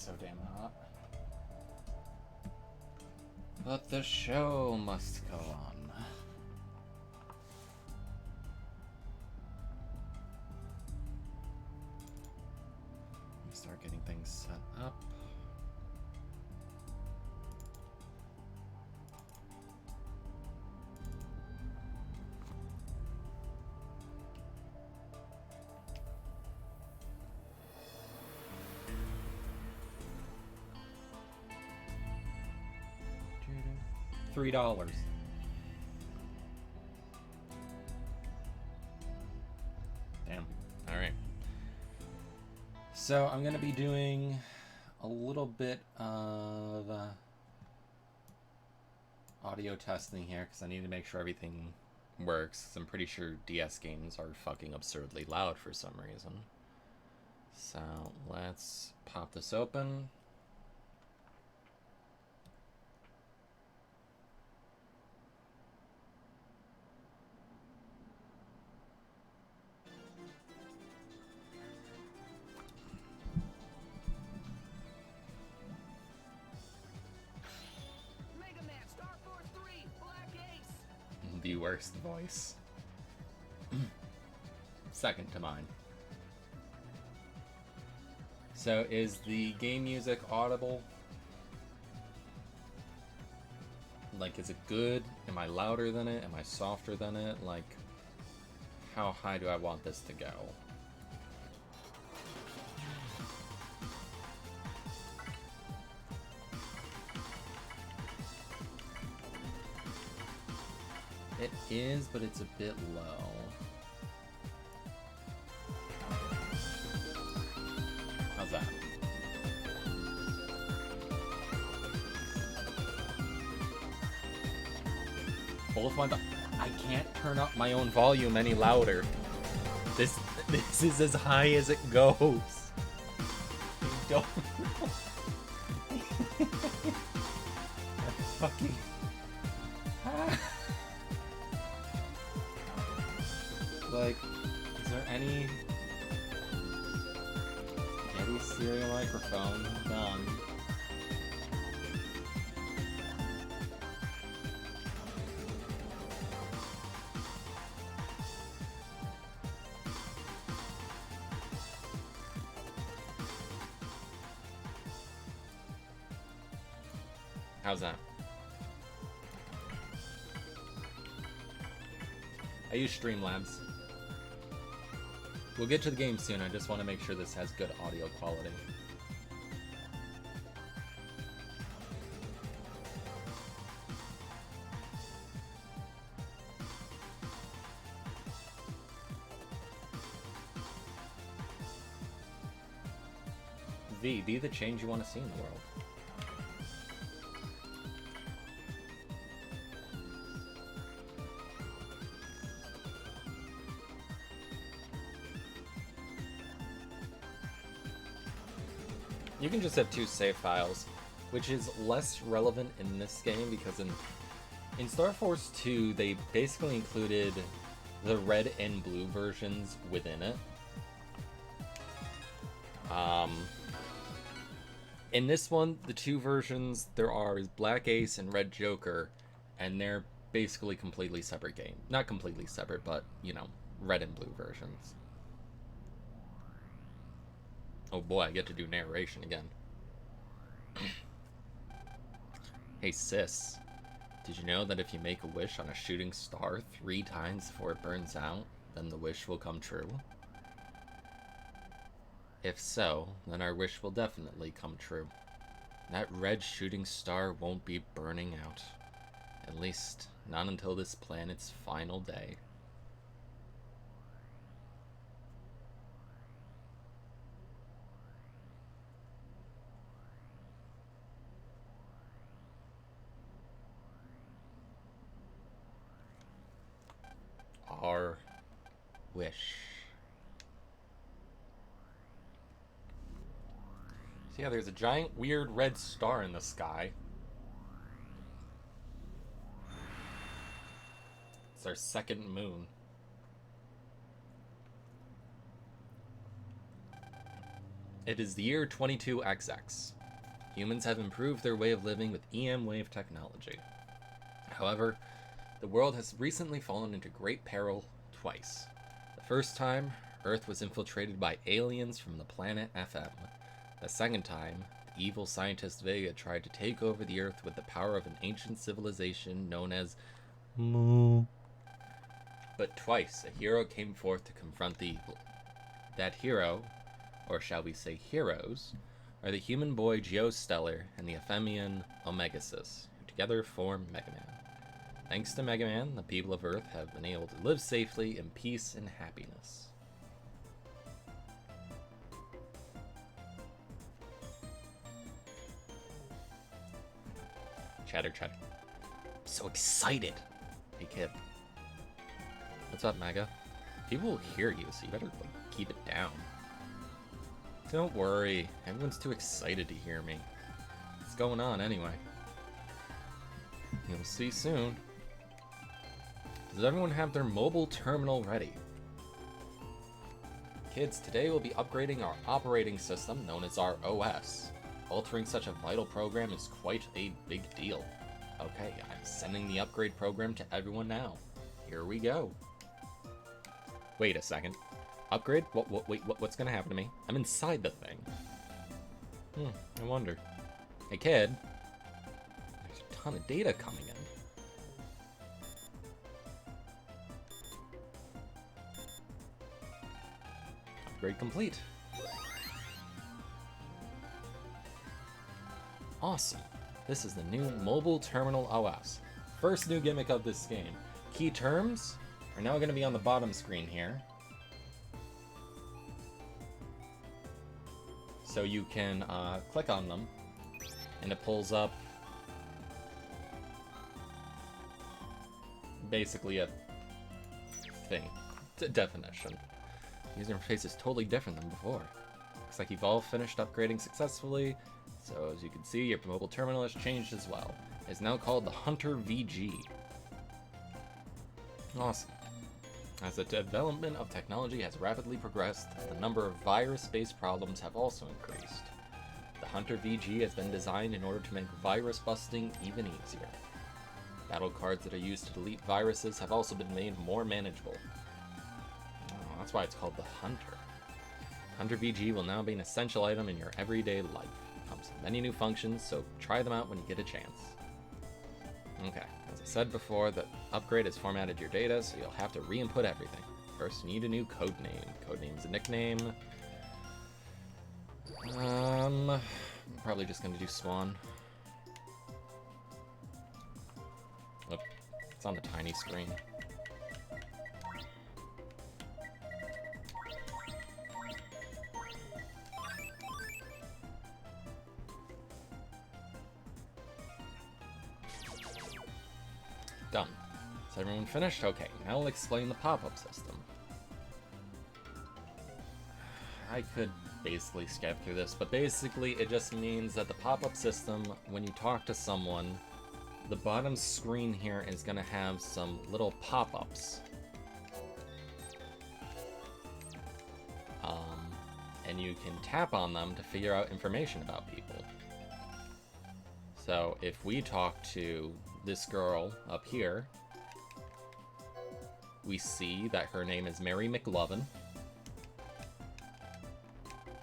so damn hot. But the show must go on. Start getting things set up. $3. Damn. All right. So I'm going to be doing a little bit of audio testing here because I need to make sure everything works. I'm pretty sure DS games are fucking absurdly loud for some reason. So let's pop this open. MegaMan, Star Force 3, Black Ace. The worst voice. Second to mine. So is the game music audible? Like, is it good? Am I louder than it? Am I softer than it? Like, how high do I want this to go? It is, but it's a bit low. How's that? Both my... I can't turn up my own volume any louder. This is as high as it goes. I don't know. I fucking... Like, is there any serial microphone? None. How's that? I use Streamlabs. We'll get to the game soon, I just want to make sure this has good audio quality. V, be the change you want to see in the world. You can just have two save files, which is less relevant in this game because in Star Force 2, they basically included the red and blue versions within it. In this one, the two versions there are is Black Ace and Red Joker, and they're basically completely separate game. Not completely separate, but, you know, red and blue versions. Oh boy, I get to do narration again. Hey sis, did you know that if you make a wish on a shooting star 3 times before it burns out, then the wish will come true? If so, then our wish will definitely come true. That red shooting star won't be burning out. At least, not until this planet's final day. Our wish. So yeah, there's a giant weird red star in the sky. It's our second moon. It is the year 22XX. Humans have improved their way of living with EM wave technology. However, the world has recently fallen into great peril twice. The first time, Earth was infiltrated by aliens from the planet FM. The second time, the evil scientist Vega tried to take over the Earth with the power of an ancient civilization known as Mu. But twice, a hero came forth to confront the evil. That hero, or shall we say heroes, are the human boy Geostellar and the Ephemian Omegasis, who together form MegaMan. Thanks to MegaMan, the people of Earth have been able to live safely in peace and happiness. Chatter, chatter. I'm so excited! Hey kid. What's up, Mega? People will hear you, so you better keep it down. Don't worry, everyone's too excited to hear me. What's going on anyway? You'll see soon. Does everyone have their mobile terminal ready? Kids, today we'll be upgrading our operating system known as our OS. Altering such a vital program is quite a big deal. Okay, I'm sending the upgrade program to everyone now. Here we go. Wait a second. Upgrade? What's gonna happen to me? I'm inside the thing. I wonder. Hey kid. There's a ton of data coming in. Upgrade complete. Awesome. This is the new mobile terminal OS. First new gimmick of this game. Key terms are now going to be on the bottom screen here. So you can click on them and it pulls up basically a thing. It's a definition. The user interface is totally different than before. Looks like you've all finished upgrading successfully. So as you can see, your mobile terminal has changed as well. It's now called the Hunter VG. Awesome. As the development of technology has rapidly progressed, the number of virus-based problems have also increased. The Hunter VG has been designed in order to make virus busting even easier. Battle cards that are used to delete viruses have also been made more manageable. Oh, that's why it's called the Hunter. Hunter VG will now be an essential item in your everyday life. Comes with many new functions, so try them out when you get a chance. Okay, as I said before, the upgrade has formatted your data, so you'll have to re-input everything. First, you need a new code name. Code name's a nickname. I'm probably just gonna do Swan. Oh, it's on the tiny screen. Done. Is everyone finished? Okay, now I'll explain the pop-up system. I could basically skip through this, but basically it just means that the pop-up system, when you talk to someone, the bottom screen here is going to have some little pop-ups. And you can tap on them to figure out information about people. So if we talk to this girl up here, we see that her name is Mary McLovin,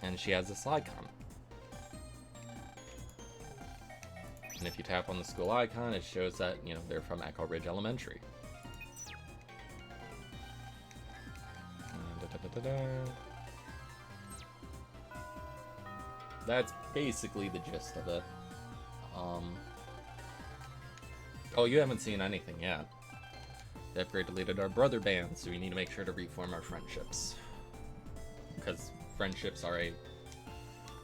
and she has this icon. And if you tap on the school icon, it shows that, you know, they're from Echo Ridge Elementary. That's basically the gist of it. Oh, you haven't seen anything yet. The upgrade deleted our brother band, so we need to make sure to reform our friendships. Because friendships are a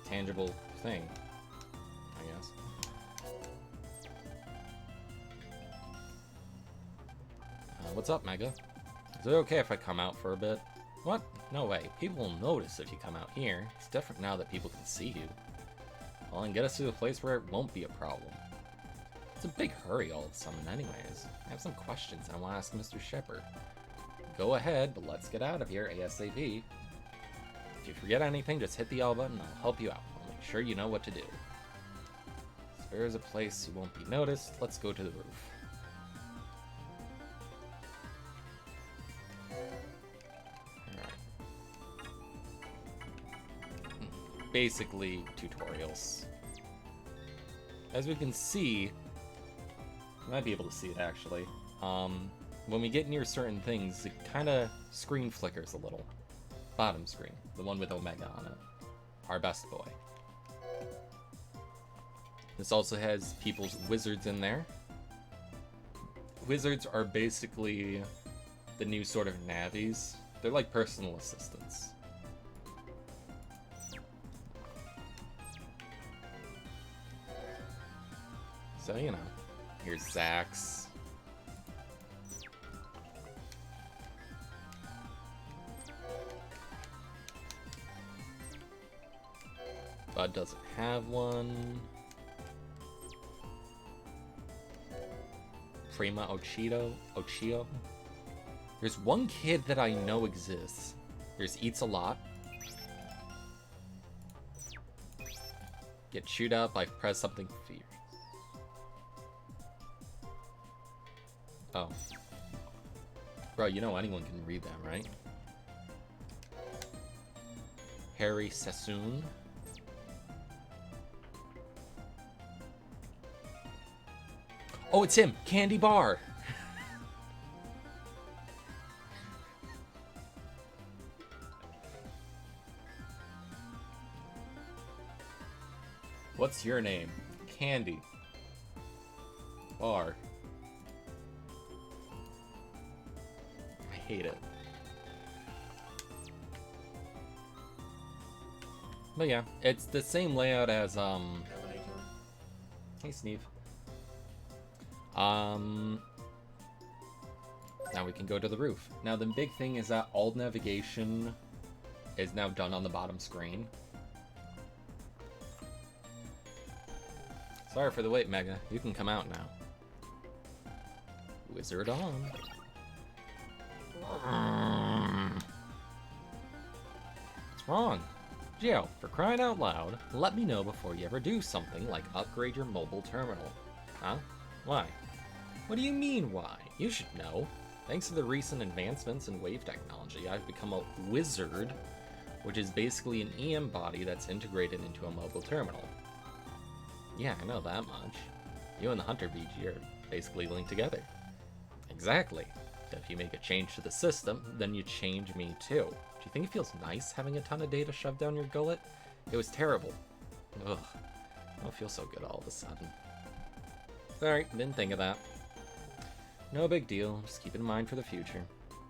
tangible thing, I guess. What's up, Mega? Is it okay if I come out for a bit? What? No way. People will notice if you come out here. It's different now that people can see you. Well, and get us to a place where it won't be a problem. It's a big hurry all of a sudden anyways. I have some questions I want to ask Mr. Shepard. Go ahead, but let's get out of here ASAP. If you forget anything, just hit the L button and I'll help you out. I'll make sure you know what to do. There is a place you won't be noticed. Let's go to the roof. Basically tutorials. As we can see, you might be able to see it actually. When we get near certain things, it kind of screen flickers a little. Bottom screen, the one with Omega on it. Our best boy. This also has people's wizards in there. Wizards are basically the new sort of navies. They're like personal assistants. So, you know, here's Zax. Bud doesn't have one. Prima Ochio. There's one kid that I know exists. There's Eats a Lot. Get chewed up by press something fierce. Oh. Bro, you know anyone can read them, right? Harry Sassoon. Oh, it's him! Candy Bar! What's your name? Candy Bar. I hate it. But yeah, it's the same layout as, Hey, Steve. Now we can go to the roof. Now the big thing is that all navigation is now done on the bottom screen. Sorry for the wait, Mega. You can come out now. Wizard on. What's wrong? Geo, for crying out loud, let me know before you ever do something like upgrade your mobile terminal. Huh? Why? What do you mean, why? You should know. Thanks to the recent advancements in wave technology, I've become a wizard, which is basically an EM body that's integrated into a mobile terminal. Yeah, I know that much. You and the Hunter BG are basically linked together. Exactly. If you make a change to the system, then you change me too. Do you think it feels nice having a ton of data shoved down your gullet? It was terrible. Ugh. I don't feel so good all of a sudden. Sorry, didn't think of that. No big deal, just keep it in mind for the future.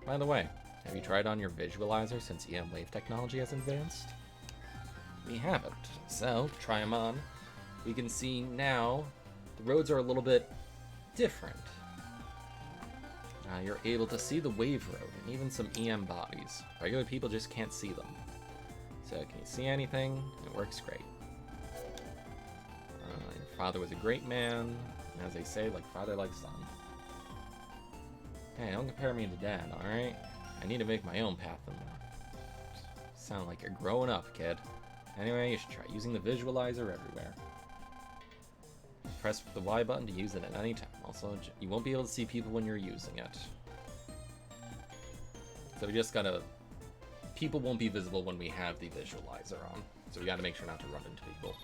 By the way, have you tried on your visualizer since EM wave technology has advanced? We haven't, so try them on. We can see now the roads are a little bit different. You're able to see the wave road and even some EM bodies. Regular people just can't see them. So can you see anything? It works great. Your father was a great man, and as they say, like father, like son. Hey, don't compare me to Dad, alright? I need to make my own path in life. Sound like you're growing up, kid. Anyway, you should try using the visualizer everywhere. Press the Y button to use it at any time. Also, you won't be able to see people when you're using it. So we just gotta... People won't be visible when we have the visualizer on. So we gotta make sure not to run into people.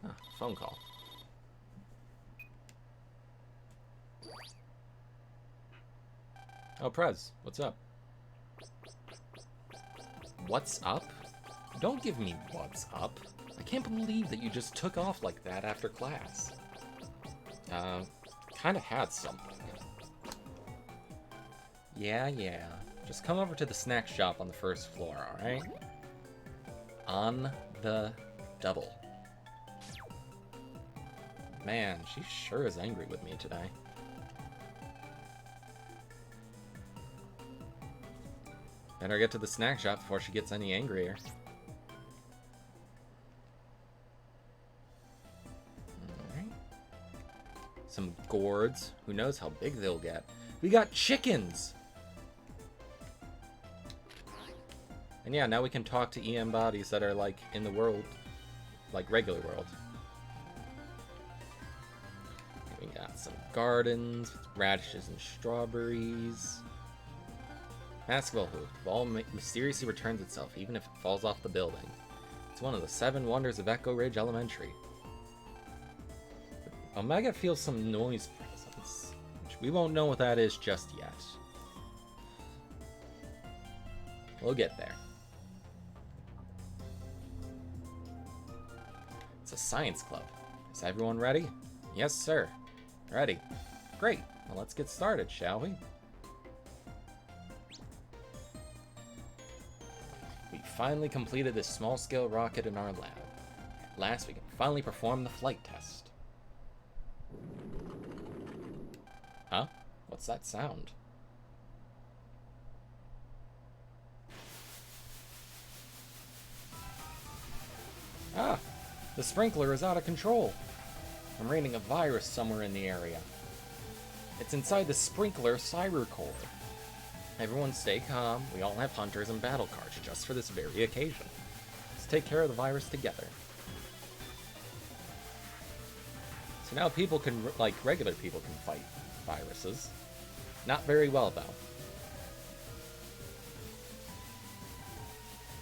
Ah, phone call. Oh, Prez, what's up? What's up? Don't give me what's up. I can't believe that you just took off like that after class. Kinda had something. Yeah. Just come over to the snack shop on the first floor, alright? On the double. Man, she sure is angry with me today. Better get to the snack shop before she gets any angrier. Alright. Some gourds. Who knows how big they'll get. We got chickens! And yeah, now we can talk to EM bodies that are, like, in the world. Like, regular world. gardens with radishes and strawberries. Basketball hoop. The ball mysteriously returns itself, even if it falls off the building. It's one of the 7 wonders of Echo Ridge Elementary. Omega feels some noise presence, which we won't know what that is just yet. We'll get there. It's a science club. Is everyone ready? Yes, sir. Ready. Great. Well, let's get started, shall we? We finally completed this small-scale rocket in our lab. At last, we can finally perform the flight test. Huh? What's that sound? Ah! The sprinkler is out of control. I'm reading a virus somewhere in the area. It's inside the sprinkler cyber core. Everyone stay calm. We all have hunters and battle cards just for this very occasion. Let's take care of the virus together. So now people can, like regular people can fight viruses. Not very well, though.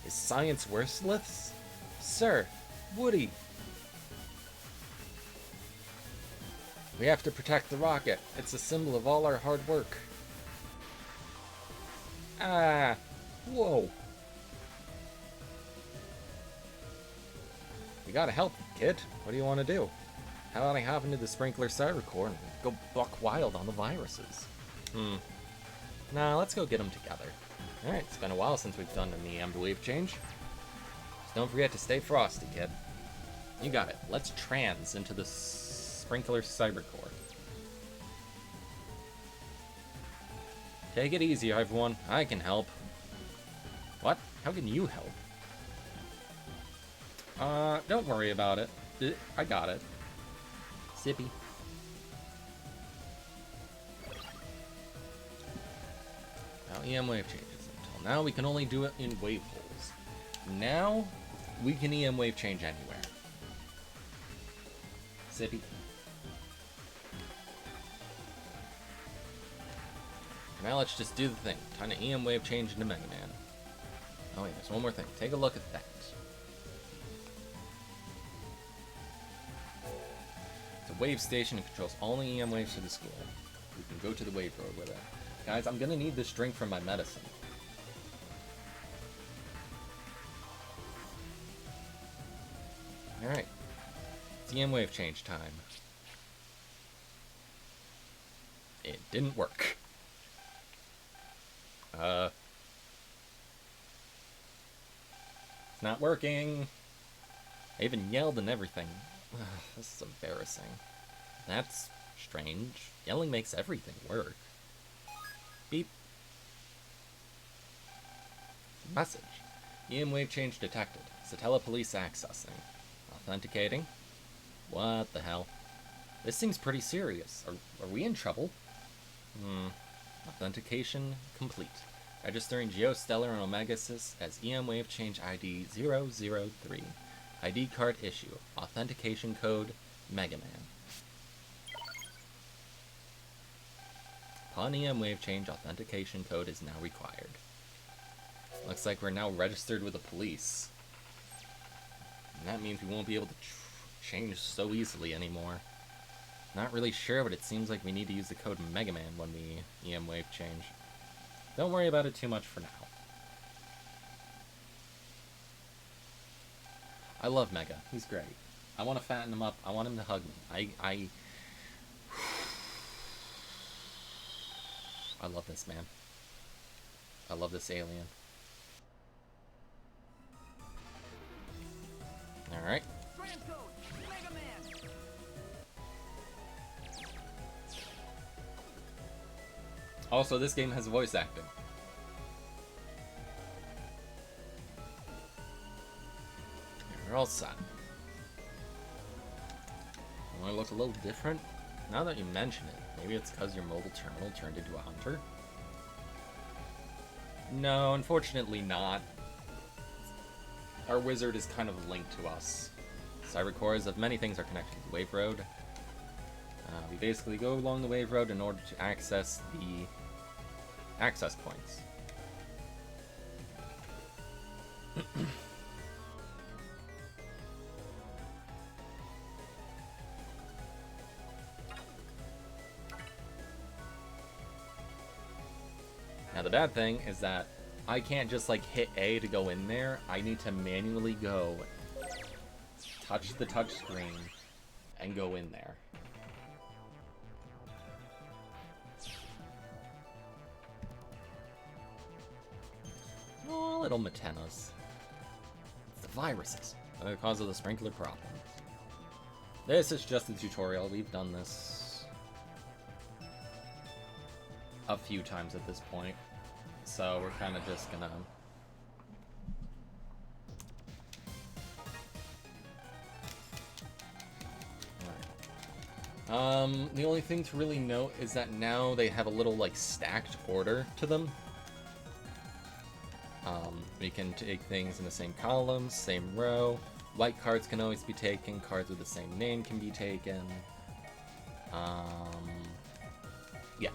Is science worthless? Sir, Woody. We have to protect the rocket. It's a symbol of all our hard work. Ah! Whoa! We gotta help, kid. What do you want to do? How about I hop into the sprinkler cyber core and go buck wild on the viruses? Nah, let's go get them together. Alright, it's been a while since we've done an EM wave change. Just don't forget to stay frosty, kid. You got it. Let's trans into the sprinkler cyber core. Take it easy, everyone. I can help. What? How can you help? Don't worry about it. I got it. Sippy. Now EM wave changes. Until now, we can only do it in wave holes. Now, we can EM wave change anywhere. Sippy. Now let's just do the thing. Time to EM wave change into MegaMan. Oh wait, there's one more thing. Take a look at that. It's a wave station and controls all the EM waves for the school. We can go to the wave road with it. Guys, I'm gonna need this drink for my medicine. Alright. It's EM wave change time. It didn't work. It's not working. I even yelled and everything. This is embarrassing. That's strange. Yelling makes everything work. Beep. Message. EM wave change detected. Satella police accessing. Authenticating. What the hell? This seems pretty serious. Are we in trouble? Authentication complete. Registering Geostellar and Omegasys as EM Wave Change ID 003. ID card issue. Authentication code MegaMan. Upon EM Wave Change, authentication code is now required. Looks like we're now registered with the police. And that means we won't be able to change so easily anymore. Not really sure, but it seems like we need to use the code MegaMan when we EM Wave change. Don't worry about it too much for now. I love Mega. He's great. I want to fatten him up. I want him to hug me. I love this man. I love this alien. Alright. Also, this game has voice acting. We're all set. Want to look a little different? Now that you mention it, maybe it's because your mobile terminal turned into a hunter? No, unfortunately not. Our wizard is kind of linked to us. Cyber cores of many things are connected to the Wave Road. We basically go along the wave road in order to access the access points. Now the bad thing is that I can't just like hit A to go in there. I need to manually go touch the touch screen and go in there. Oh, little Matenas. It's the viruses. They're the cause of the sprinkler problem. This is just a tutorial. We've done this a few times at this point. So we're kind of just gonna... Alright. The only thing to really note is that now they have a little, like, stacked order to them. We can take things in the same columns, same row. White cards can always be taken. Cards with the same name can be taken. Yeah.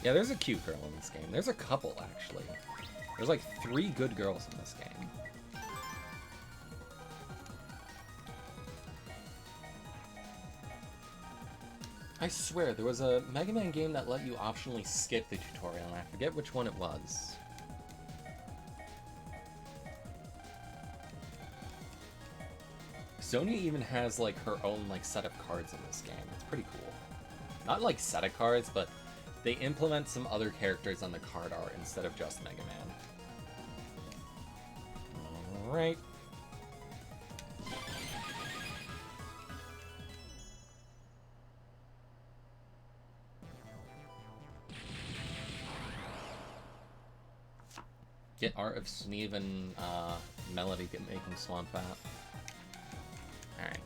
Yeah, there's a cute girl in this game. There's a couple, actually. There's like 3 good girls in this game. I swear, there was a Mega Man game that let you optionally skip the tutorial, and I forget which one it was. Sonya even has, like, her own, like, set of cards in this game. It's pretty cool. Not, like, set of cards, but they implement some other characters on the card art instead of just Mega Man. Alright. Get Art of Sneeve and Melody get making Swamp Bat. Alright.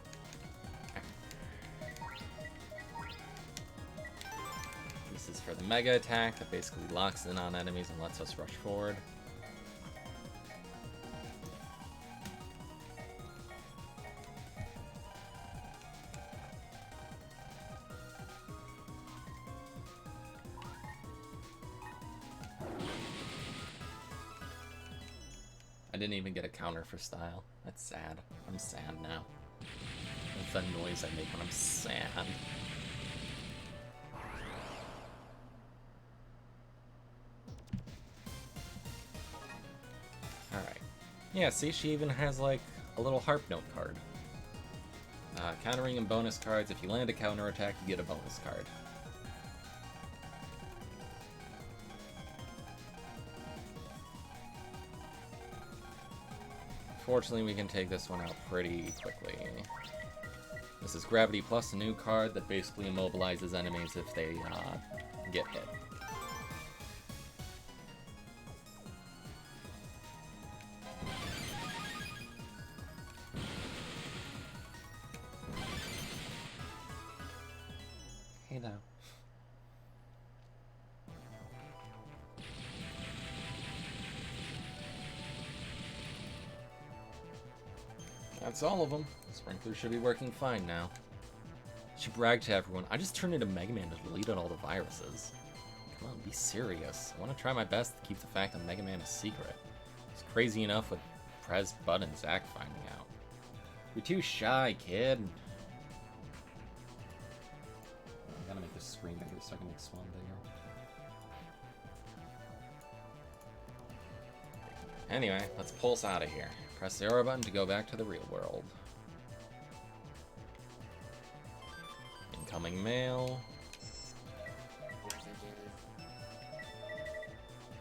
This is for the Mega Attack that basically locks in on enemies and lets us rush forward. I didn't even get a counter for style. That's sad. I'm sad now. That's the noise I make when I'm sad. Alright. Yeah, see, she even has, like, a little harp note card. Countering and bonus cards. If you land a counter attack, you get a bonus card. Fortunately, we can take this one out pretty quickly. This is Gravity Plus, a new card that basically immobilizes enemies if they get hit. Hey now. That's all of them. Sprinkler should be working fine now. She bragged to everyone, I just turned into Mega Man to delete all the viruses. Come on, be serious. I want to try my best to keep the fact that Mega Man is secret. It's crazy enough with Prez, Bud, and Zack finding out. You're too shy, kid. I gotta make this screen bigger so I can make Swan bigger. Anyway, let's pulse out of here. Press the arrow button to go back to the real world. Incoming mail.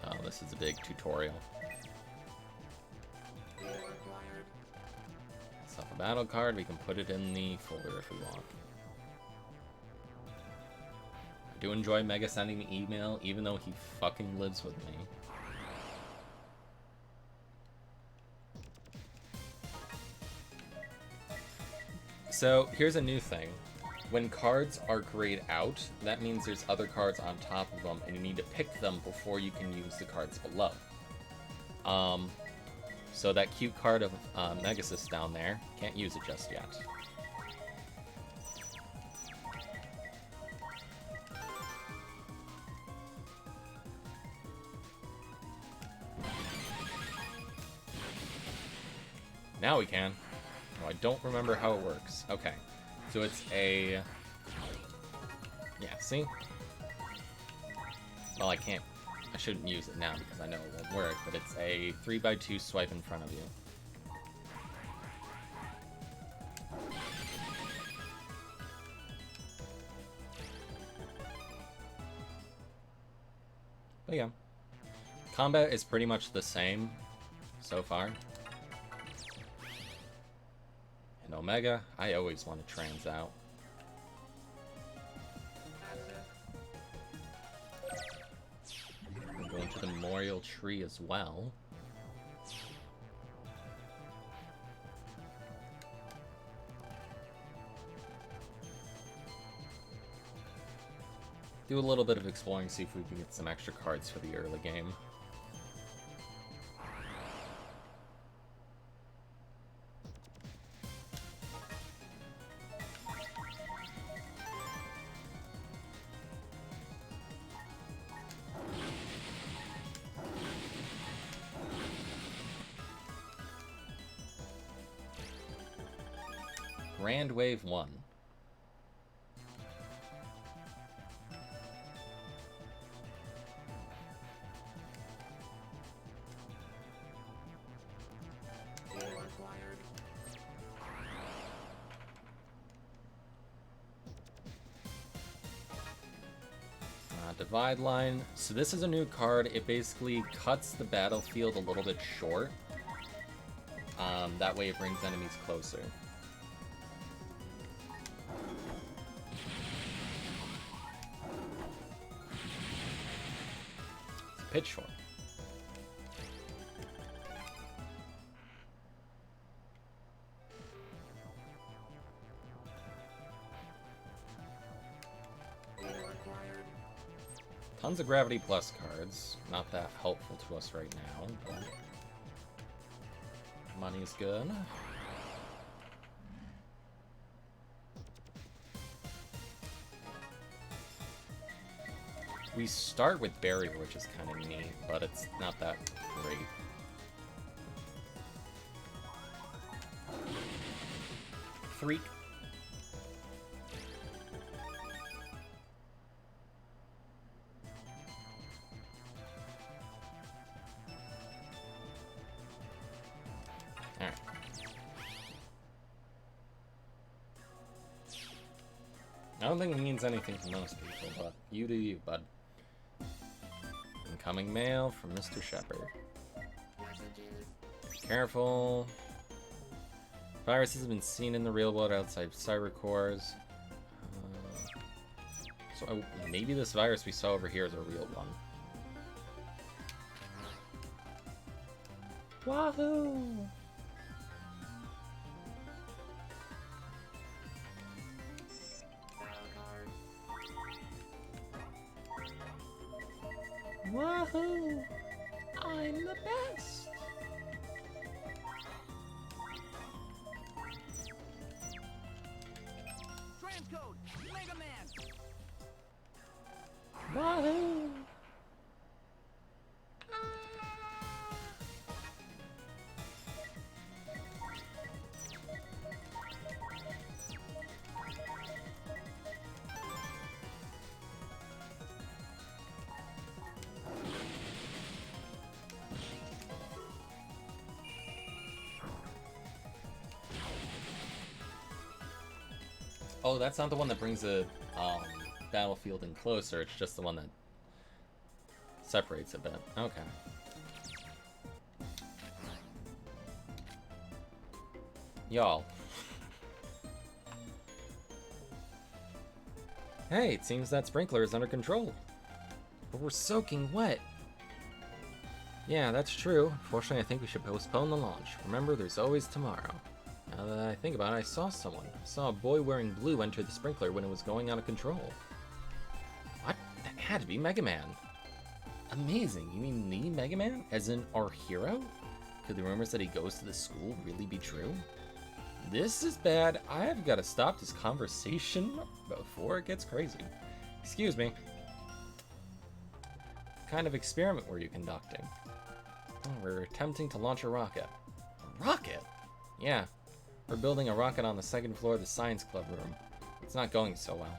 Oh, this is a big tutorial. Self a battle card, we can put it in the folder if we want. I do enjoy Mega sending me email, even though he fucking lives with me. So, here's a new thing. When cards are grayed out, that means there's other cards on top of them, and you need to pick them before you can use the cards below. So that cute card of Megasis down there, can't use it just yet. Now we can. Oh, I don't remember how it works. Okay. So it's a... Yeah, see? Well, I can't... I shouldn't use it now because I know it won't work, but it's a 3x2 swipe in front of you. But yeah. Combat is pretty much the same so far. In Omega, I always want to trans out. I'm going to the Memorial Tree as well. Do a little bit of exploring, see if we can get some extra cards for the early game. Grand Wave 1. Divide line. So this is a new card. It basically cuts the battlefield a little bit short. That way it brings enemies closer. It's a pitchfork. Tons of Gravity Plus cards. Not that helpful to us right now, but money's good. We start with Barrier, which is kind of neat, but it's not that great. Freak. I don't think it means anything to most people, but you do you, bud. Incoming mail from Mr. Shepard. Careful. Viruses have been seen in the real world outside cyber cores. So maybe this virus we saw over here is a real one. Wahoo! Wahoo! I'm the best! Transcode MegaMan. Wahoo! Oh, that's not the one that brings the battlefield in closer, it's just the one that separates a bit. Okay. Y'all. Hey, it seems that sprinkler is under control. But we're soaking wet. Yeah, that's true. Fortunately, I think we should postpone the launch. Remember, there's always tomorrow. Now that I think about it, I saw someone. I saw a boy wearing blue enter the sprinkler when it was going out of control. What? That had to be MegaMan. Amazing. You mean the MegaMan? As in our hero? Could the rumors that he goes to the school really be true? This is bad. I've got to stop this conversation before it gets crazy. Excuse me. What kind of experiment were you conducting? Oh, we're attempting to launch a rocket. A rocket? Yeah. We're building a rocket on the second floor of the science club room. It's not going so well.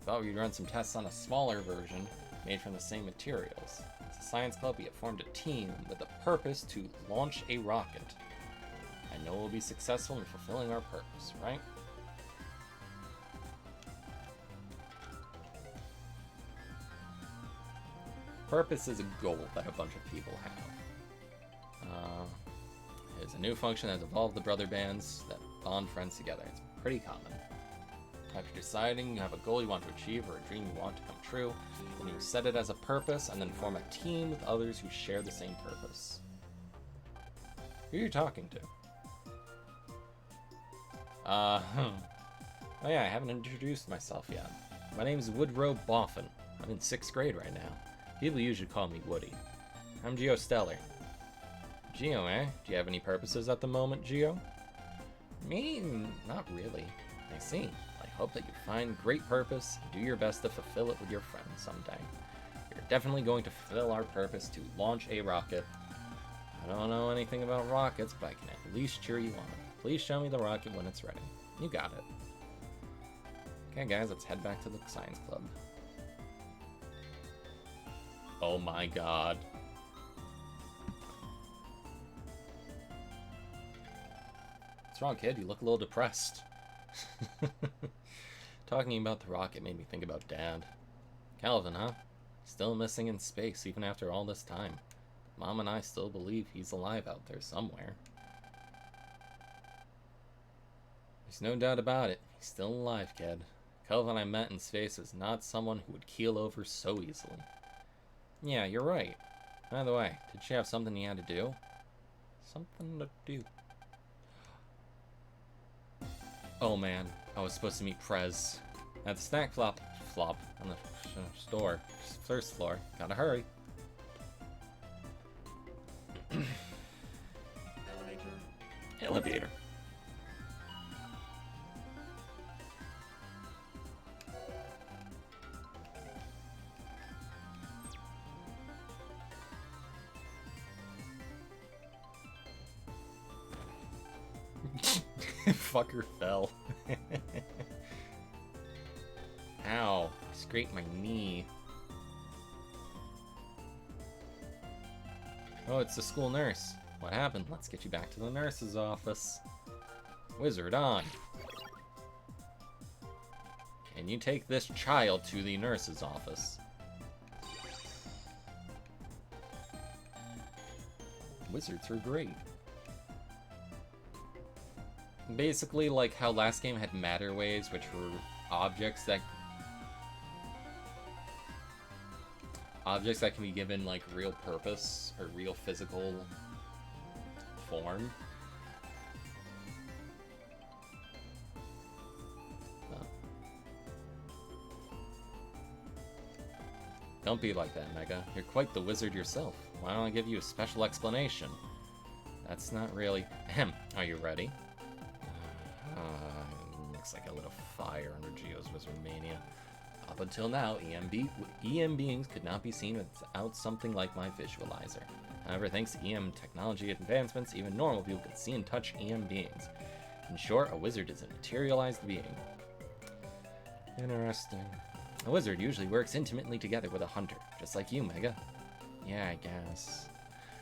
Thought we'd run some tests on a smaller version made from the same materials. As a science club, we have formed a team with the purpose to launch a rocket. I know we'll be successful in fulfilling our purpose, right? Purpose is a goal that a bunch of people have. It's a new function that has evolved the brother bands that bond friends together. It's pretty common. After deciding you have a goal you want to achieve or a dream you want to come true, then you set it as a purpose and then form a team with others who share the same purpose. Who are you talking to? Oh yeah, I haven't introduced myself yet. My name is Woodrow Boffin. I'm in 6th grade right now. People usually call me Woody. I'm Geo Stellar. Geo, eh? Do you have any purposes at the moment, Geo? Me? Not really. I see. I hope that you find great purpose and do your best to fulfill it with your friends someday. You're definitely going to fulfill our purpose to launch a rocket. I don't know anything about rockets, but I can at least cheer you on. Please show me the rocket when it's ready. You got it. Okay, guys, let's head back to the science club. Oh my god. What's wrong, kid? You look a little depressed. Talking about the rocket made me think about Dad. Calvin, huh? Still missing in space even after all this time. Mom and I still believe he's alive out there somewhere. There's no doubt about it. He's still alive, kid. Calvin I met in space is not someone who would keel over so easily. Yeah, you're right. By the way, did she have something you had to do? Something to do. Oh man, I was supposed to meet Prez at the snack flop on the store, first floor. Gotta hurry. Elevator. Fucker fell. Ow, I scraped my knee. Oh, it's the school nurse. What happened? Let's get you back to the nurse's office. Wizard on. Can you take this child to the nurse's office? Wizards are great. Basically, like how last game had matter waves, which were objects that can be given like real purpose or real physical form. Oh. Don't be like that, Mega. You're quite the wizard yourself. Why don't I give you a special explanation? That's not really... Ahem. Are you ready? Looks like a little fire under Geo's Wizard Mania. Up until now, EM beings could not be seen without something like my visualizer. However, thanks to EM technology advancements, even normal people can see and touch EM beings. In short, a wizard is a materialized being. Interesting. A wizard usually works intimately together with a hunter, just like you, Mega. Yeah, I guess.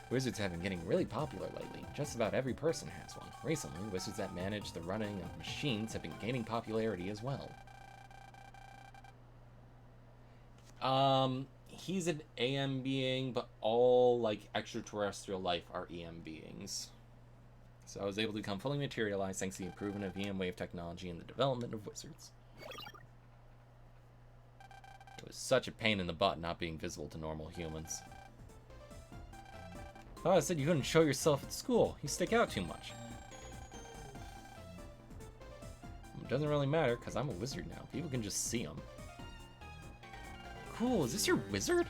Wizards have been getting really popular lately. Just about every person has one. Recently, wizards that manage the running of machines have been gaining popularity as well. He's an AM being, but all, like, extraterrestrial life are EM beings. So I was able to become fully materialized thanks to the improvement of EM wave technology and the development of wizards. It was such a pain in the butt not being visible to normal humans. Oh, I said you couldn't show yourself at school. You stick out too much. It doesn't really matter, because I'm a wizard now. People can just see him. Cool, is this your wizard?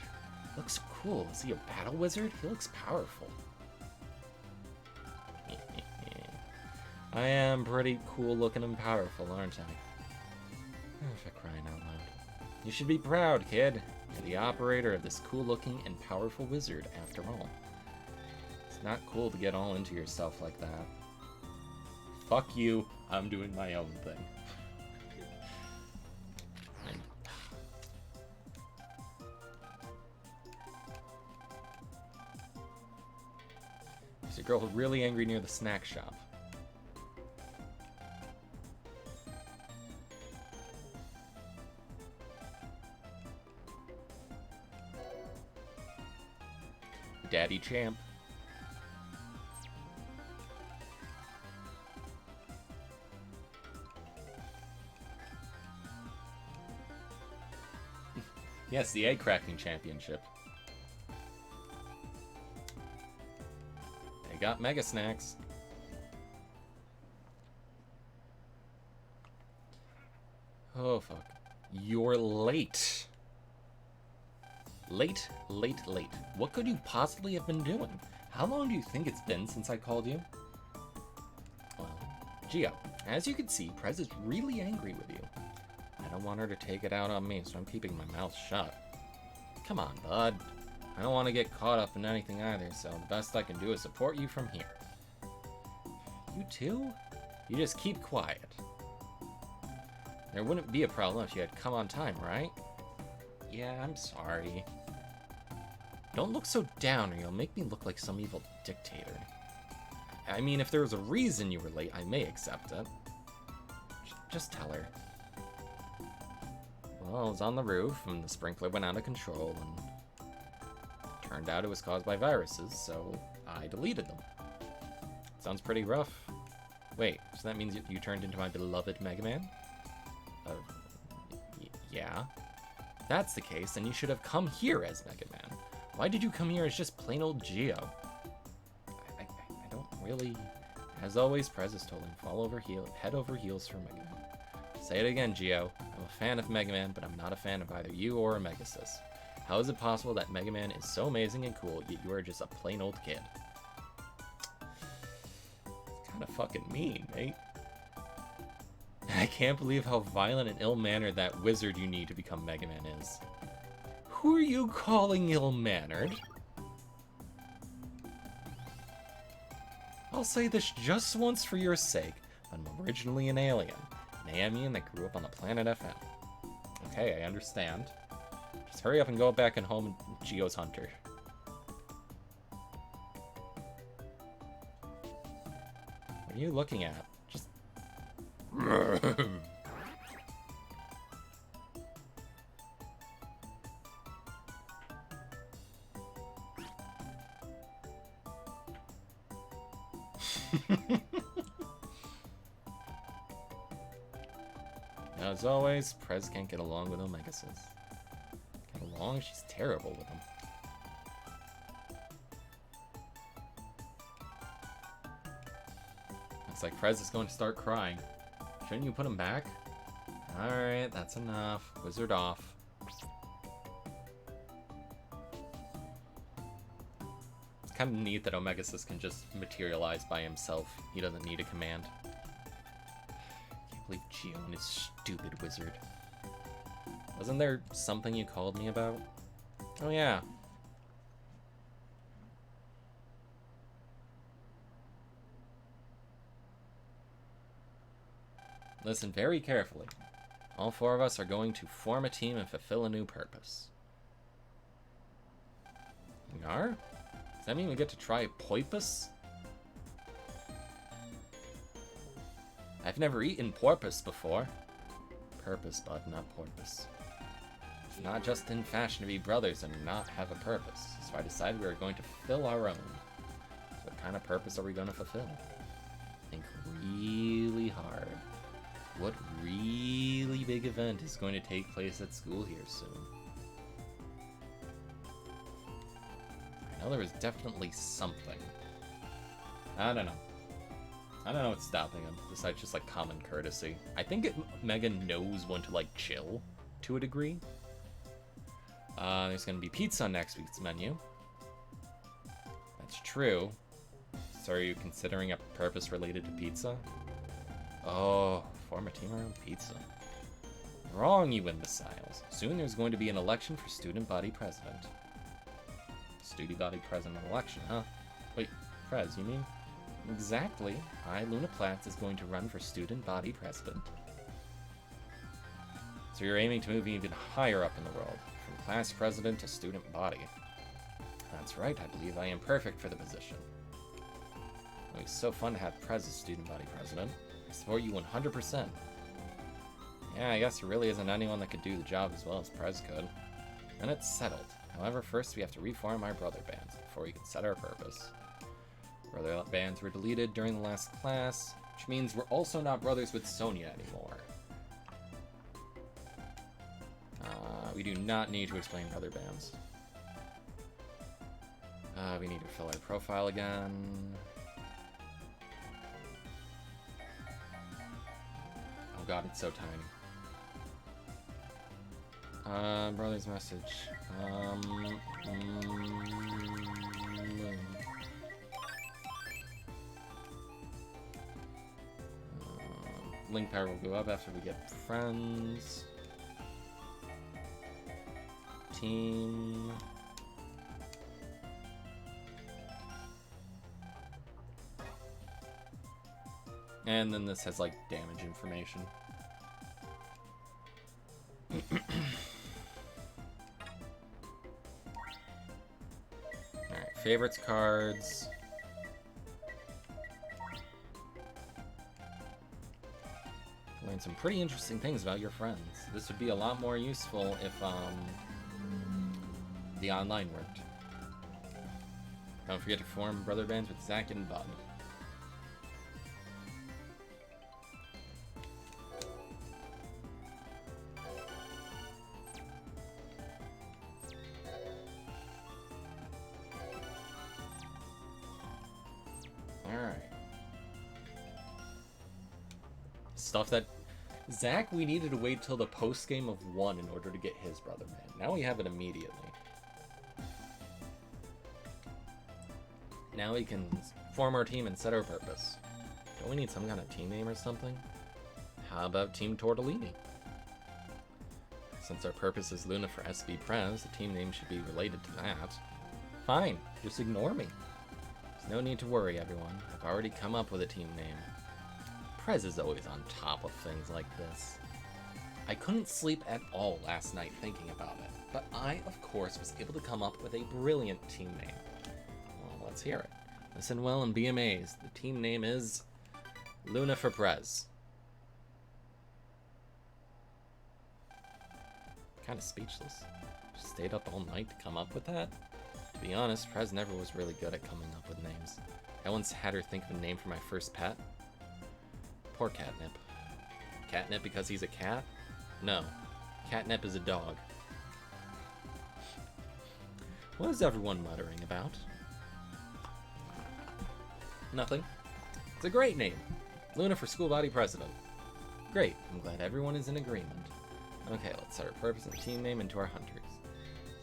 Looks cool. Is he a battle wizard? He looks powerful. I am pretty cool looking and powerful, aren't I? Oh, for crying out loud. You should be proud, kid. You're the operator of this cool looking and powerful wizard, after all. It's not cool to get all into yourself like that. Fuck you, I'm doing my own thing. There's a girl really angry near the snack shop. Daddy Champ. Yes, the egg cracking championship. They got mega snacks. Oh, fuck. You're late. Late. What could you possibly have been doing? How long do you think it's been since I called you? Well, Gio, as you can see, Prez is really angry with you. I don't want her to take it out on me, so I'm keeping my mouth shut. Come on, bud. I don't want to get caught up in anything either, so the best I can do is support you from here. You too? You just keep quiet. There wouldn't be a problem if you had come on time, right? Yeah, I'm sorry. Don't look so down or you'll make me look like some evil dictator. I mean, if there was a reason you were late, I may accept it. Just tell her. Well, I was on the roof and the sprinkler went out of control and turned out it was caused by viruses, so I deleted them. Sounds pretty rough. Wait, so that means you turned into my beloved MegaMan? Yeah. If that's the case, then you should have come here as MegaMan. Why did you come here as just plain old Geo? I don't really... As always, Prez is told him head over heels for MegaMan. Say it again, Geo. I'm a fan of MegaMan, but I'm not a fan of either you or Megasys. How is it possible that MegaMan is so amazing and cool, yet you are just a plain old kid? It's kind of fucking mean, mate. I can't believe how violent and ill-mannered that wizard you need to become MegaMan is. Who are you calling ill-mannered? I'll say this just once for your sake. I'm originally an alien. An alien that grew up on the planet FM. Okay, I understand. Just hurry up and go back and home and Geo's Hunter. What are you looking at? Just... As always, Prez can't get along with Omegasys. Get along? She's terrible with him. Looks like Prez is going to start crying. Shouldn't you put him back? Alright, that's enough. Wizard off. It's kind of neat that Omegasys can just materialize by himself. He doesn't need a command. Can't believe Geo and his stupid wizard. Wasn't there something you called me about? Oh yeah. Listen very carefully. All four of us are going to form a team and fulfill a new purpose. We are? Does that mean we get to try Poipus? I've never eaten porpoise before. Purpose, bud, not porpoise. It's not just in fashion to be brothers and not have a purpose. So I decided we were going to fulfill our own. So what kind of purpose are we going to fulfill? Think really hard. What really big event is going to take place at school here soon? I know there was definitely something. I don't know. I don't know what's stopping him, besides just, like, common courtesy. I think Mega knows when to, like, chill, to a degree. There's gonna be pizza on next week's menu. That's true. So are you considering a purpose related to pizza? Oh, form a team around pizza. Wrong, you imbeciles. Soon there's going to be an election for student body president. Student body president election, huh? Wait, Prez, you mean? Exactly. I, Luna Platts, is going to run for student body president. So you're aiming to move even higher up in the world, from class president to student body. That's right, I believe I am perfect for the position. It was so fun to have Prez as student body president. I support you 100%. Yeah, I guess there really isn't anyone that could do the job as well as Prez could. And it's settled. However, first we have to reform our brother bands before we can set our purpose. Brother bands were deleted during the last class, which means we're also not brothers with Sonia anymore. We do not need to explain brother bands. We need to fill our profile again. Oh god, it's so tiny. Brother's message. Link power will go up after we get friends. Team. And then this has like damage information. Alright, favorites cards. Learn some pretty interesting things about your friends. This would be a lot more useful if the online worked. Don't forget to form brother bands with Zach and Bud. Stuff that Zach, we needed to wait till the post game of 1 in order to get his brother man. Now we have it immediately. Now we can form our team and set our purpose. Don't we need some kind of team name or something? How about Team Tortellini? Since our purpose is Luna for SB Prez, the team name should be related to that. Fine, just ignore me. There's no need to worry, everyone. I've already come up with a team name. Prez is always on top of things like this. I couldn't sleep at all last night thinking about it, but I, of course, was able to come up with a brilliant team name. Well, let's hear it. Listen well and be amazed. The team name is Luna for Prez. Kind of speechless. Just stayed up all night to come up with that? To be honest, Prez never was really good at coming up with names. I once had her think of a name for my first pet. Poor Catnip. Catnip because he's a cat? No. Catnip is a dog. What is everyone muttering about? Nothing. It's a great name. Luna for School Body President. Great. I'm glad everyone is in agreement. Okay, let's set our purpose and team name into our hunters.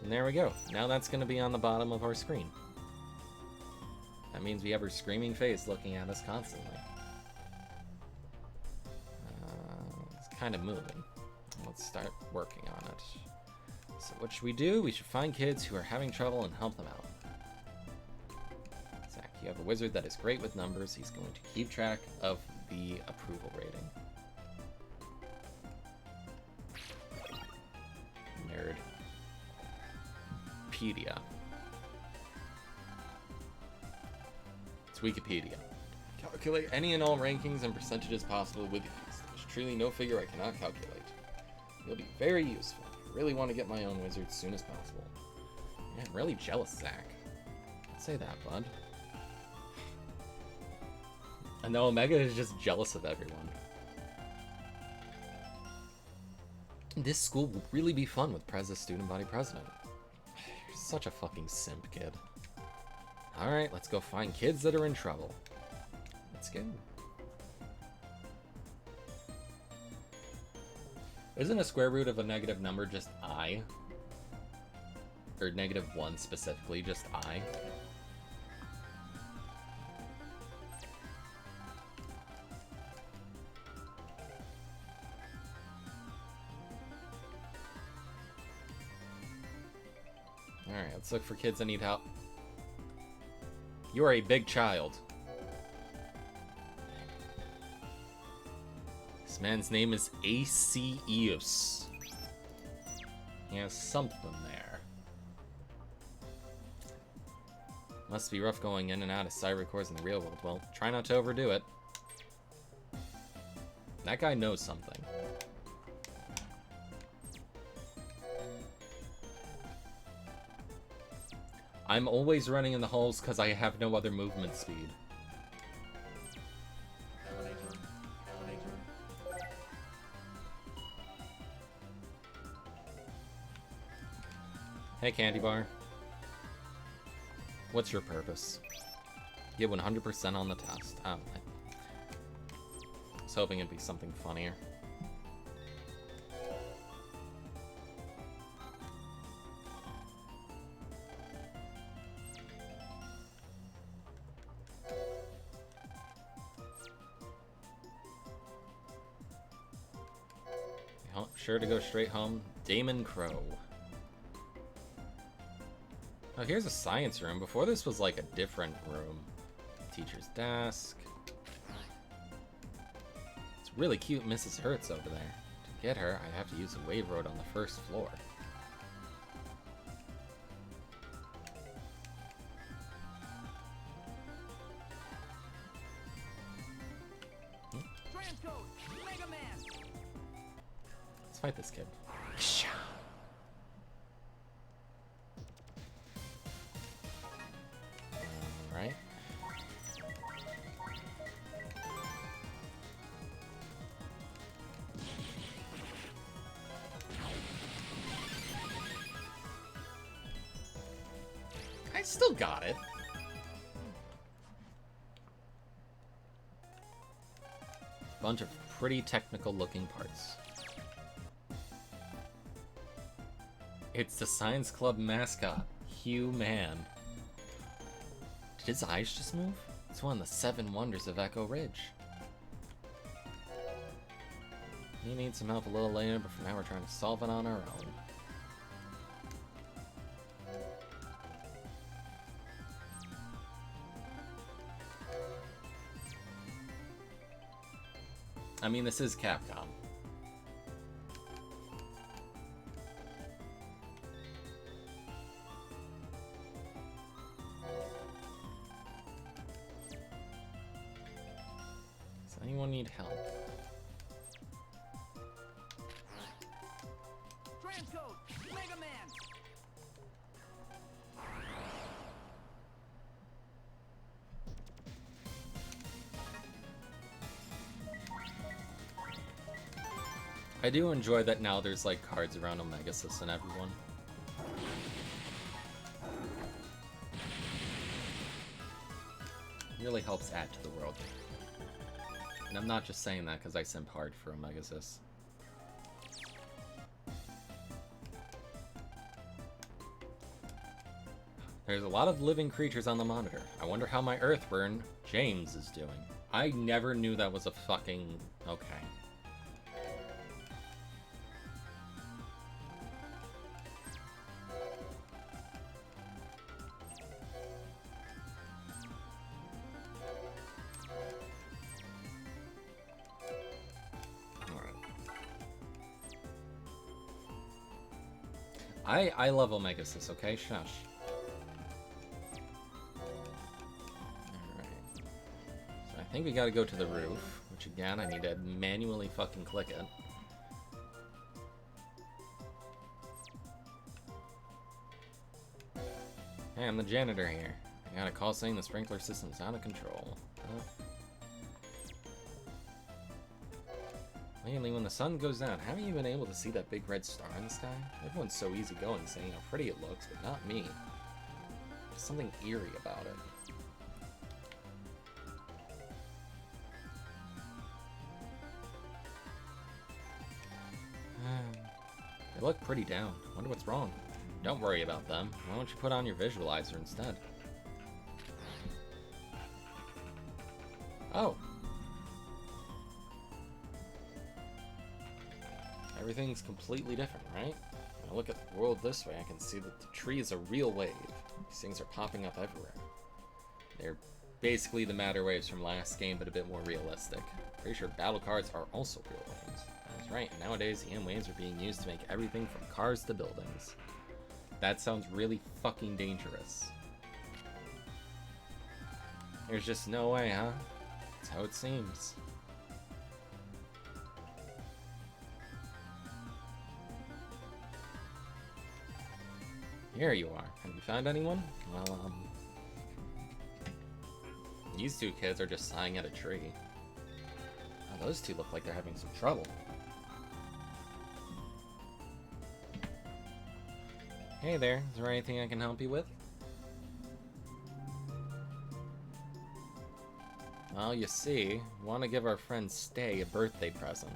And there we go. Now that's going to be on the bottom of our screen. That means we have her screaming face looking at us constantly. It's kind of moving. Let's start working on it. So what should we do? We should find kids who are having trouble and help them out. Zach, you have a wizard that is great with numbers. He's going to keep track of the approval rating. Nerdpedia. It's Wikipedia. Calculate any and all rankings and percentages possible with ease. There's truly no figure I cannot calculate. It'll be very useful. I really want to get my own wizard as soon as possible. Yeah, I'm really jealous, Zach. Don't say that, bud. I know Omega is just jealous of everyone. This school would really be fun with Prez as student body president. You're such a fucking simp, kid. Alright, let's go find kids that are in trouble. Let's go. Isn't a square root of a negative number just I? Or -1 specifically, just I? Alright, let's look for kids that need help. You are a big child. This man's name is Aceus. He has something there. Must be rough going in and out of cyber cores in the real world. Well, try not to overdo it. That guy knows something. I'm always running in the halls because I have no other movement speed. Hey, Candy Bar. What's your purpose? Get 100% on the test. Oh, I was hoping it'd be something funnier. Sure to go straight home. Damon Crow. Oh, here's a science room. Before this was like a different room. Teacher's desk. It's really cute Mrs. Hertz over there. To get her, I have to use a wave road on the first floor. MegaMan. Let's fight this kid. Alright. I still got it. Bunch of pretty technical looking parts. It's the Science Club mascot, Hugh Man. Did his eyes just move? It's one of the 7 wonders of Echo Ridge. He needs some help a little later, but for now we're trying to solve it on our own. I mean, this is Capcom. Does anyone need help? Transcode. MegaMan. I do enjoy that now there's like cards around Omegasys and everyone. Really helps add to the world. And I'm not just saying that because I simp hard for Omegasys. There's a lot of living creatures on the monitor. I wonder how my Earthburn James is doing. I never knew that was a fucking... okay. I love Omegasys, okay? Shush. Alright. So I think we gotta go to the roof, which again, I need to manually fucking click it. Hey, I'm the janitor here. I got a call saying the sprinkler system's out of control. Mainly when the sun goes down, haven't you been able to see that big red star in the sky? Everyone's so easygoing saying how pretty it looks, but not me. There's something eerie about it. They look pretty down. Wonder what's wrong. Don't worry about them. Why don't you put on your visualizer instead? Oh. Everything's completely different, right? When I look at the world this way, I can see that the tree is a real wave. These things are popping up everywhere. They're basically the matter waves from last game, but a bit more realistic. Pretty sure battle cards are also real waves. That's right, nowadays EM waves are being used to make everything from cars to buildings. That sounds really fucking dangerous. There's just no way, huh? That's how it seems. Here you are. Have you found anyone? Well, these two kids are just sighing at a tree. Oh, those two look like they're having some trouble. Hey there, is there anything I can help you with? Well, you see, we want to give our friend Stay a birthday present.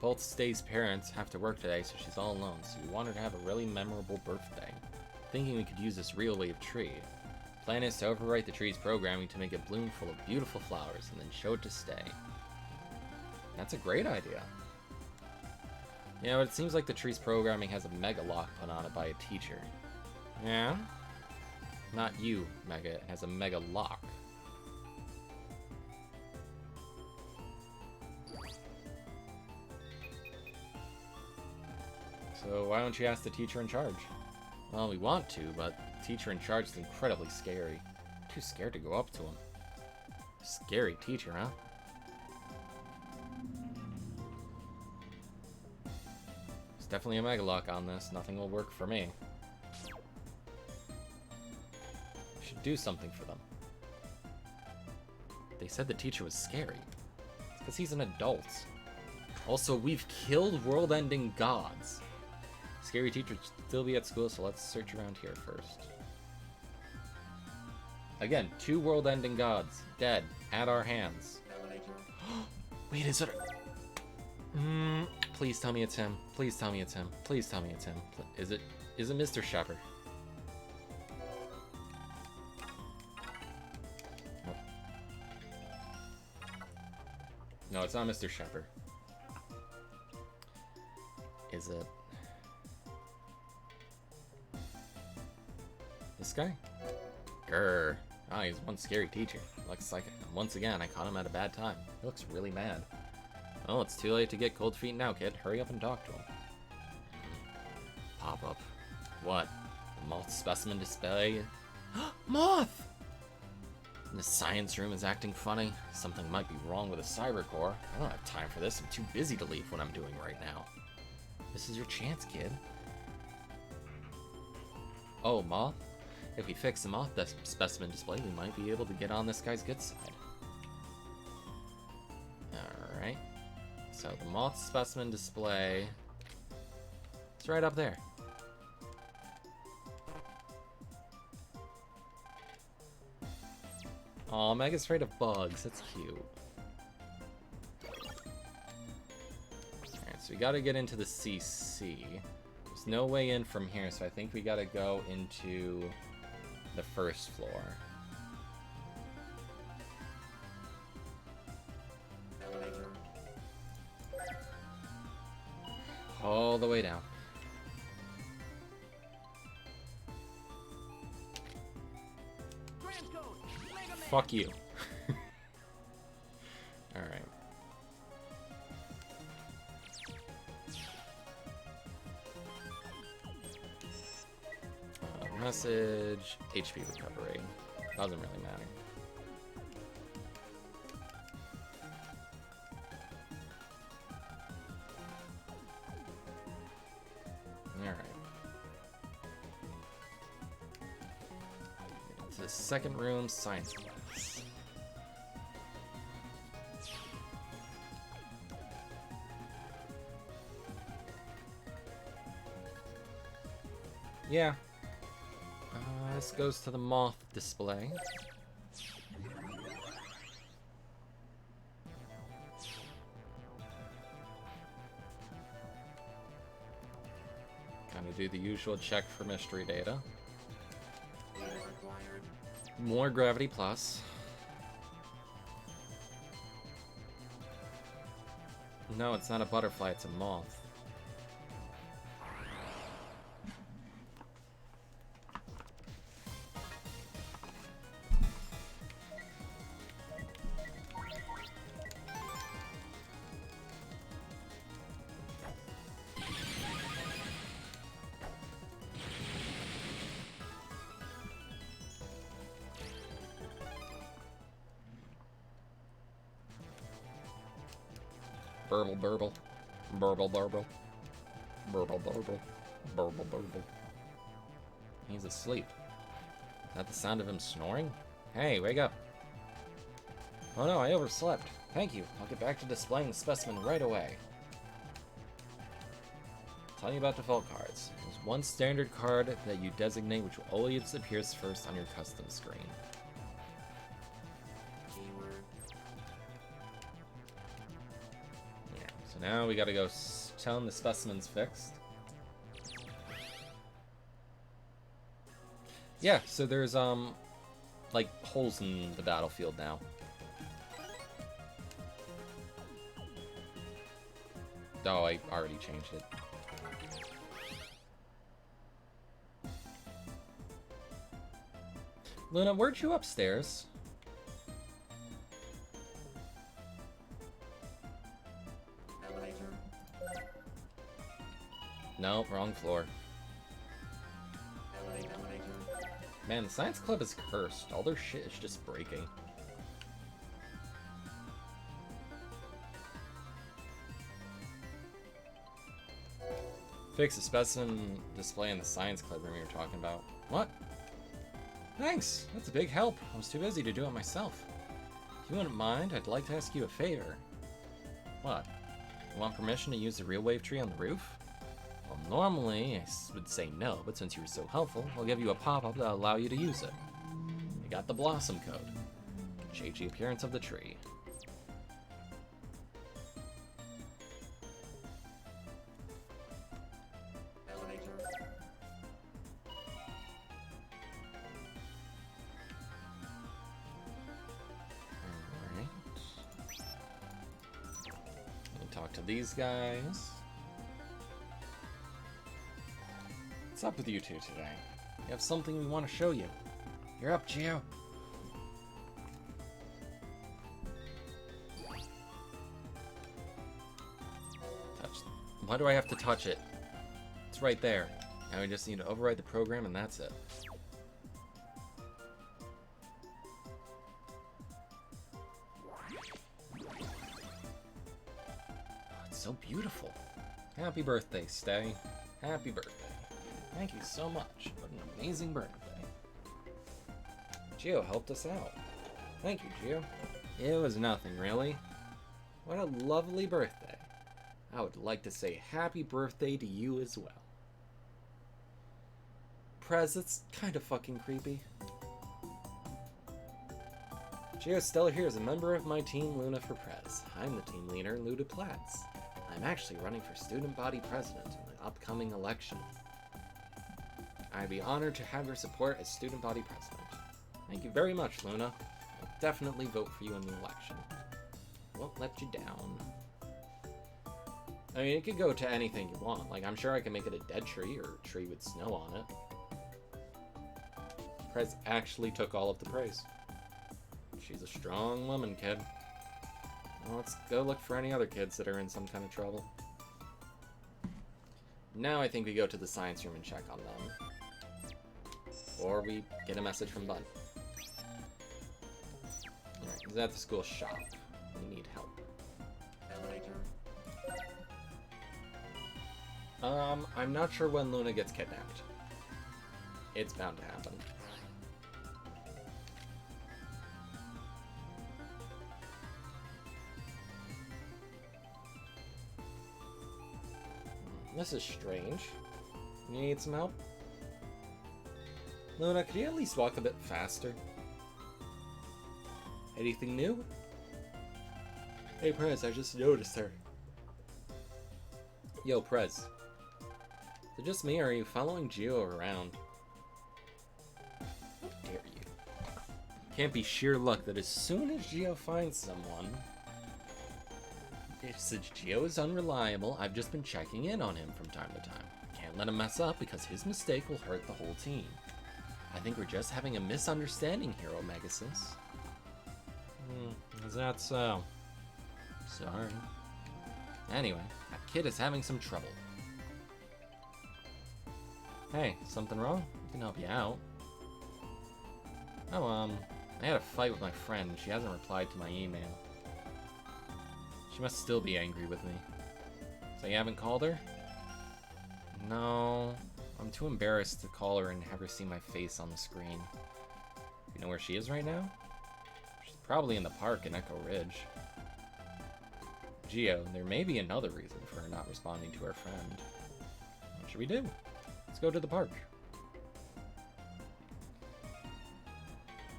Both Stay's parents have to work today, so she's all alone, so we want her to have a really memorable birthday. Thinking we could use this real wave tree. Plan is to overwrite the tree's programming to make it bloom full of beautiful flowers, and then show it to Stay. That's a great idea. You know, it seems like the tree's programming has a mega lock put on it by a teacher. Yeah? Not you, Mega. It has a mega lock. So why don't you ask the teacher in charge? Well, we want to, but the teacher in charge is incredibly scary. Too scared to go up to him. Scary teacher, huh? There's definitely a mega lock on this. Nothing will work for me. We should do something for them. They said the teacher was scary. It's because he's an adult. Also, we've killed world-ending gods. Scary teacher should still be at school, so let's search around here first. Again, 2 world-ending gods, dead, at our hands. Wait, is it... please tell me it's him. Please tell me it's him. Please tell me it's him. Is it Mr. Shepard? Nope. No, it's not Mr. Shepard. Is it... this guy? Grr. Ah, he's one scary teacher. Looks like, once again, I caught him at a bad time. He looks really mad. Well, it's too late to get cold feet now, kid. Hurry up and talk to him. Pop up. What? The moth specimen display? Moth! The science room is acting funny. Something might be wrong with the cyber core. I don't have time for this. I'm too busy to leave what I'm doing right now. This is your chance, kid. Oh, moth? If we fix the moth specimen display, we might be able to get on this guy's good side. Alright. So the moth specimen display... it's right up there. Aw, Mega's afraid of bugs. That's cute. Alright, so we gotta get into the CC. There's no way in from here, so I think we gotta go into the first floor. All the way down. Fuck you. Alright. Message, HP recovery. Doesn't really matter. Alright. To the second room, science class. Yeah. This goes to the moth display. Kind of do the usual check for mystery data. More gravity plus. No, it's not a butterfly, it's a moth. Burble, burble. Burble, burble. Burble, burble. Burble, burble. He's asleep. Is that the sound of him snoring? Hey, wake up. Oh no, I overslept. Thank you. I'll get back to displaying the specimen right away. Tell you about default cards. There's one standard card that you designate which always appears first on your custom screen. Yeah, so now we gotta go tell him the specimen's fixed. Yeah, so there's, like, holes in the battlefield now. Oh, I already changed it. Luna, weren't you upstairs? Elevator. No, wrong floor. Elevator. Man, the science club is cursed. All their shit is just breaking. Fix the specimen display in the science club room you're talking about. What? Thanks! That's a big help. I was too busy to do it myself. If you wouldn't mind, I'd like to ask you a favor. What? You want permission to use the real wave tree on the roof? Well, normally I would say no, but since you were so helpful, I'll give you a pop-up that'll allow you to use it. You got the Blossom Code. Change the appearance of the tree. Talk to these guys. What's up with you two today? We have something we want to show you. You're up, Geo. Touch. Why do I have to touch it? It's right there. Now we just need to override the program and that's it. So beautiful. Happy birthday, Stay. Happy birthday. Thank you so much. What an amazing birthday. Geo helped us out. Thank you, Geo. It was nothing, really. What a lovely birthday. I would like to say happy birthday to you as well. Prez, it's kind of fucking creepy. Geo Stella here is a member of my team, Luna for Prez. I'm the team leader, Luna Platz. I'm actually running for student body president in the upcoming election. I'd be honored to have your support as student body president. Thank you very much, Luna. I'll definitely vote for you in the election. Won't let you down. I mean, it could go to anything you want. Like, I'm sure I can make it a dead tree or a tree with snow on it. Prez actually took all of the praise. She's a strong woman, kid. Well, let's go look for any other kids that are in some kind of trouble. Now I think we go to the science room and check on them. Or we get a message from Bud. Alright, he's at the school shop. We need help. I'm not sure when Luna gets kidnapped. It's bound to happen. This is strange. You need some help? Luna, could you at least walk a bit faster? Anything new? Hey Prez, I just noticed her. Yo, Prez. Is it just me or are you following Geo around? How dare you? Can't be sheer luck that as soon as Geo finds someone... Since Geo is unreliable, I've just been checking in on him from time to time. Can't let him mess up because his mistake will hurt the whole team. I think we're just having a misunderstanding here, Omegasis. Is that so? Sorry. Anyway, that kid is having some trouble. Hey, something wrong? I can help you out. Oh, I had a fight with my friend. She hasn't replied to my email. She must still be angry with me. So you haven't called her? No. I'm too embarrassed to call her and have her see my face on the screen. You know where she is right now? She's probably in the park in Echo Ridge. Geo, there may be another reason for her not responding to her friend. What should we do? Let's go to the park.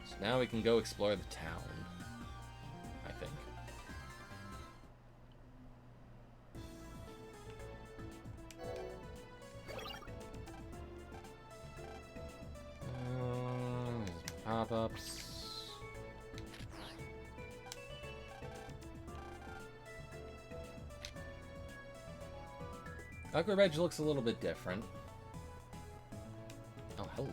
So now we can go explore the town, I think. Pop-ups. Echo Ridge looks a little bit different. Oh, hello.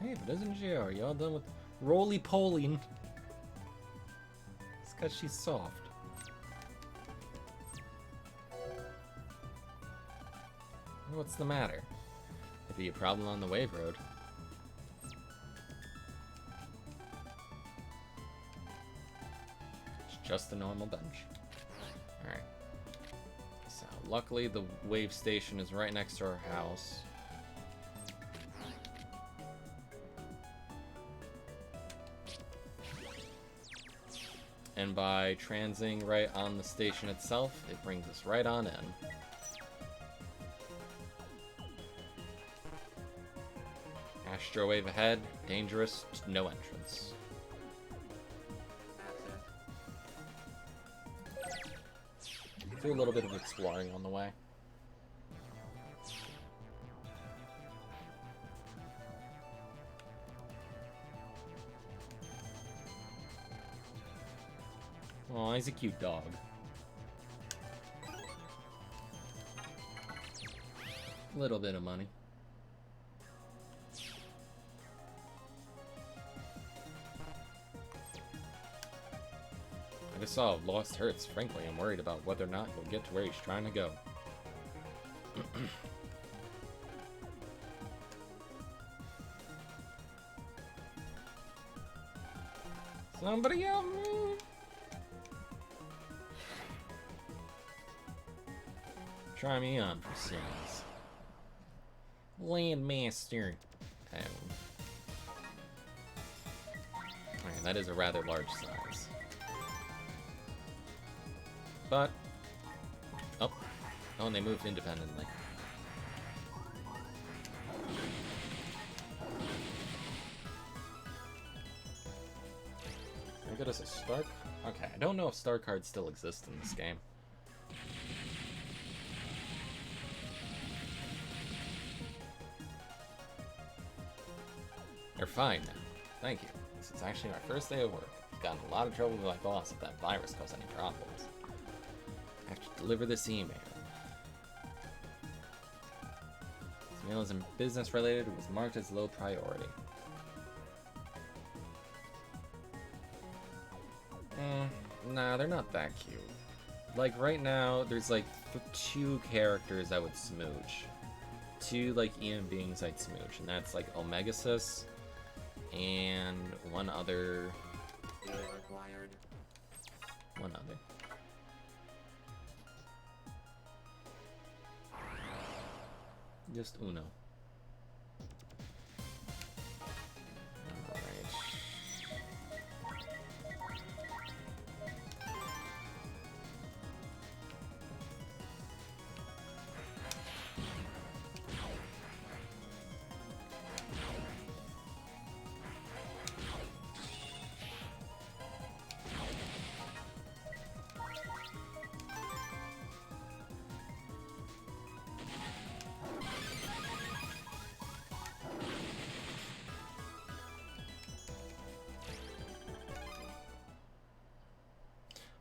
Hey, but isn't she? Are y'all done with roly-poling? It's because she's soft. What's the matter? Could be a problem on the wave road. It's just a normal bench. Alright. So, luckily the wave station is right next to our house. And by transing right on the station itself, it brings us right on in. Astro wave ahead, dangerous, no entrance. Do a little bit of exploring on the way. Oh, he's a cute dog. Little bit of money. I just saw Lost Hurts. Frankly, I'm worried about whether or not he'll get to where he's trying to go. Somebody help me! Try me on for sins. Landmaster. Alright, that is a rather large size. But... Oh, and they moved independently. Can I get us a star? Okay, I don't know if star cards still exist in this game. They're fine now. Thank you. This is actually my first day of work. I've gotten in a lot of trouble with my boss if that virus caused any problems. I have to deliver this email. This email isn't business related. It was marked as low priority. Nah, they're not that cute. Like, right now, there's like 2 characters I would smooch. 2, like, EM beings I'd smooch. And that's, like, Omegasis and one other. One other. Just uno. Alright.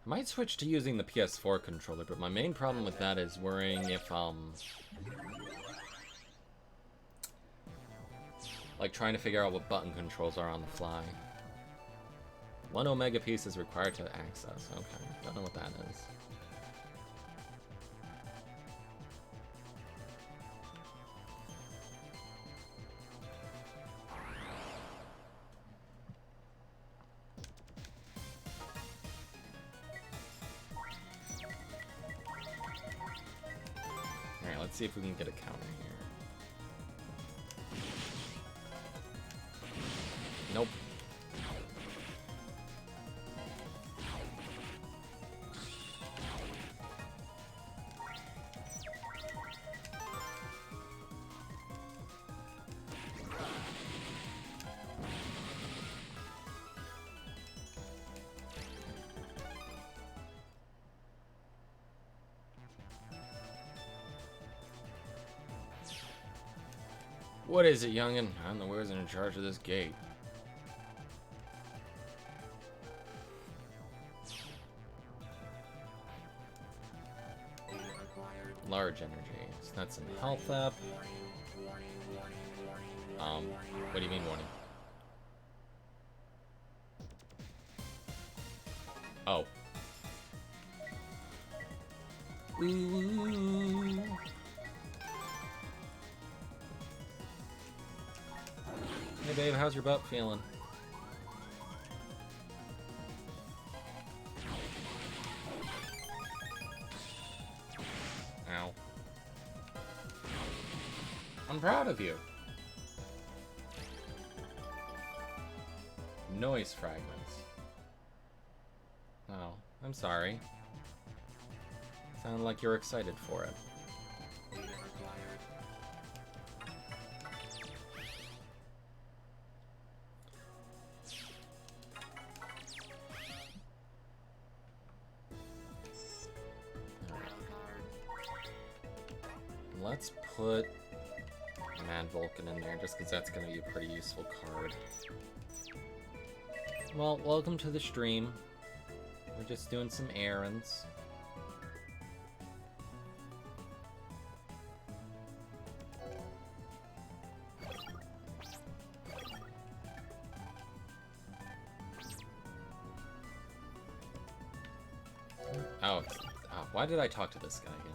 I might switch to using the PS4 controller, but my main problem with that is worrying if, like, trying to figure out what button controls are on the fly. 1 Omega piece is required to access. Okay, don't know what that is. Let's see if we can get a counter here. Nope. What is it, youngin'? I'm the wizard in charge of this gate. Large energy. So that's some health up. What do you mean warning? Oh. Ooh. Hey babe, how's your butt feeling? Ow. I'm proud of you. Noise fragments. Oh, I'm sorry. Sounded like you're excited for it. Let's put Mad Vulcan in there, just because that's going to be a pretty useful card. Well, welcome to the stream. We're just doing some errands. Oh, why did I talk to this guy again?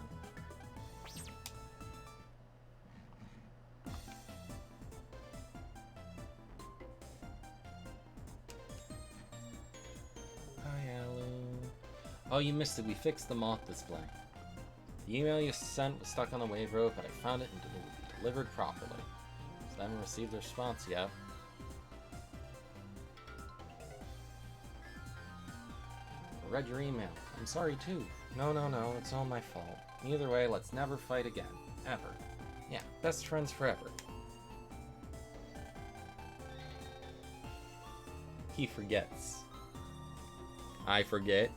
Oh, you missed it. We fixed the moth display. The email you sent was stuck on the wave road, but I found it and it will be delivered properly. So I haven't received a response yet. I read your email. I'm sorry too. No, it's all my fault. Either way, let's never fight again. Ever. Yeah, best friends forever. He forgets. I forget.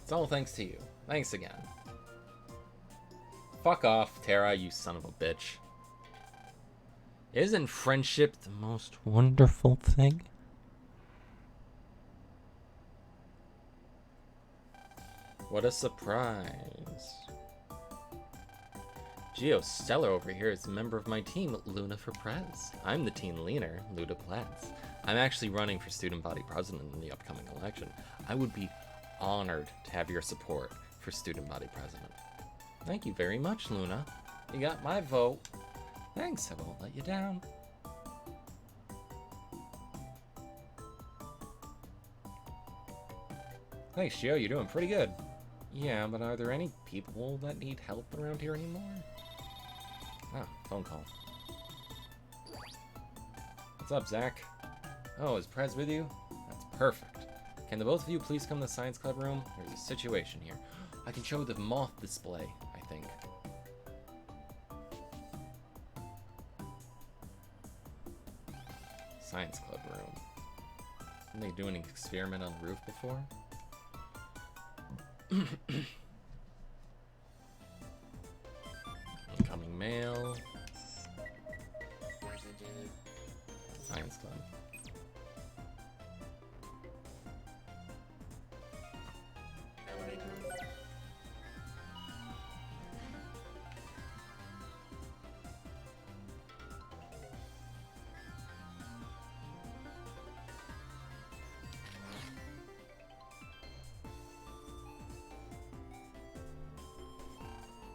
It's all thanks to you. Thanks again. Fuck off, Terra, you son of a bitch. Isn't friendship the most wonderful thing? What a surprise. Geo Stellar over here is a member of my team, Luna for Prez. I'm the team leader, Luda Plez. I'm actually running for student body president in the upcoming election. I would be honored to have your support for student body president. Thank you very much, Luna. You got my vote. Thanks, I won't let you down. Thanks, Gio, you're doing pretty good. Yeah, but are there any people that need help around here anymore? Ah, phone call. What's up, Zach? Oh, is Prez with you? That's perfect. Can the both of you please come to the science club room? There's a situation here. I can show the moth display, I think. Science club room. Didn't they do an experiment on the roof before? Incoming mail. Science club.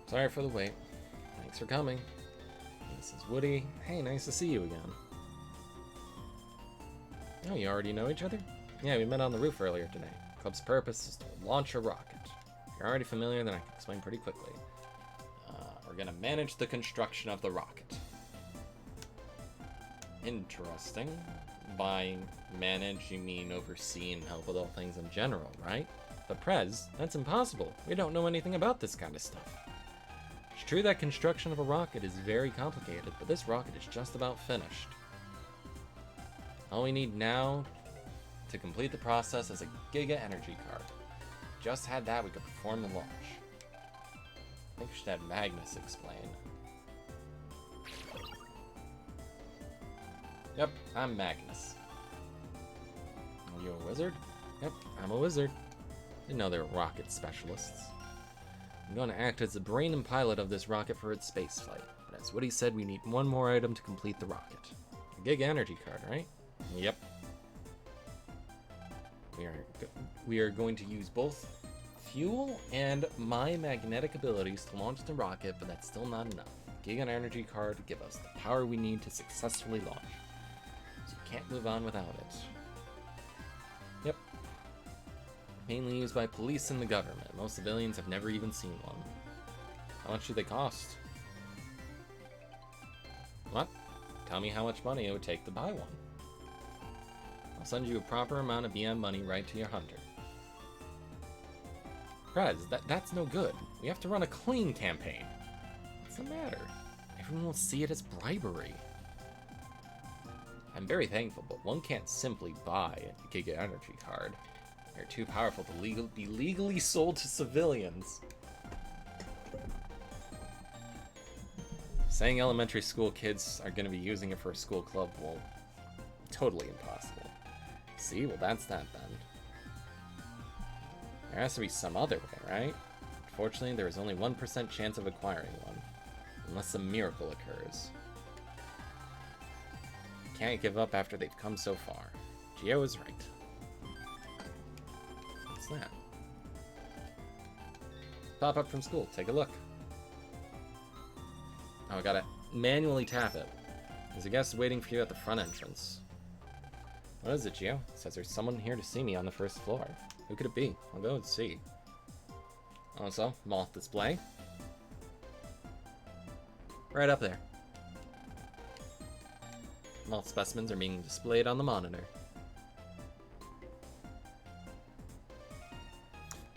Sorry for the wait. Thanks for coming. This is Woody. Hey, nice to see you again. Oh, you already know each other? Yeah, we met on the roof earlier today. Club's purpose is to launch a rocket. you're already familiar, then I can explain pretty quickly. We're gonna manage the construction of the rocket. Interesting. By manage, you mean oversee and help with all things in general, right? But Prez, that's impossible. We don't know anything about this kind of stuff. It's true that construction of a rocket is very complicated, but this rocket is just about finished. All we need now to complete the process is a Giga Energy card. Just had that, we could perform the launch. I think we should have Magnus explain. Yep, I'm Magnus. Are you a wizard? Yep, I'm a wizard. Didn't know they were rocket specialists. I'm going to act as the brain and pilot of this rocket for its spaceflight. But as Woody said, we need one more item to complete the rocket. A Giga Energy card, right? Yep. We are going to use both fuel and my magnetic abilities to launch the rocket, but that's still not enough. Giga Energy card to give us the power we need to successfully launch. So you can't move on without it. Yep. Mainly used by police and the government. Most civilians have never even seen one. How much do they cost? What? Tell me how much money it would take to buy one. I'll send you a proper amount of BM money right to your hunter. Prez, that's no good. We have to run a clean campaign. What's the matter? Everyone will see it as bribery. I'm very thankful, but one can't simply buy a Giga Energy card. They're too powerful to be legally sold to civilians. Saying elementary school kids are going to be using it for a school club, well, totally impossible. See, well that's that then. There has to be some other way, right? Unfortunately, there is only 1% chance of acquiring one, unless a miracle occurs. Can't give up after they've come so far. Geo is right. What's that? Pop up from school, take a look. Oh, I gotta manually tap it. There's a guest waiting for you at the front entrance. What is it, Geo? It says there's someone here to see me on the first floor. Who could it be? I'll go and see. Oh, so, moth display. Right up there. Moth specimens are being displayed on the monitor.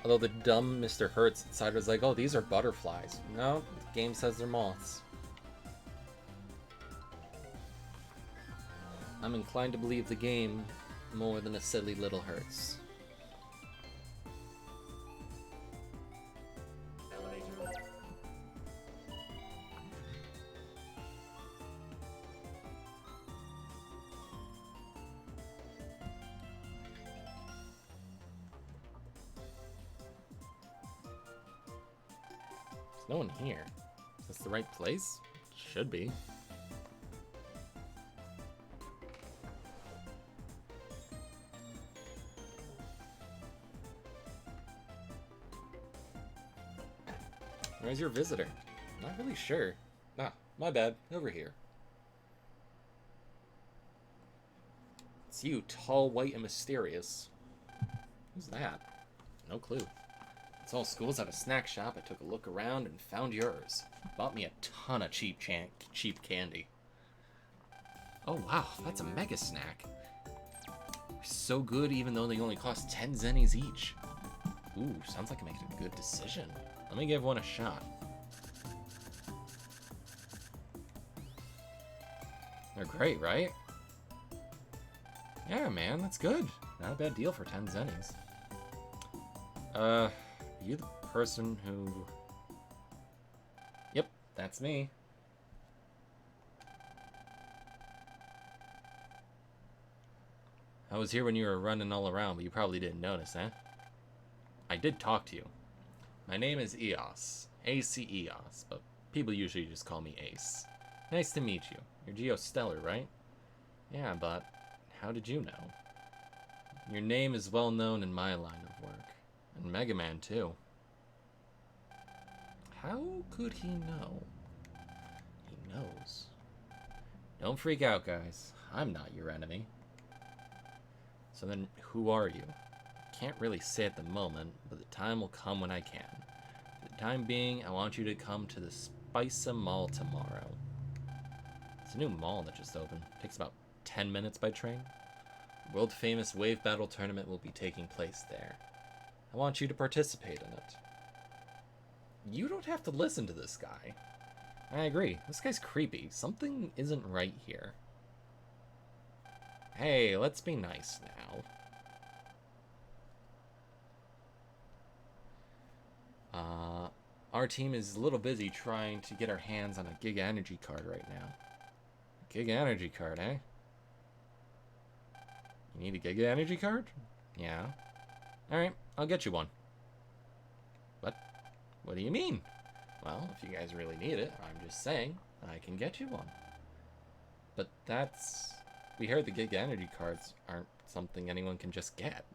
Although the dumb Mr. Hertz inside was like, oh, these are butterflies. No, the game says they're moths. I'm inclined to believe the game more than a silly little Hertz. There's no one here. Is this the right place? Should be. Where's your visitor? Not really sure. Ah, my bad. Over here. It's you, tall, white, and mysterious. Who's that? No clue. It's all schools have a snack shop. I took a look around and found yours. Bought me a ton of cheap candy. Oh wow, that's a mega snack. So good even though they only cost 10 zennies each. Ooh, sounds like I'm making a good decision. Let me give one a shot. They're great, right? Yeah, man, that's good. Not a bad deal for 10 zennies. You the person who... Yep, that's me. I was here when you were running all around, but you probably didn't notice, eh? I did talk to you. My name is Eos. A-C-E-O-S, but people usually just call me Ace. Nice to meet you. You're Geostellar, right? Yeah, but how did you know? Your name is well known in my line of work. And MegaMan, too. How could he know? He knows. Don't freak out, guys. I'm not your enemy. So then, who are you? can't really say at the moment, but the time will come when I can. For the time being, I want you to come to the Spica Mall tomorrow. It's a new mall that just opened. Takes about 10 minutes by train. The world-famous Wave Battle Tournament will be taking place there. I want you to participate in it. You don't have to listen to this guy. I agree. This guy's creepy. Something isn't right here. Hey, let's be nice now. Our team is a little busy trying to get our hands on a Giga Energy card right now. Giga Energy card, eh? You need a Giga Energy card? Yeah. Alright, I'll get you one. What? What do you mean? Well, if you guys really need it, I'm just saying, I can get you one. But that's... We heard the Giga Energy cards aren't something anyone can just get.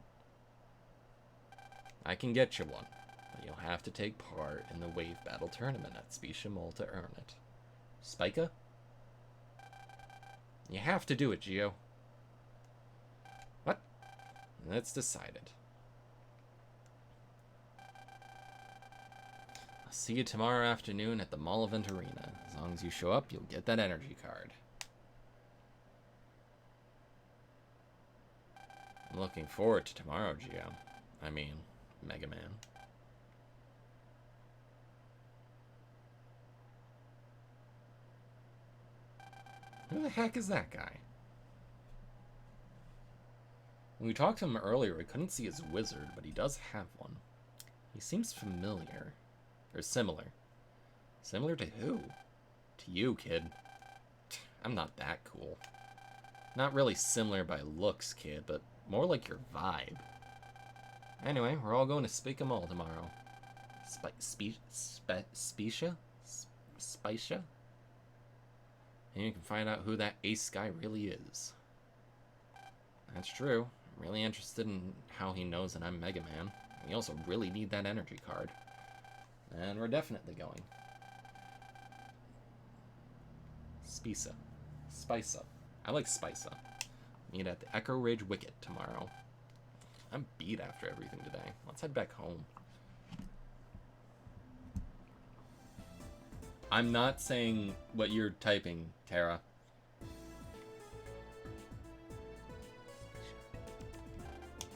I can get you one, but you'll have to take part in the Wave Battle Tournament at Spica Mall to earn it. Spica? You have to do it, Geo. What? That's decided. I'll see you tomorrow afternoon at the Mall Event Arena. As long as you show up, you'll get that energy card. I'm looking forward to tomorrow, Geo. I mean, MegaMan. Who the heck is that guy? When we talked to him earlier, we couldn't see his wizard, but he does have one. He seems familiar. Or similar. Similar to who? To you, kid. I'm not that cool. Not really similar by looks, kid, but more like your vibe. Anyway, we're all going to Spica Mall tomorrow. Spica? And you can find out who that ace guy really is. That's true. I'm really interested in how he knows that I'm MegaMan. We also really need that energy card. And we're definitely going. Spica. I like Spica. Meet at the Echo Ridge Wicket tomorrow. I'm beat after everything today. Let's head back home. I'm not saying what you're typing, Tara.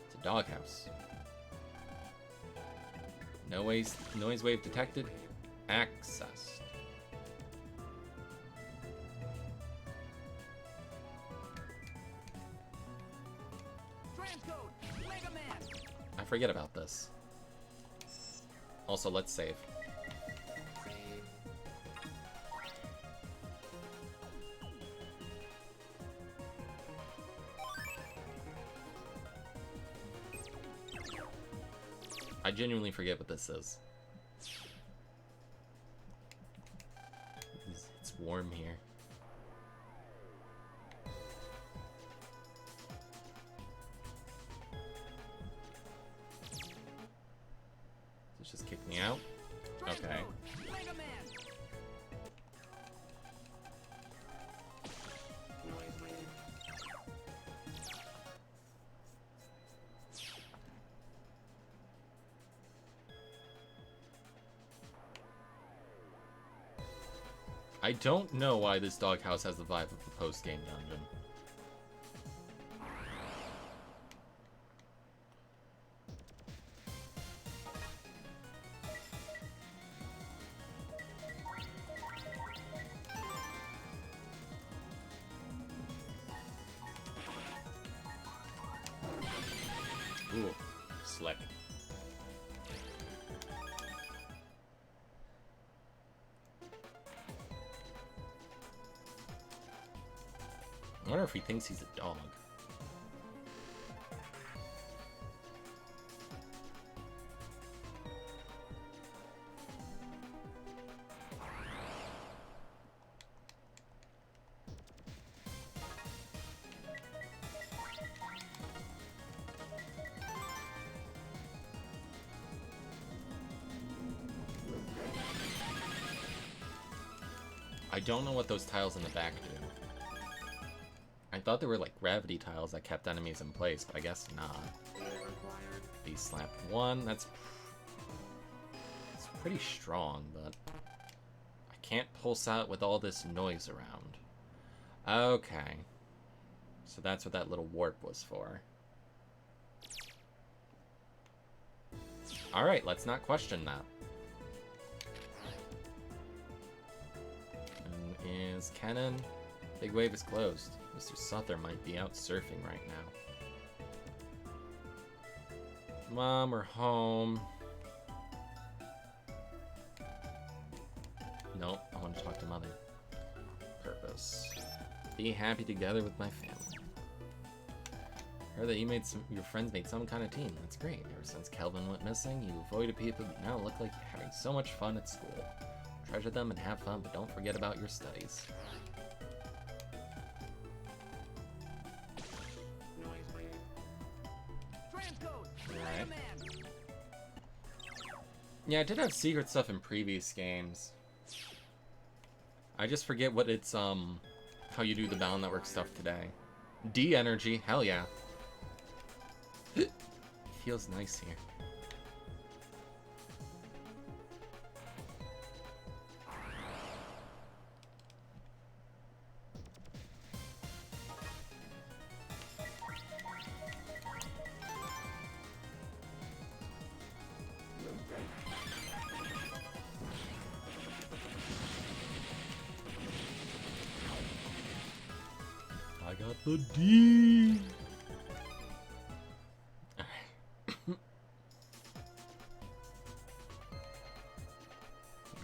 It's a doghouse. Noise wave detected. Accessed. Transcode, MegaMan. I forget about this. Also, let's save. I genuinely forget what this is. It's warm here. Let's just kick me out. Okay. I don't know why this doghouse has the vibe of a post-game dungeon. Ooh, slick. I wonder if he thinks he's a dog. I don't know what those tiles in the back do. I thought they were like gravity tiles that kept enemies in place, but I guess not. Beast Slap 1. That's pretty strong, but I can't pulse out with all this noise around. Okay. So that's what that little warp was for. Alright, let's not question that. And is Cannon? Big Wave is closed. Mr. Suther might be out surfing right now. Mom, we're home. Nope, I want to talk to Mother. Purpose. Be happy together with my family. Heard that your friends made some kind of team. That's great. Ever since Kelvin went missing, you avoided people, but now look like you're having so much fun at school. Treasure them and have fun, but don't forget about your studies. Right. Yeah, I did have secret stuff in previous games. I just forget what it's, how you do the Battle Network stuff today. D energy, hell yeah. Feels nice here. I got the D.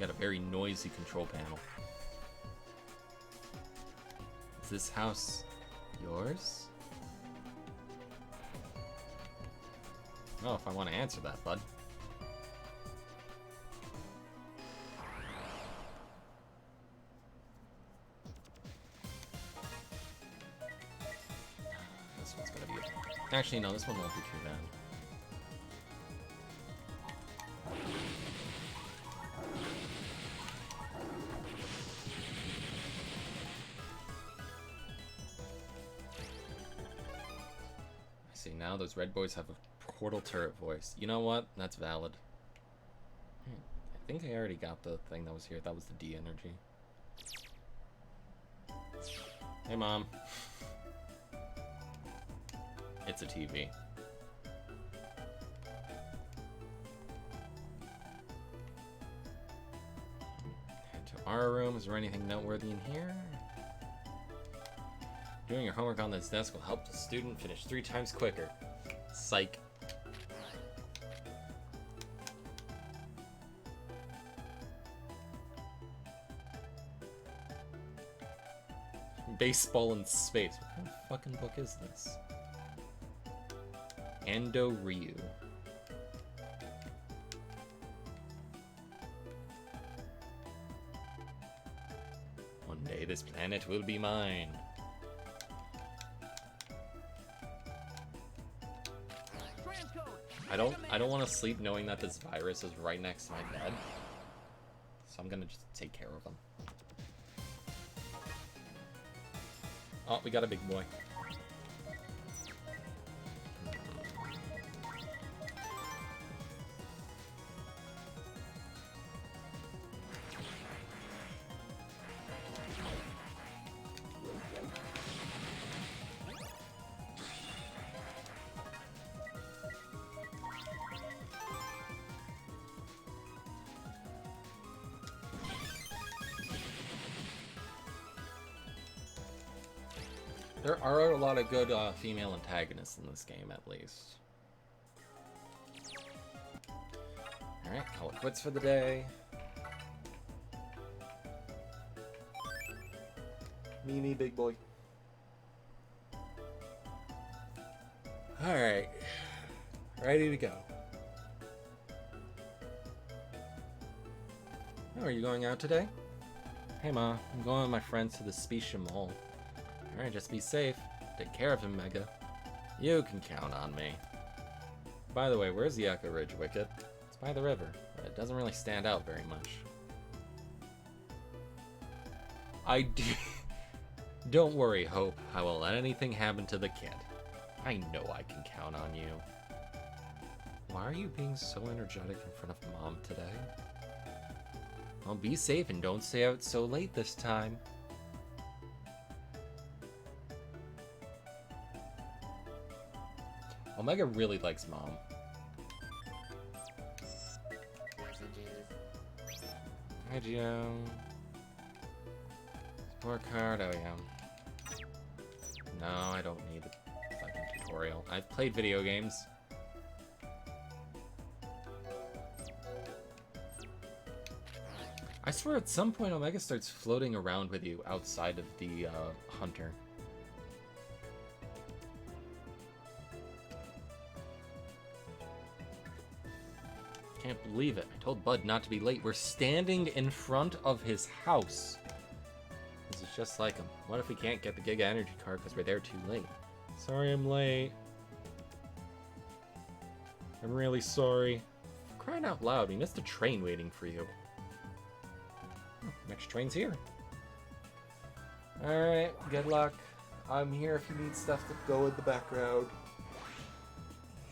Got a very noisy control panel. Is this house yours? Oh, if I want to answer that, bud. This one's gonna be it. Actually, no, this one won't be too bad. See, now those red boys have a portal turret voice. You know what? That's valid. I think I already got the thing that was here. That was the D energy. Hey, Mom. It's a TV. Head to our room. Is there anything noteworthy in here? Doing your homework on this desk will help the student finish 3 times quicker. Psych. Baseball in Space. What kind of fucking book is this? Ando Ryu. One day this planet will be mine. I don't want to sleep knowing that this virus is right next to my bed. So I'm gonna just take care of him. Oh, we got a big boy. There are a lot of good female antagonists in this game, at least. Alright, call it quits for the day. Me, big boy. Alright. Ready to go. Oh, are you going out today? Hey, Ma. I'm going with my friends to the Specia Mall. Alright, just be safe. Take care of him, Mega. You can count on me. By the way, where's the Echo Ridge Wicket? It's by the river, but it doesn't really stand out very much. I do... Don't worry, Hope. I won't let anything happen to the kid. I know I can count on you. Why are you being so energetic in front of Mom today? Well, be safe and don't stay out so late this time. Omega really likes Mom. Hi, Gio. Support card, oh yeah. No, I don't need a fucking tutorial. I've played video games. I swear at some point Omega starts floating around with you outside of the hunter. Can't believe it. I told Bud not to be late. We're standing in front of his house. This is just like him. What if we can't get the Giga Energy card because we're there too late? Sorry I'm late. I'm really sorry. For crying out loud, we missed a train waiting for you. Oh, next train's here. Alright, good luck. I'm here if you need stuff to go in the background.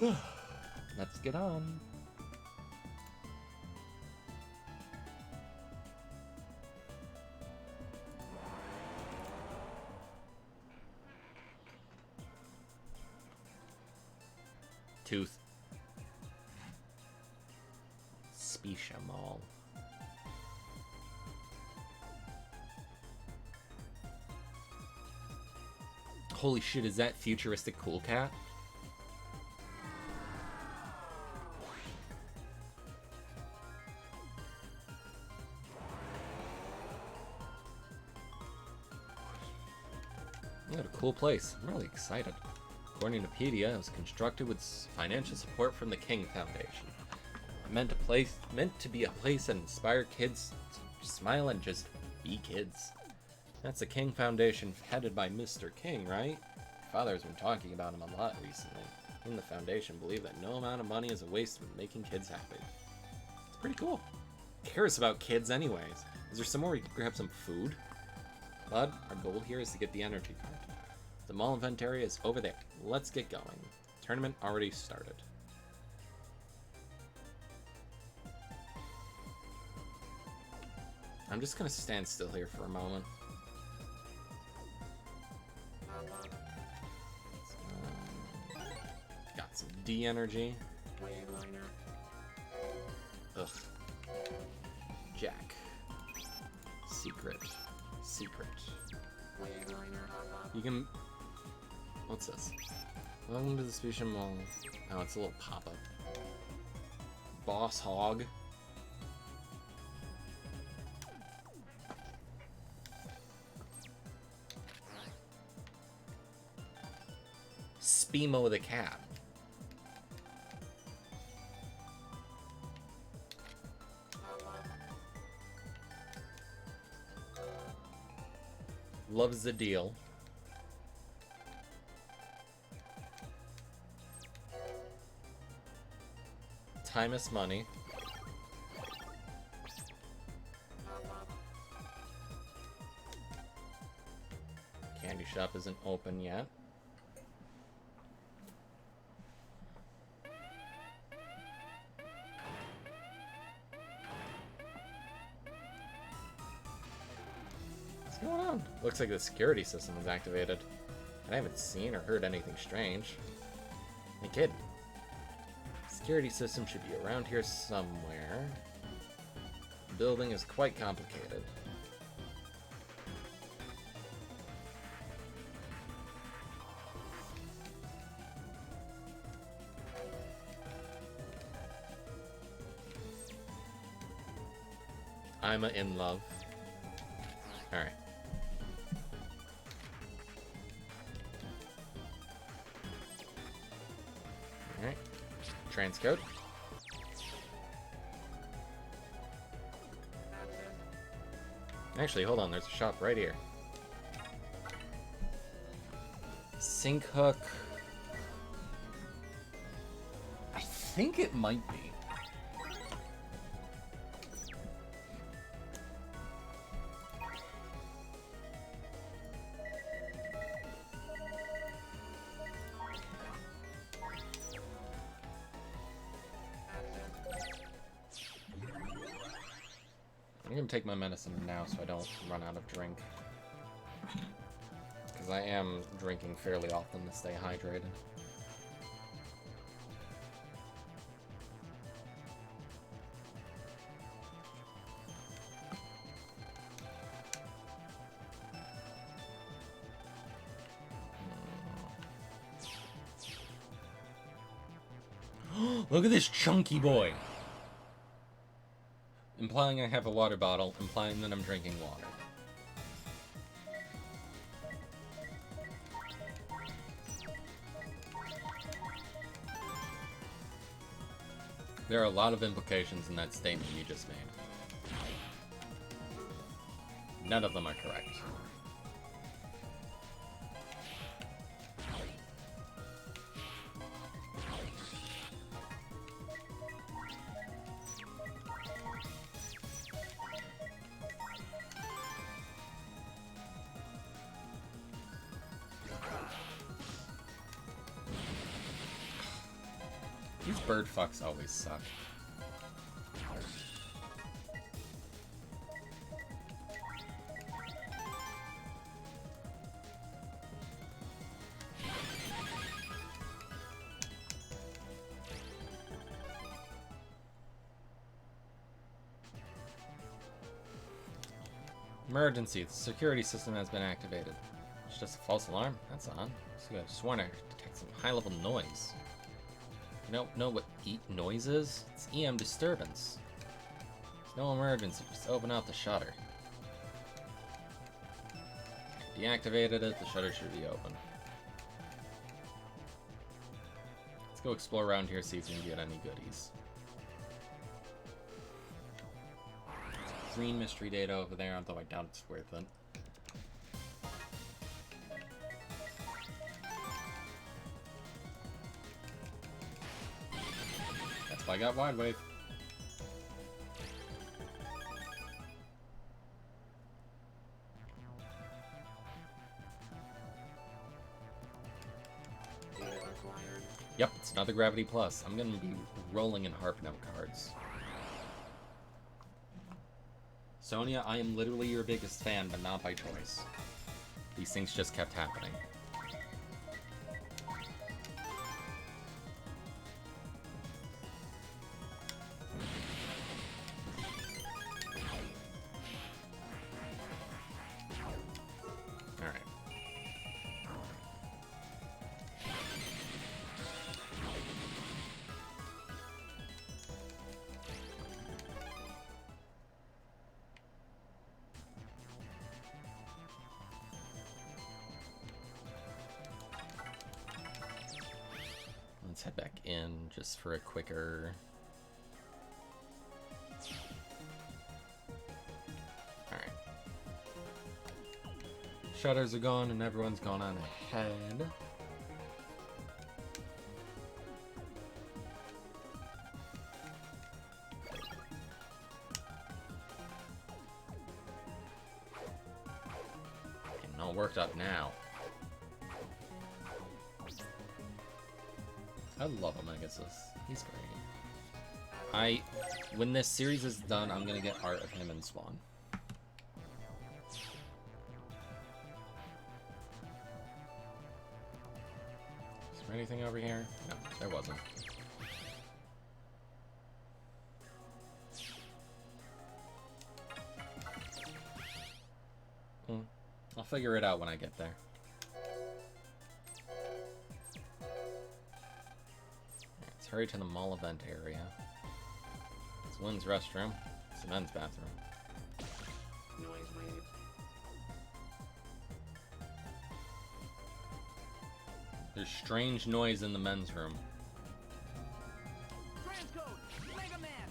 Let's get on. Tooth. Specia Mall. Holy shit, is that futuristic Cool Cat? What a cool place. I'm really excited. According to Wikipedia, it was constructed with financial support from the King Foundation. Meant to be a place that inspired kids to smile and just be kids. That's the King Foundation, headed by Mr. King, right? Father's been talking about him a lot recently. In the foundation, believe that no amount of money is a waste when making kids happy. It's pretty cool. Who cares about kids anyways? Is there somewhere we can grab some food? Bud, our goal here is to get the energy card. The mall event area is over there. Let's get going. Tournament already started. I'm just gonna stand still here for a moment. Got some D energy. Ugh. Jack. Secret. Secret. You can... What's this? Welcome to the Specia Mall. Oh, it's a little pop-up. Boss Hog. Speemo the cat. Loves the deal. Time is money. Candy shop isn't open yet. What's going on? Looks like the security system is activated. I haven't seen or heard anything strange. Hey kid. Security system should be around here somewhere. The building is quite complicated. I'm in love. Alright. Alright. Transcode. Actually, hold on, there's a shop right here. Sink hook. I think it might be. gonna take my medicine now so I don't run out of drink. Because I am drinking fairly often to stay hydrated. Look at this chunky boy! Implying I have a water bottle, implying that I'm drinking water. There are a lot of implications in that statement you just made. None of them are correct. These bird fucks always suck. Emergency. The security system has been activated. It's just a false alarm. That's odd. So I sworn to detect some high-level noise. You don't know what noise is? It's EM disturbance. There's no emergency. Just open out the shutter. Deactivated it. The shutter should be open. Let's go explore around here, see if we can get any goodies. Green mystery data over there, although I doubt it's worth it. That's why I got Wide Wave. Yep, it's another Gravity Plus. I'm gonna be rolling in Harp Note cards. Sonia, I am literally your biggest fan, but not by choice. These things just kept happening. Alright. Let's head back in just for a quicker... Alright. Shutters are gone and everyone's gone on ahead. Getting all worked up now. I love Omegasus. He's great. When this series is done, I'm gonna get art of him and Swan. Is there anything over here? No, there wasn't. I'll figure it out when I get there. Hurry to the mall event area. It's women's restroom. It's the men's bathroom. Noise wave. There's strange noise in the men's room. Transcode, MegaMan.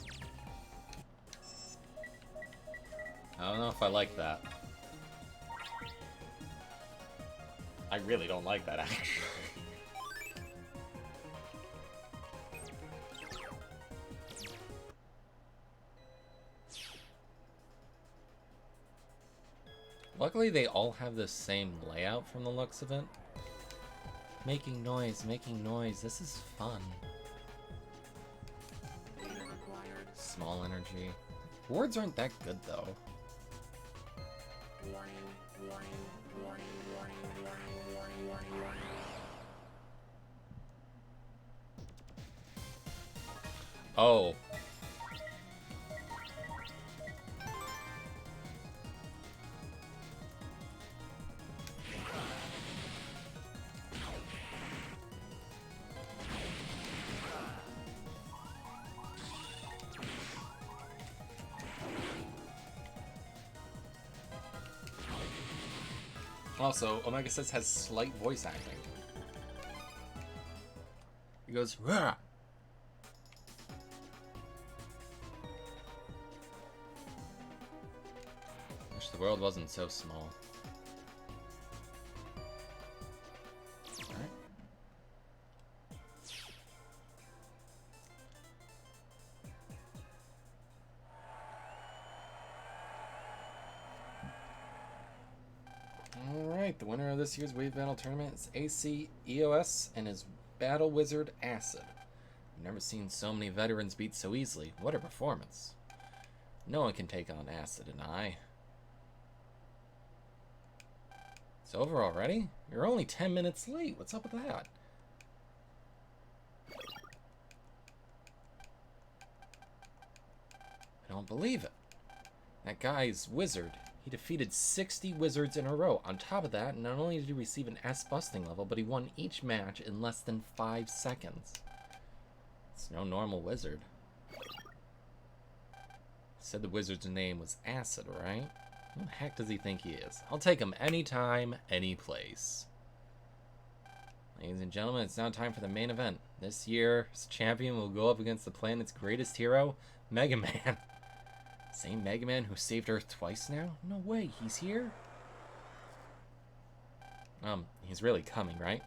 I don't know if I like that. I really don't like that, actually. Luckily, they all have the same layout from the looks of it. Making noise, this is fun. Data required. Small energy. Wards aren't that good, though. Oh. Also, Omega says has slight voice acting. He goes, "Rah!" Wish the world wasn't so small. Alright. Alright, the winner of this year's Wave Battle Tournament is AC EOS and his Battle Wizard Acid. I've never seen so many veterans beat so easily. What a performance. No one can take on Acid and I. It's over already? You're only 10 minutes late. What's up with that? I don't believe it. That guy's wizard. He defeated 60 wizards in a row. On top of that, not only did he receive an S-busting level, but he won each match in less than 5 seconds. It's no normal wizard. Said the wizard's name was Acid, right? Who the heck does he think he is? I'll take him anytime, any place. Ladies and gentlemen, it's now time for the main event. This year's champion will go up against the planet's greatest hero, MegaMan. Same MegaMan who saved Earth twice now? No way, he's here? He's really coming, right?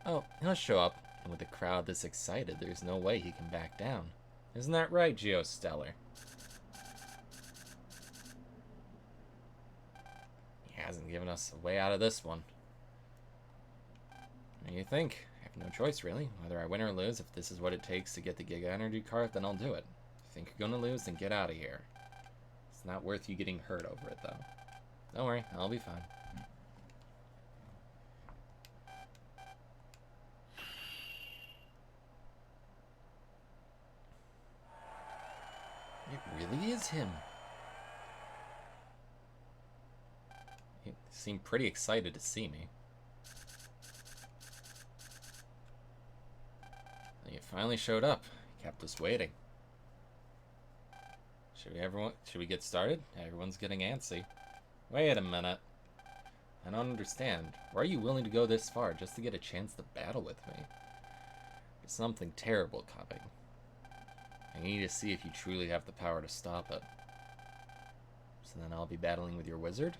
Oh, he'll show up, and with the crowd this excited, there's no way he can back down. Isn't that right, Geostellar? He hasn't given us a way out of this one. What do you think? I have no choice, really. Whether I win or lose, if this is what it takes to get the Giga Energy card, then I'll do it. If you think you're gonna lose, then get out of here. It's not worth you getting hurt over it, though. Don't worry, I'll be fine. It really is him. He seemed pretty excited to see me. You finally showed up. You kept us waiting. Should we get started? Everyone's getting antsy. Wait a minute. I don't understand. Why are you willing to go this far just to get a chance to battle with me? There's something terrible coming. I need to see if you truly have the power to stop it. So then I'll be battling with your wizard?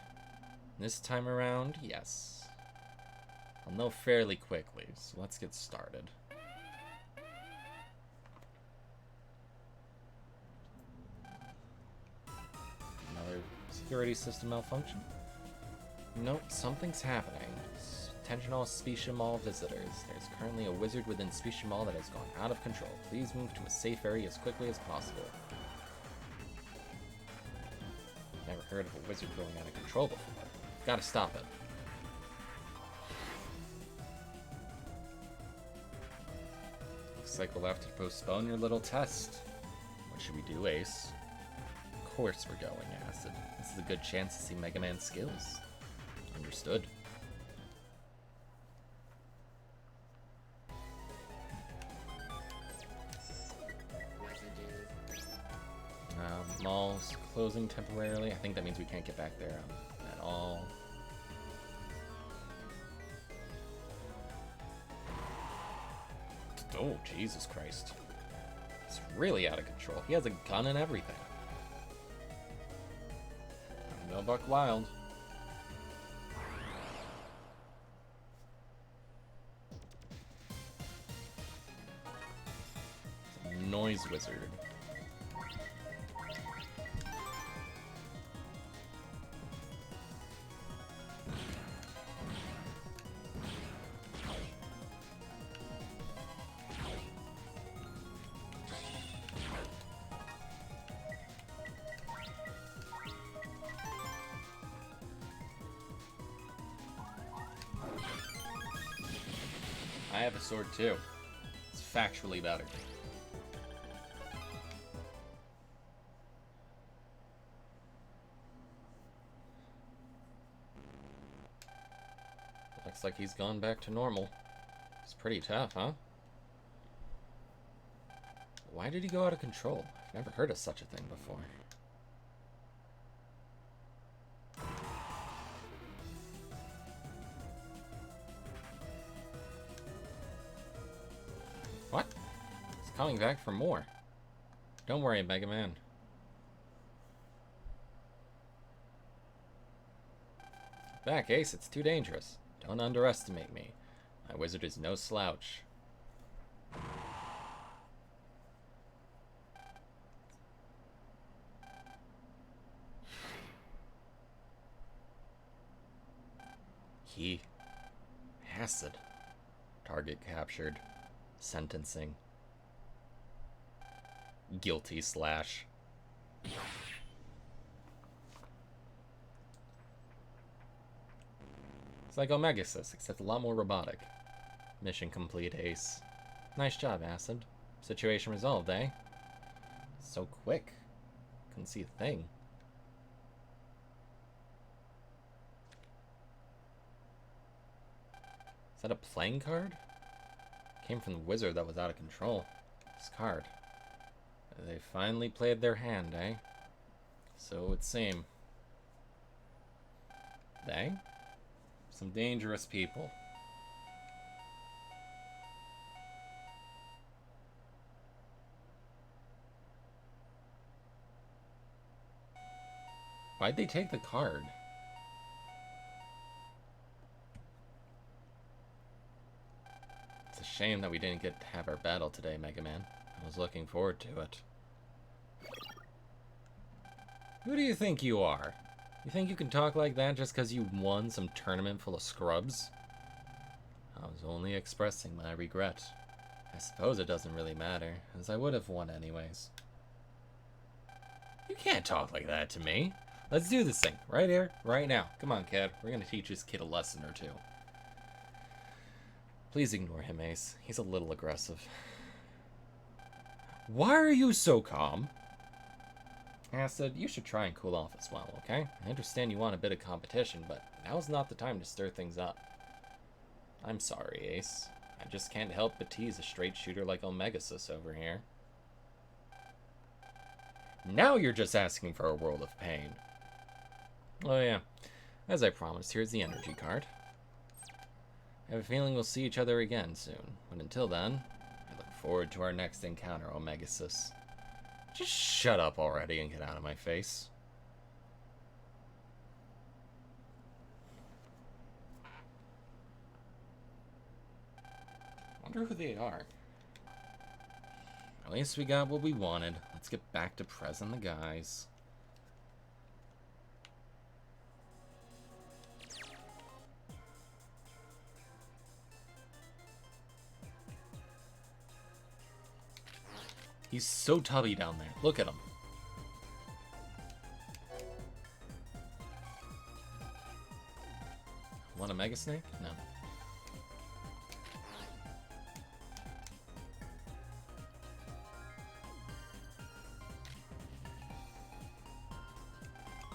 This time around, yes. I'll know fairly quickly, so let's get started. Another security system malfunction? Nope, something's happening. Attention all Specia Mall visitors. There's currently a wizard within Specia Mall that has gone out of control. Please move to a safe area as quickly as possible. Never heard of a wizard going out of control before. Gotta stop it. Looks like we'll have to postpone your little test. What should we do, Ace? Of course we're going, Acid. This is a good chance to see Mega Man's skills. Understood. Mall's closing temporarily. I think that means we can't get back there at all. Oh, Jesus Christ. It's really out of control. He has a gun and everything. No Buck Wild. It's a noise wizard. have a sword too. It's factually better. Looks like he's gone back to normal. It's pretty tough, huh? Why did he go out of control? I've never heard of such a thing before. What? He's coming back for more. Don't worry, MegaMan. Back, Ace. It's too dangerous. Don't underestimate me. My wizard is no slouch. Key. Acid. Target captured. Sentencing. Guilty slash. It's like Omegasys, except a lot more robotic. Mission complete, Ace. Nice job, Acid. Situation resolved, eh? So quick. Couldn't see a thing. Is that a playing card? Came from the wizard that was out of control. This card. They finally played their hand, eh? So it would seem. They? Some dangerous people. Why'd they take the card? It's a shame that we didn't get to have our battle today, MegaMan. I was looking forward to it. Who do you think you are? You think you can talk like that just because you won some tournament full of scrubs? I was only expressing my regret. I suppose it doesn't really matter, as I would have won anyways. You can't talk like that to me. Let's do this thing, right here, right now. Come on, kid. We're gonna teach this kid a lesson or two. Please ignore him, Ace. He's a little aggressive. Why are you so calm? Acid, you should try and cool off as well, okay? I understand you want a bit of competition, but now's not the time to stir things up. I'm sorry, Ace. I just can't help but tease a straight shooter like Omegasys over here. Now you're just asking for a world of pain. Oh yeah, as I promised, here's the energy card. I have a feeling we'll see each other again soon, but until then, I look forward to our next encounter, Omegasys. Just shut up already and get out of my face. Wonder who they are. At least we got what we wanted. Let's get back to pressing the guys. He's so tubby down there. Look at him. Want a Mega Snake? No.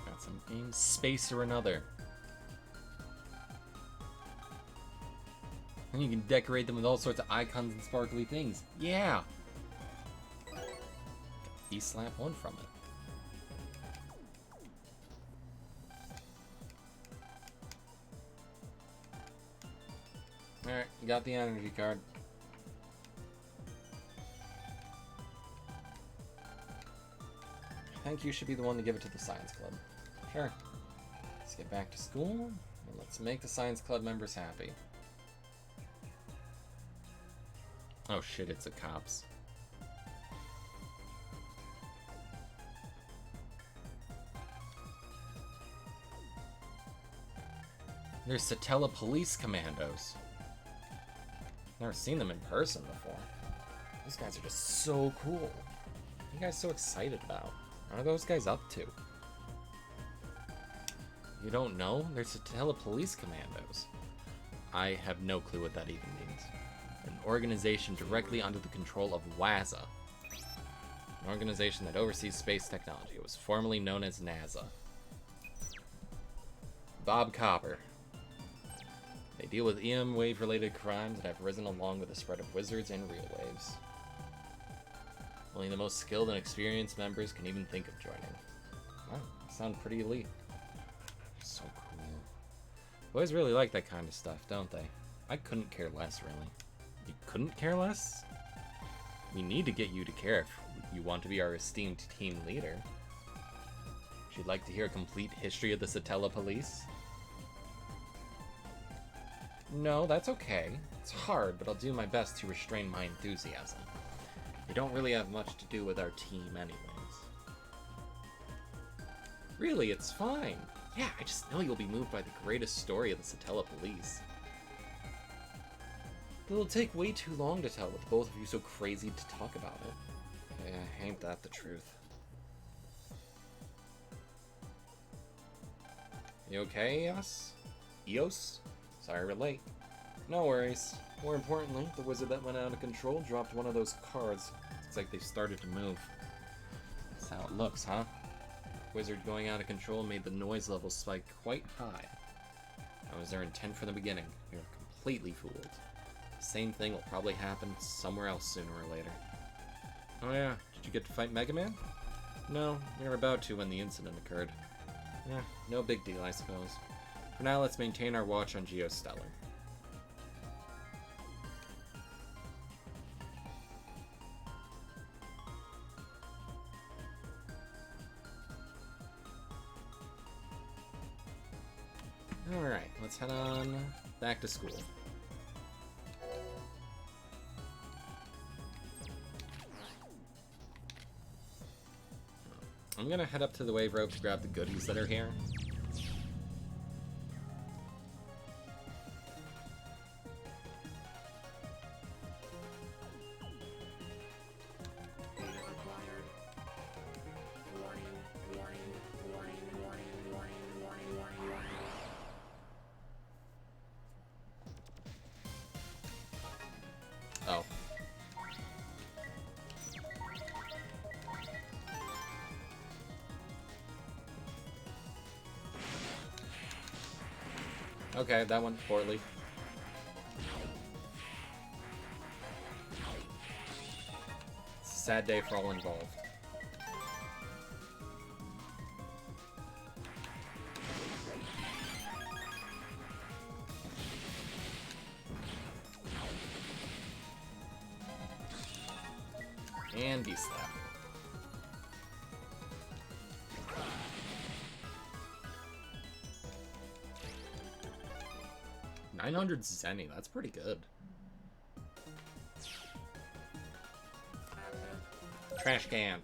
Got some game space or another. And you can decorate them with all sorts of icons and sparkly things. Yeah! E-slap one from it. Alright, got the energy card. I think you should be the one to give it to the science club. Sure. Let's get back to school, and let's make the science club members happy. Oh shit, it's the cops. They're Satella Police Commandos. Never seen them in person before. Those guys are just so cool. What are you guys so excited about? What are those guys up to? You don't know? They're Satella Police Commandos. I have no clue what that even means. an organization directly under the control of WASA, an organization that oversees space technology. It was formerly known as NASA. Bob Copper. They deal with EM wave-related crimes that have risen along with the spread of wizards and real waves. Only the most skilled and experienced members can even think of joining. Wow, sound pretty elite. So cool. Boys really like that kind of stuff, don't they? I couldn't care less, really. You couldn't care less? We need to get you to care if you want to be our esteemed team leader. Would you like to hear a complete history of the Satella Police? No, that's okay. It's hard, but I'll do my best to restrain my enthusiasm. They don't really have much to do with our team anyways. Really, it's fine. Yeah, I just know you'll be moved by the greatest story of the Satella Police. It'll take way too long to tell with both of you so crazy to talk about it. Yeah, ain't that the truth. You okay, Eos? Eos? Sorry we're late. No worries. More importantly, the wizard that went out of control dropped one of those cards. Looks like they've started to move. That's how it looks, huh? Wizard going out of control made the noise level spike quite high. That was their intent from the beginning. We were completely fooled. The same thing will probably happen somewhere else sooner or later. Oh yeah, did you get to fight MegaMan? No, we were about to when the incident occurred. Yeah, no big deal, I suppose. For now, let's maintain our watch on Geostellar. Alright, let's head on back to school. I'm gonna head up to the wave rope to grab the goodies that are here. Oh. Okay, that went poorly. It's a sad day for all involved. And B-slap. 900 Zenny, that's pretty good. Trash can.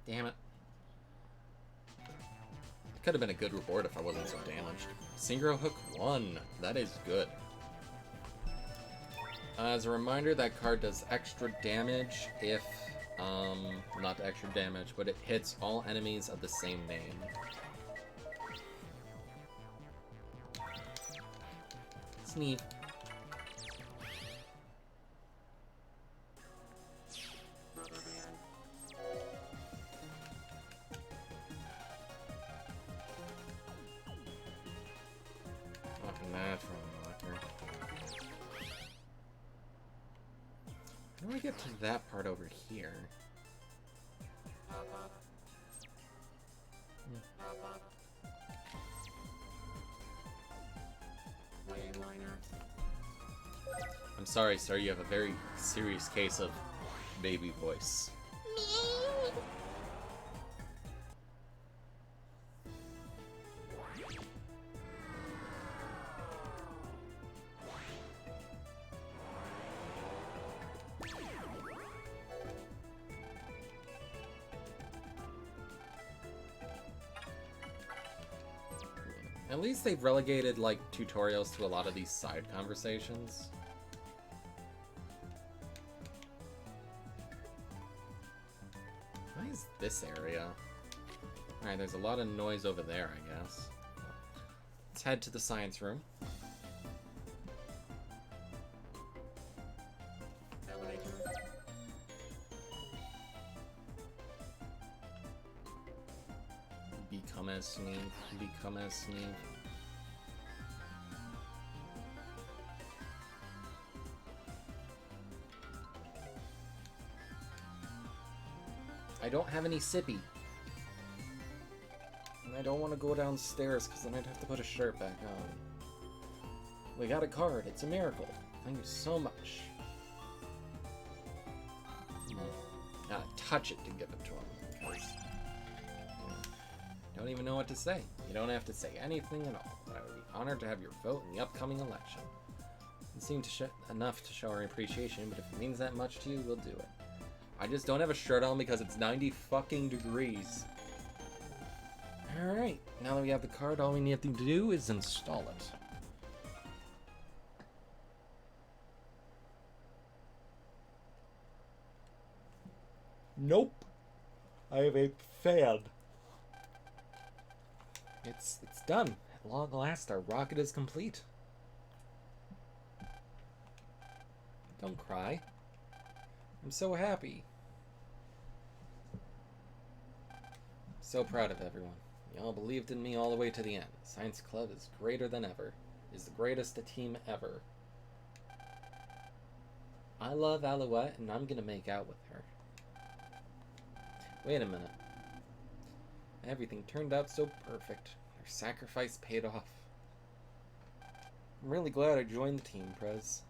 Damn it. It could have been a good reward if I wasn't so damaged. Synchro Hook 1. That is good. As a reminder, that card does extra damage if, not extra damage, but it hits all enemies of the same name. It's neat. How do I get to that part over here? I'm sorry, sir, you have a very serious case of baby voice. At least they've relegated, like, tutorials to a lot of these side conversations. Why is this area? Alright, there's a lot of noise over there, I guess. Let's head to the science room. Elevator. Become as Sneeve. Become as Sneeve. I don't have any sippy. And I don't want to go downstairs because then I'd have to put a shirt back on. We got a card. It's a miracle. Thank you so much. Gotta touch it to give it to him. Because, don't even know what to say. You don't have to say anything at all. But I would be honored to have your vote in the upcoming election. It seemed enough to show our appreciation, but if it means that much to you, we'll do it. I just don't have a shirt on because it's 90 fucking degrees. Alright, now that we have the card, all we need to do is install it. Nope. I have a fan. It's done. At long last, our rocket is complete. Don't cry. I'm so happy. So proud of everyone. Y'all believed in me all the way to the end. Science Club is greater than ever. Is the greatest team ever. I love Alouette, and I'm gonna make out with her. Wait a minute. Everything turned out so perfect. Their sacrifice paid off. I'm really glad I joined the team, Prez.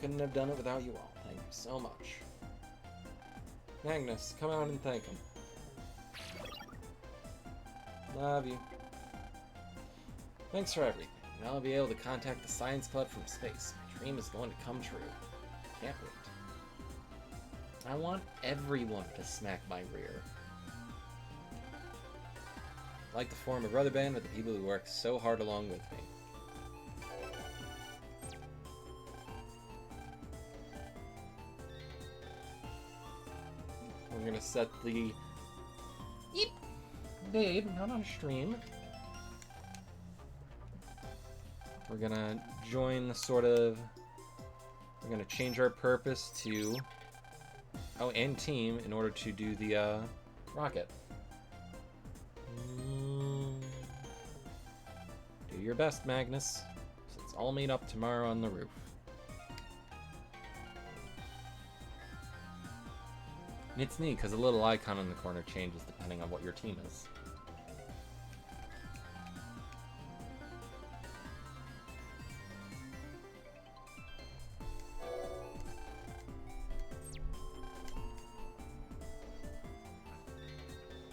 Couldn't have done it without you all. Thank you so much. Magnus, come out and thank him. Love you. Thanks for everything. Now I'll be able to contact the Science Club from space. My dream is going to come true. Can't wait. I want everyone to smack my rear. I'd like to form a brother band with the people who work so hard along with me. We're gonna set the... Yeep! Babe, not on stream. We're gonna join the sort of... We're gonna change our purpose to... Oh, and team in order to do the, rocket. Do your best, Magnus. So let's all meet up tomorrow on the roof. And it's neat because the little icon in the corner changes depending on what your team is.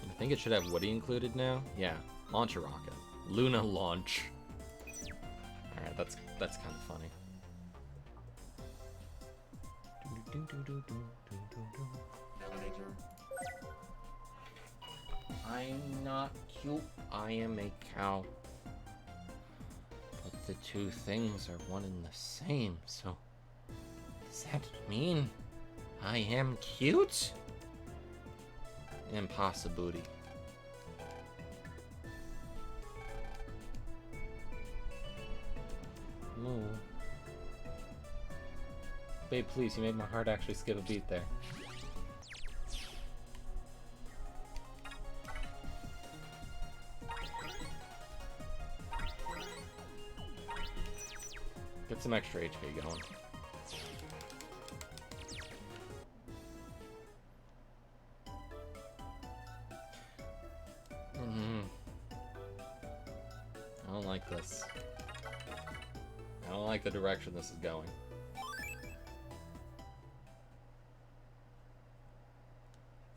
I think it should have Woody included now. Yeah, launch a rocket. Luna launch. Alright, that's kind of funny. Elevator. I'm not cute. I am a cow. But the two things are one and the same, so... Does that mean I am cute? Impossibility. Moo. Babe, please, you made my heart actually skip a beat there. Get some extra HP going. I don't like this. I don't like the direction this is going.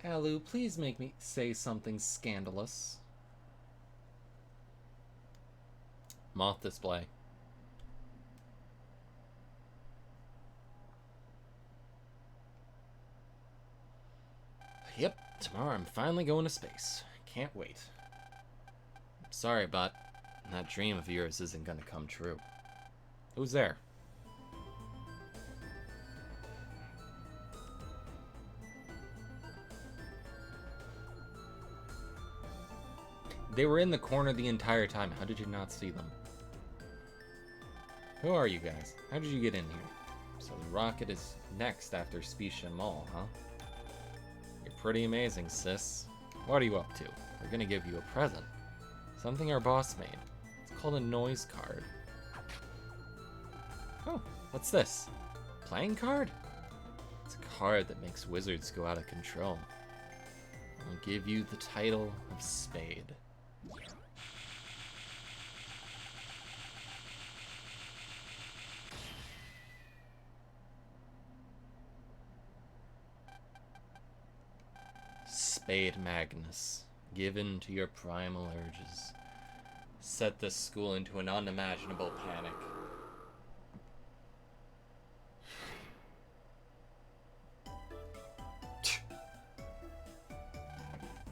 Alu, please make me say something scandalous. Moth display. Yep, tomorrow I'm finally going to space. can't wait. I'm sorry, but that dream of yours isn't gonna come true. Who's there? They were in the corner the entire time. How did you not see them? Who are you guys? How did you get in here? So the rocket is next after Specia Mall, huh? You're pretty amazing, sis. What are you up to? We're gonna give you a present. Something our boss made. It's called a noise card. Oh, what's this? Playing card? It's a card that makes wizards go out of control. I'll give you the title of Spade. Spade Magnus, given to your primal urges. Set this school into an unimaginable panic.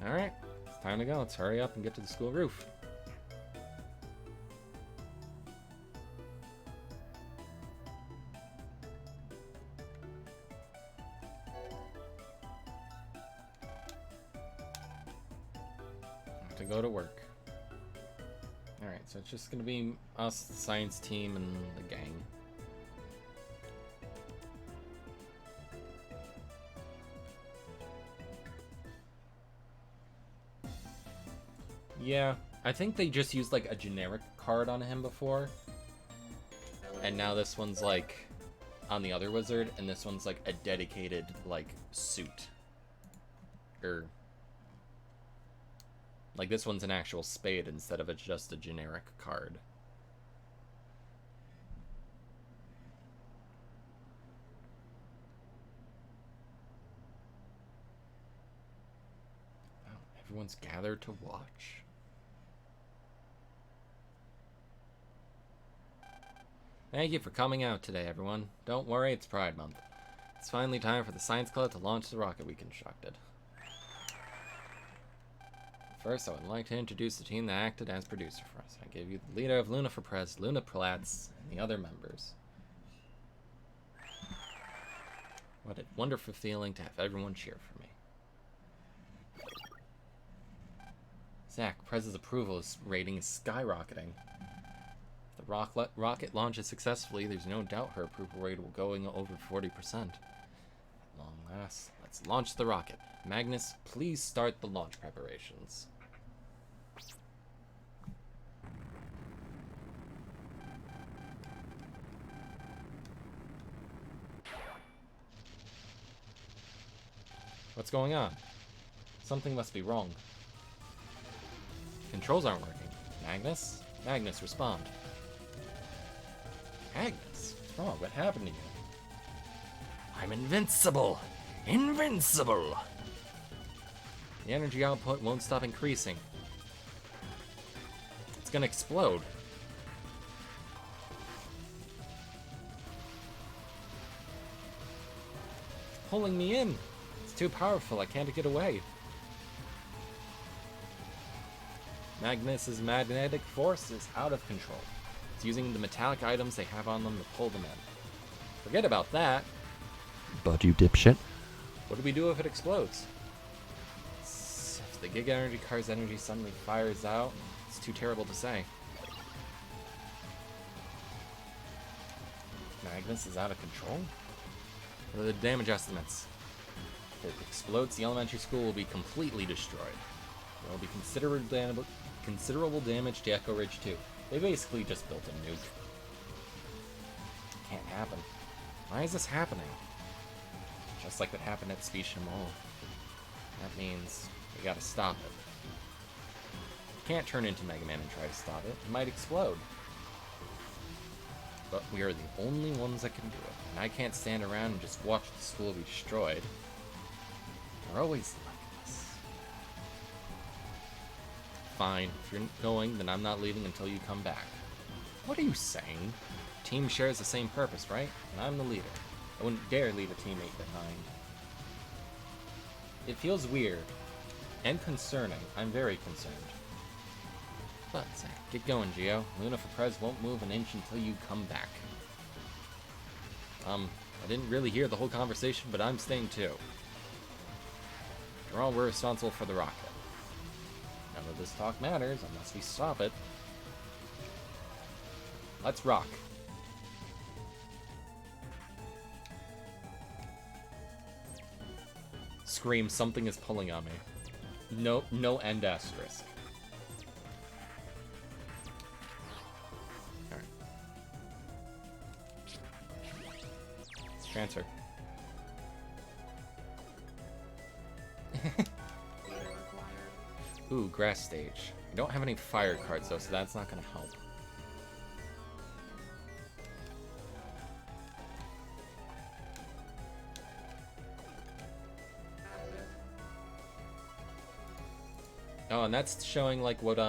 Alright, it's time to go. Let's hurry up and get to the school roof. To go to work. Alright, so it's just gonna be us, the science team, and the gang. Yeah, I think they just used like a generic card on him before. And now this one's like on the other wizard, and this one's like a dedicated like suit. Like this one's an actual spade instead of just a generic card. Wow, everyone's gathered to watch. Thank you for coming out today, everyone. Don't worry, it's Pride Month. It's finally time for the Science Club to launch the rocket we constructed. First, I would like to introduce the team that acted as producer for us. I give you the leader of Luna for Prez, Luna Platz, and the other members. What a wonderful feeling to have everyone cheer for me. Zach, Prez's approval rating is skyrocketing. If the rocket launches successfully, there's no doubt her approval rate will go over 40%. At long last, let's launch the rocket. Magnus, please start the launch preparations. What's going on? Something must be wrong. Controls aren't working. Magnus? Magnus, respond. Magnus? What's wrong? What happened to you? I'm invincible! Invincible! The energy output won't stop increasing. It's gonna explode. It's pulling me in. It's too powerful. I can't get away. Magnus's magnetic force is out of control. It's using the metallic items they have on them to pull them in. Forget about that. But you dipshit. What do we do if it explodes? If the Giga Energy card's energy suddenly fires out, it's too terrible to say. Magnus is out of control? What are the damage estimates? If it explodes, the elementary school will be completely destroyed. There will be considerable damage to Echo Ridge 2. They basically just built a nuke. It can't happen. Why is this happening? Just like what happened at Specia Mall. That means we gotta stop it. We can't turn into MegaMan and try to stop it. It might explode. But we are the only ones that can do it. And I can't stand around and just watch the school be destroyed. They're always like this. Fine, if you're going, then I'm not leaving until you come back. What are you saying? Team shares the same purpose, right? And I'm the leader. I wouldn't dare leave a teammate behind. It feels weird And concerning. I'm very concerned. But, get going, Geo. Luna for Prez won't move an inch until you come back. I didn't really hear the whole conversation, but I'm staying too. After all, we're responsible for the rocket. None of this talk matters unless we stop it. Let's rock. Scream, something is pulling on me. No end asterisk. Alright. Transfer. Ooh, grass stage. I don't have any fire cards though, so that's not gonna help. Oh, and that's showing like what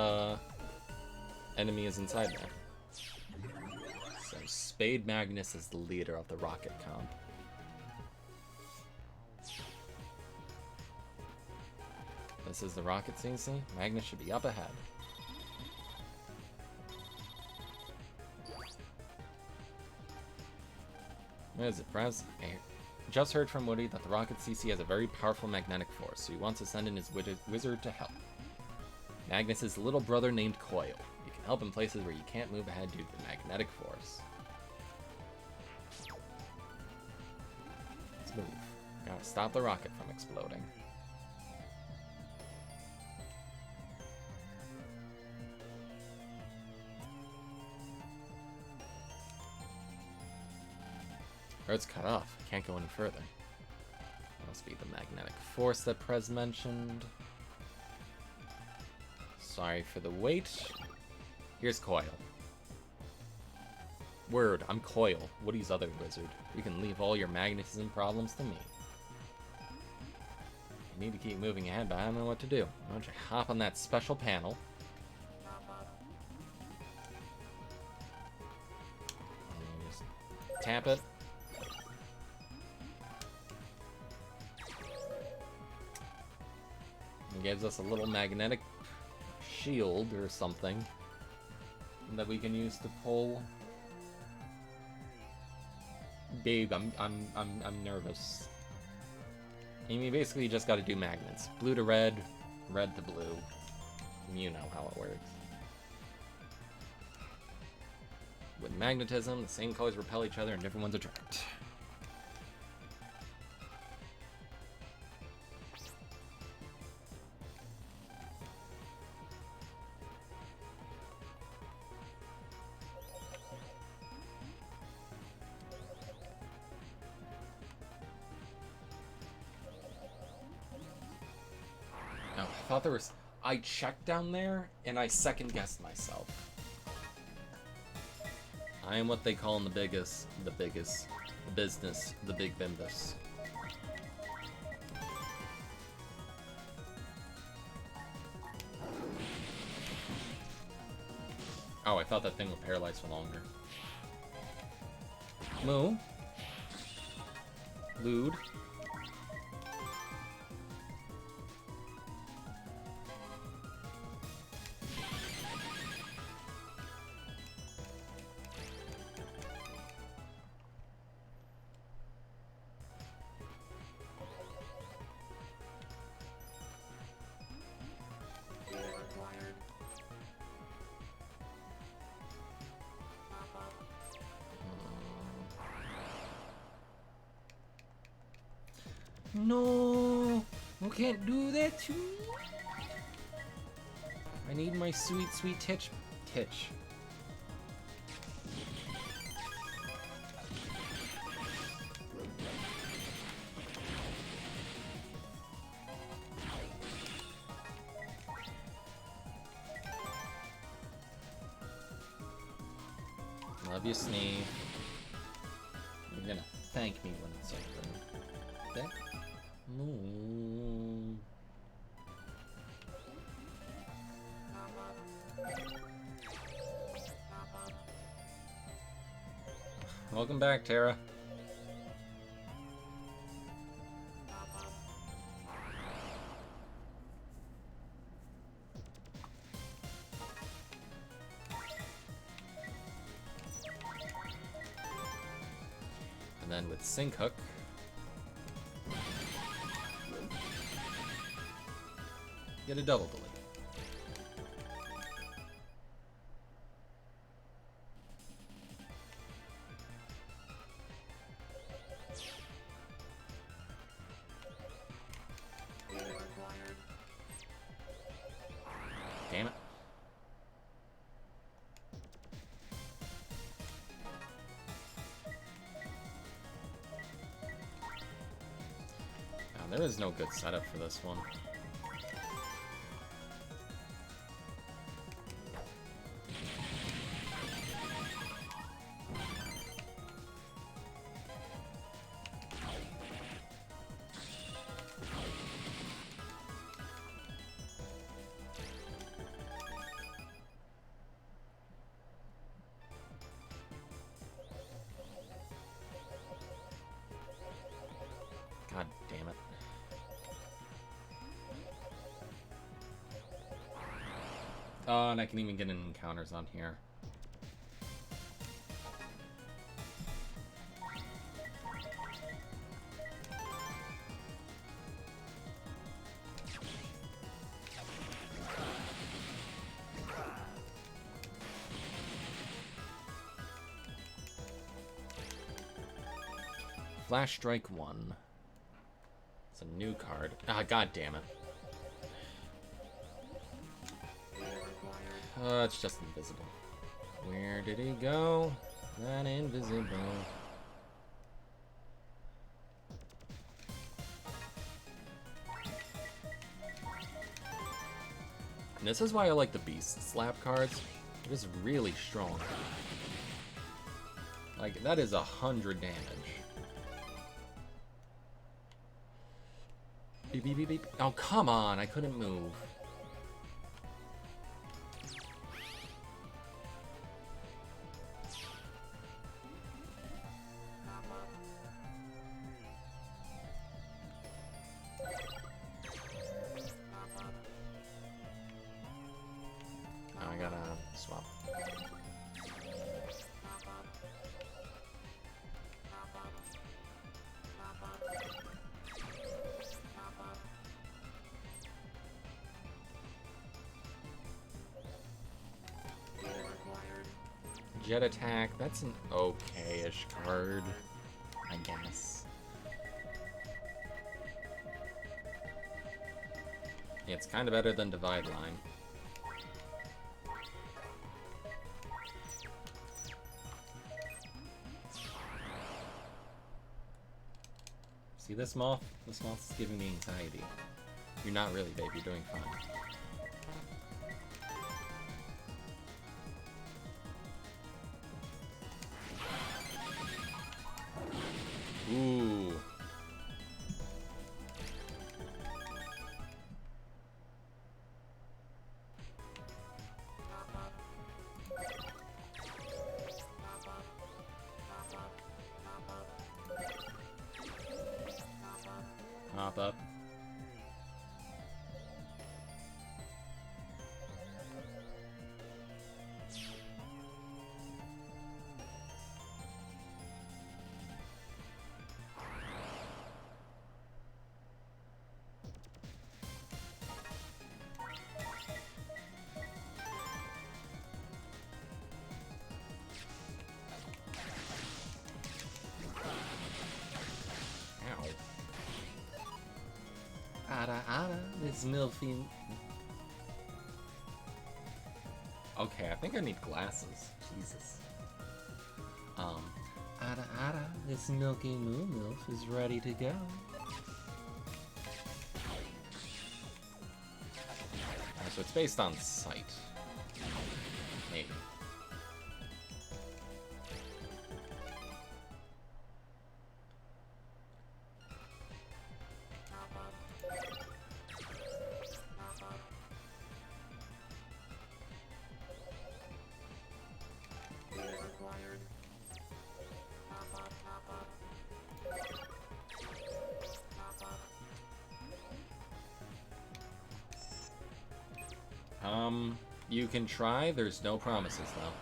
enemy is inside there. So Spade Magnus is the leader of the rocket comp. This is the rocket CC. Magnus should be up ahead. What is it, Prez? I just heard from Woody that the rocket CC has a very powerful magnetic force, so he wants to send in his wizard to help. Magnus is a little brother named Coil. You can help in places where you can't move ahead due to the magnetic force. Let's move. Gotta stop the rocket from exploding. It's cut off. Can't go any further. Must be the magnetic force that Prez mentioned. Sorry for the wait. Here's Coil. Word, I'm Coil, Woody's other wizard. You can leave all your magnetism problems to me. You need to keep moving ahead, but I don't know what to do. Why don't you hop on that special panel? And just tap it. It gives us a little magnetic shield or something that we can use to pull. Babe, I'm nervous. And we basically just got to do magnets. Blue to red, red to blue. You know how it works. With magnetism, the same colors repel each other and different ones attract. I thought there was... I checked down there, and I second-guessed myself. I am what they call in the business, the big bimbus. Oh, I thought that thing would paralyze for longer. Moo. Lude. No, you can't do that to me. I need my sweet, sweet titch. Love you, Snee. You're gonna thank me when it's over. Okay? Moo. Welcome back, Tara. defend with Sink Hook. Get a double delete. Damn it. Now, there is no good setup for this one. God damn it. Oh, and I can even get in encounters on here. Flash Strike 1. It's a new card. Ah, god damn it. It's just invisible. Where did he go? That invisible. And this is why I like the Beast Slap cards. It is really strong. Like, that is 100 damage. Beep, beep, beep, beep. Oh, come on. I couldn't move. I gotta swap. Jet Attack, that's an okay-ish card, I guess. Yeah, it's kind of better than Divide Line. See this moth? This moth is giving me anxiety. You're not really, babe. You're doing fine. Ooh. Hop up. It's Milfy. Okay, I think I need glasses. Jesus. This Milky Moo Milf is ready to go. So it's based on sight. Maybe. You can try. There's no promises, though.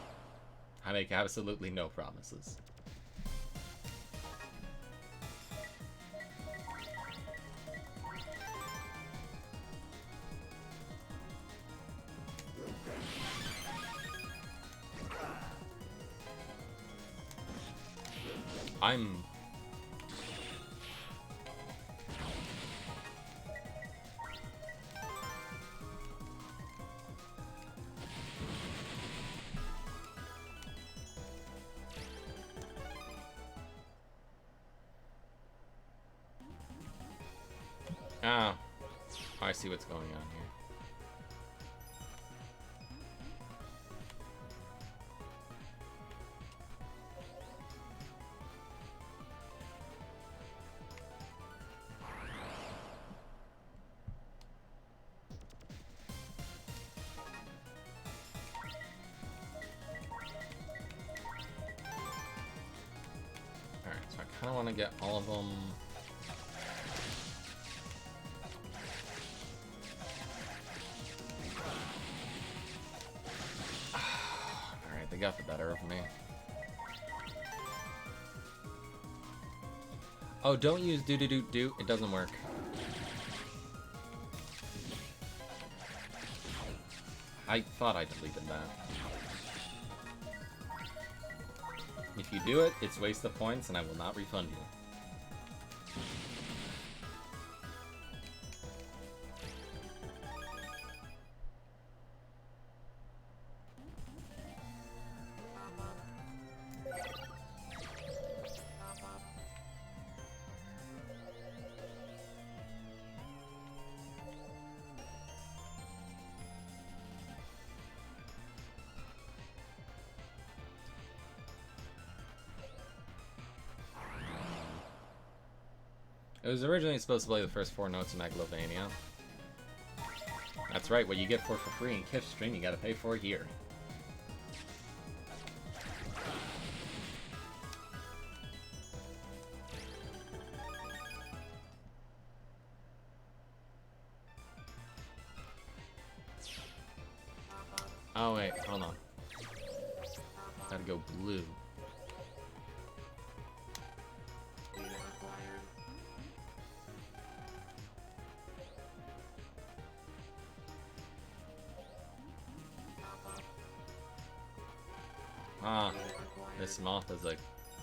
I make absolutely no promises. I'm... Ah, I see what's going on here. Alright, so I kind of want to get all of them. Alright, they got the better of me. Oh, don't use do. It doesn't work. I thought I deleted that. If you do it, it's waste of points and I will not refund you. It was originally supposed to play the first 4 notes of Megalovania. That's right, what you get for free in Kiff Stream, you gotta pay for here. Oh wait, hold on. Gotta go blue. Ah, this moth is a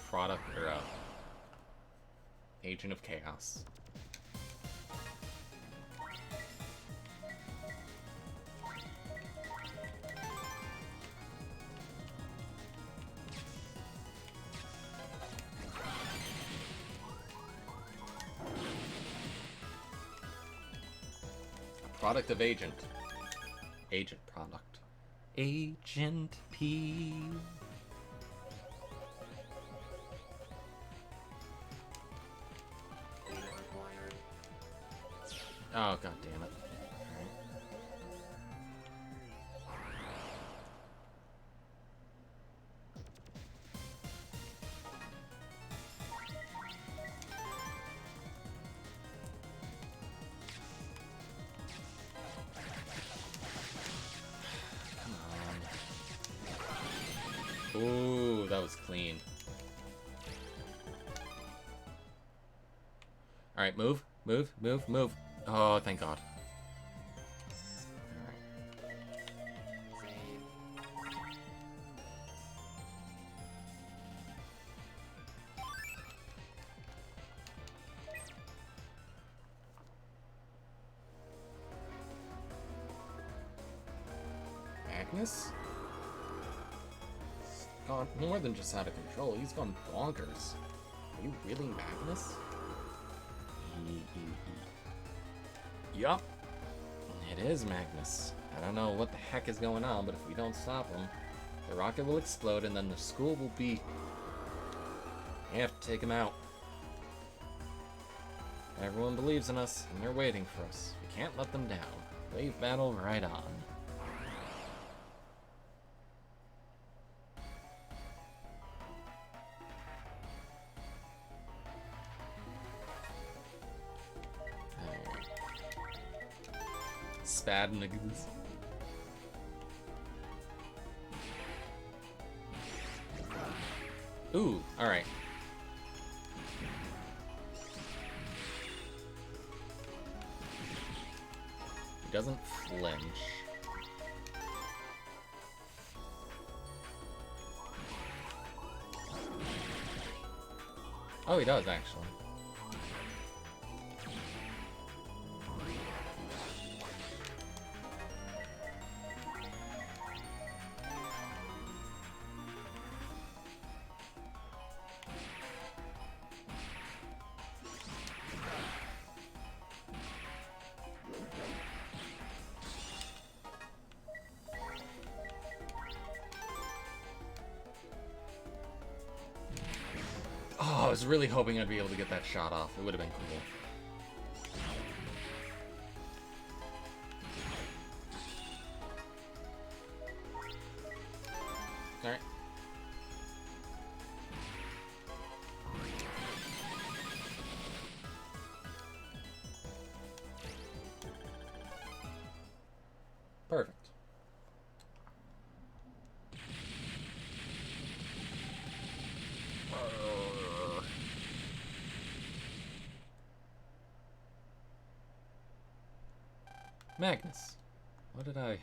product or a agent of chaos. A product of agent. Agent product. Agent P. Oh, god damn it. Alright. Come on. Ooh, that was clean. Alright, move. Oh, thank God. Alright. Magnus? He's gone more than just out of control. He's gone bonkers. Are you really Magnus? Yup. It is Magnus. I don't know what the heck is going on, but if we don't stop him, the rocket will explode and then the school will be... We have to take him out. Everyone believes in us, and they're waiting for us. We can't let them down. Wave battle right on. Spad niggas. Ooh, alright. He doesn't flinch. Oh, he does, actually. Oh, I was really hoping I'd be able to get that shot off. It would have been cool. Alright. Perfect. Magnus, what did I...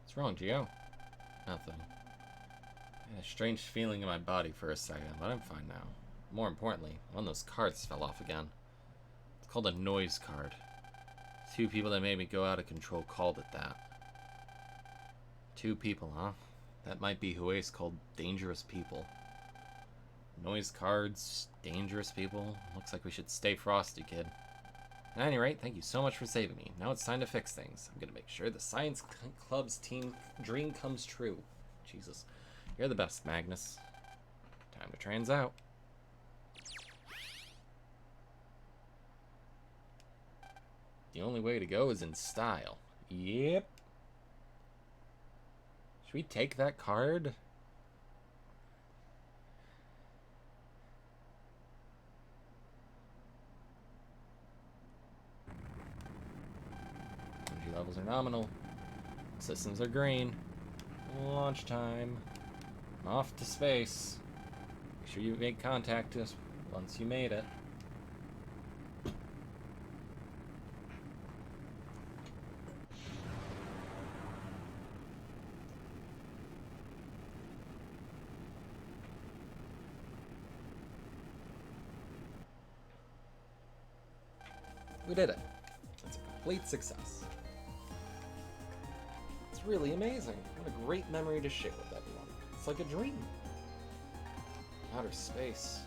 What's wrong, Gio? Nothing. I had a strange feeling in my body for a second, but I'm fine now. More importantly, one of those cards fell off again. It's called a noise card. 2 people that made me go out of control called it that. 2 people, huh? That might be who Ace called dangerous people. Noise cards, dangerous people. Looks like we should stay frosty, kid. At any rate, thank you so much for saving me. Now it's time to fix things. I'm gonna make sure the Science Club's team dream comes true. Jesus. You're the best, Magnus. Time to trans out. The only way to go is in style. Yep. Should we take that card? Energy levels are nominal. Systems are green. Launch time. I'm off to space. Make sure you make contact us once you made it. We did it. It's a complete success. It's really amazing. What a great memory to share with everyone. It's like a dream. Outer space.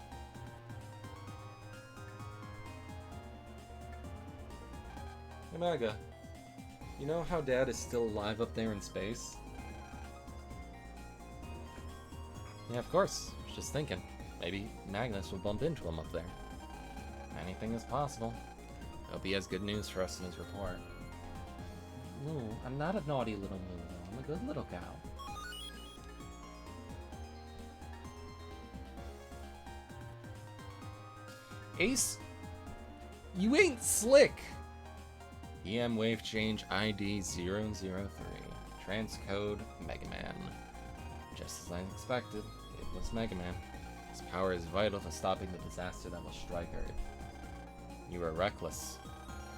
Hey, Mega. You know how Dad is still alive up there in space? Yeah, of course. I was just thinking. Maybe Magnus will bump into him up there. Anything is possible. Hope he has good news for us in his report. Moo, I'm not a naughty little moo, though. I'm a good little cow. Ace, you ain't slick! EM wave change ID 003. Transcode MegaMan. Just as I expected, it was MegaMan. His power is vital to stopping the disaster that will strike Earth. You were reckless.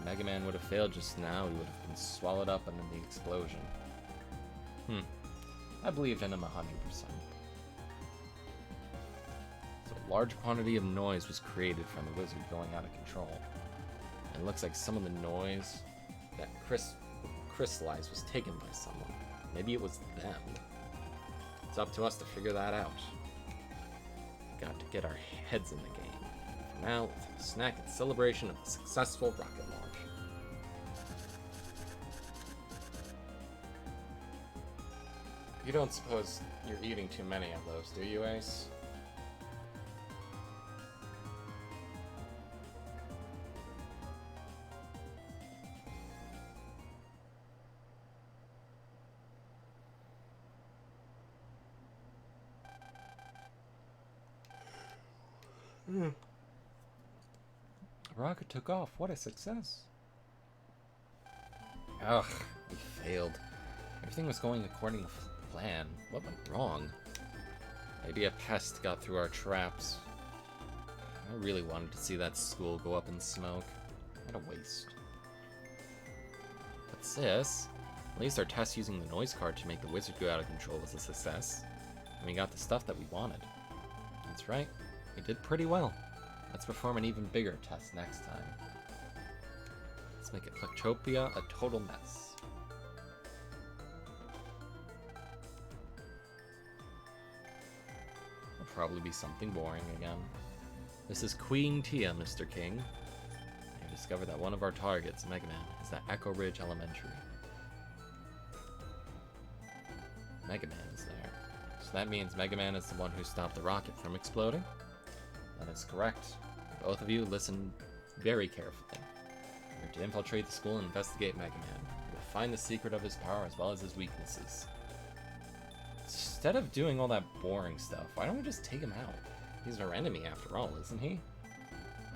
If MegaMan would have failed just now, he would have been swallowed up under the explosion. I believed in him 100%. So a large quantity of noise was created from the wizard going out of control. And it looks like some of the noise that crystallized was taken by someone. Maybe it was them. It's up to us to figure that out. Got to get our heads in the game. Now, let's snack in celebration of a successful rocket launch. You don't suppose you're eating too many of those, do you, Ace? The rocket took off. What a success. Ugh, we failed. Everything was going according to plan. What went wrong? Maybe a pest got through our traps. I really wanted to see that school go up in smoke. What a waste. What's this? At least our test using the noise card to make the wizard go out of control was a success. And we got the stuff that we wanted. That's right. We did pretty well. Let's perform an even bigger test next time. Let's make Eclectopia a total mess. It'll probably be something boring again. This is Queen Tia, Mr. King. I discovered that one of our targets, MegaMan, is at Echo Ridge Elementary. MegaMan is there. So that means MegaMan is the one who stopped the rocket from exploding? That is correct. Both of you listen very carefully. We're to infiltrate the school and investigate MegaMan. We'll find the secret of his power as well as his weaknesses. Instead of doing all that boring stuff, why don't we just take him out? He's our enemy after all, isn't he?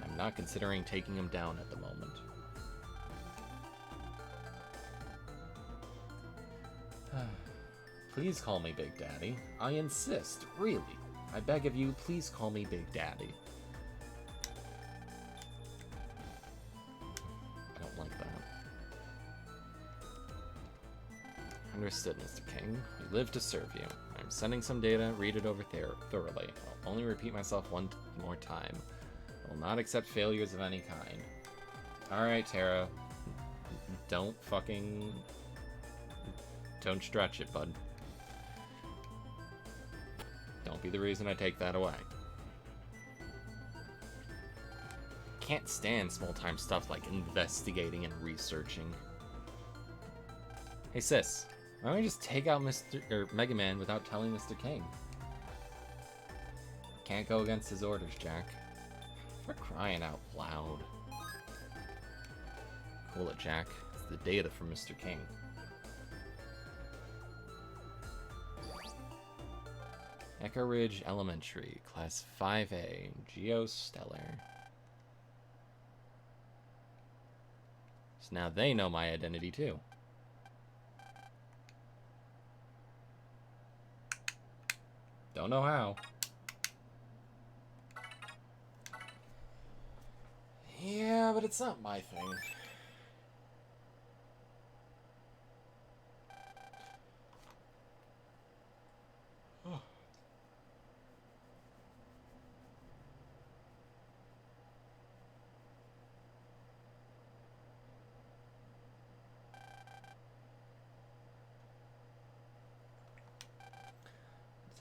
I'm not considering taking him down at the moment. Please call me Big Daddy. I insist, really. I beg of you, please call me Big Daddy. I don't like that. Understood, Mr. King. We live to serve you. I'm sending some data, read it over thoroughly. I'll only repeat myself one more time. I will not accept failures of any kind. Alright, Tara. Don't stretch it, bud. Don't be the reason I take that away. Can't stand small-time stuff like investigating and researching. Hey sis, why don't we just take out MegaMan without telling Mr. King? Can't go against his orders, Jack. For crying out loud. Cool it, Jack. It's the data from Mr. King. Echo Ridge Elementary, Class 5A, Geostellar. So now they know my identity too. Don't know how. Yeah, but it's not my thing.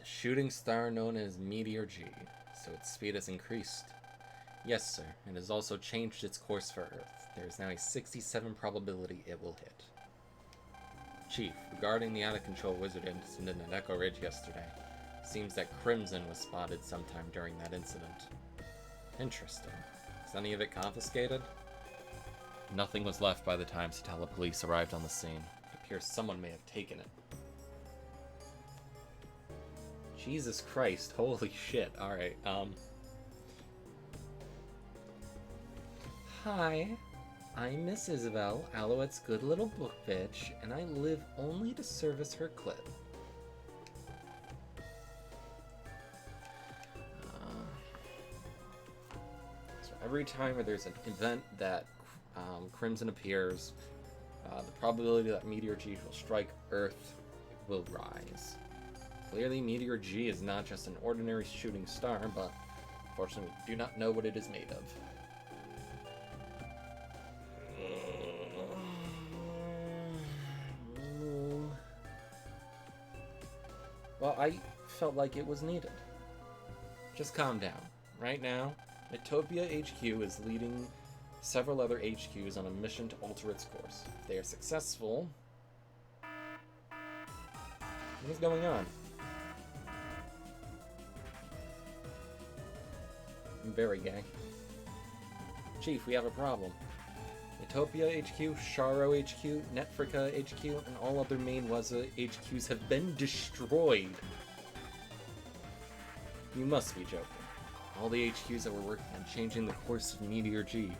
Shooting star known as Meteor G, so its speed has increased. Yes, sir, and has also changed its course for Earth. There is now a 67% probability it will hit. Chief, regarding the out-of-control wizard incident at Echo Ridge yesterday, seems that Crimson was spotted sometime during that incident. Interesting. Is any of it confiscated? Nothing was left by the time Satella police arrived on the scene. It appears someone may have taken it. Jesus Christ, holy shit. Alright, Hi, I'm Miss Isabel, Alouette's good little book bitch, and I live only to service her clip. So every time there's an event that Crimson appears, the probability that Meteor G will strike Earth will rise. Clearly, Meteor G is not just an ordinary shooting star, but unfortunately we do not know what it is made of. Well, I felt like it was needed. Just calm down. Right now, Metopia HQ is leading several other HQs on a mission to alter its course. If they are successful... What is going on? I'm very gay. Chief, we have a problem. Utopia HQ, Sharo HQ, Netfrika HQ, and all other main Wazza HQs have been destroyed. You must be joking. All the HQs that were working on changing the course of Meteor G.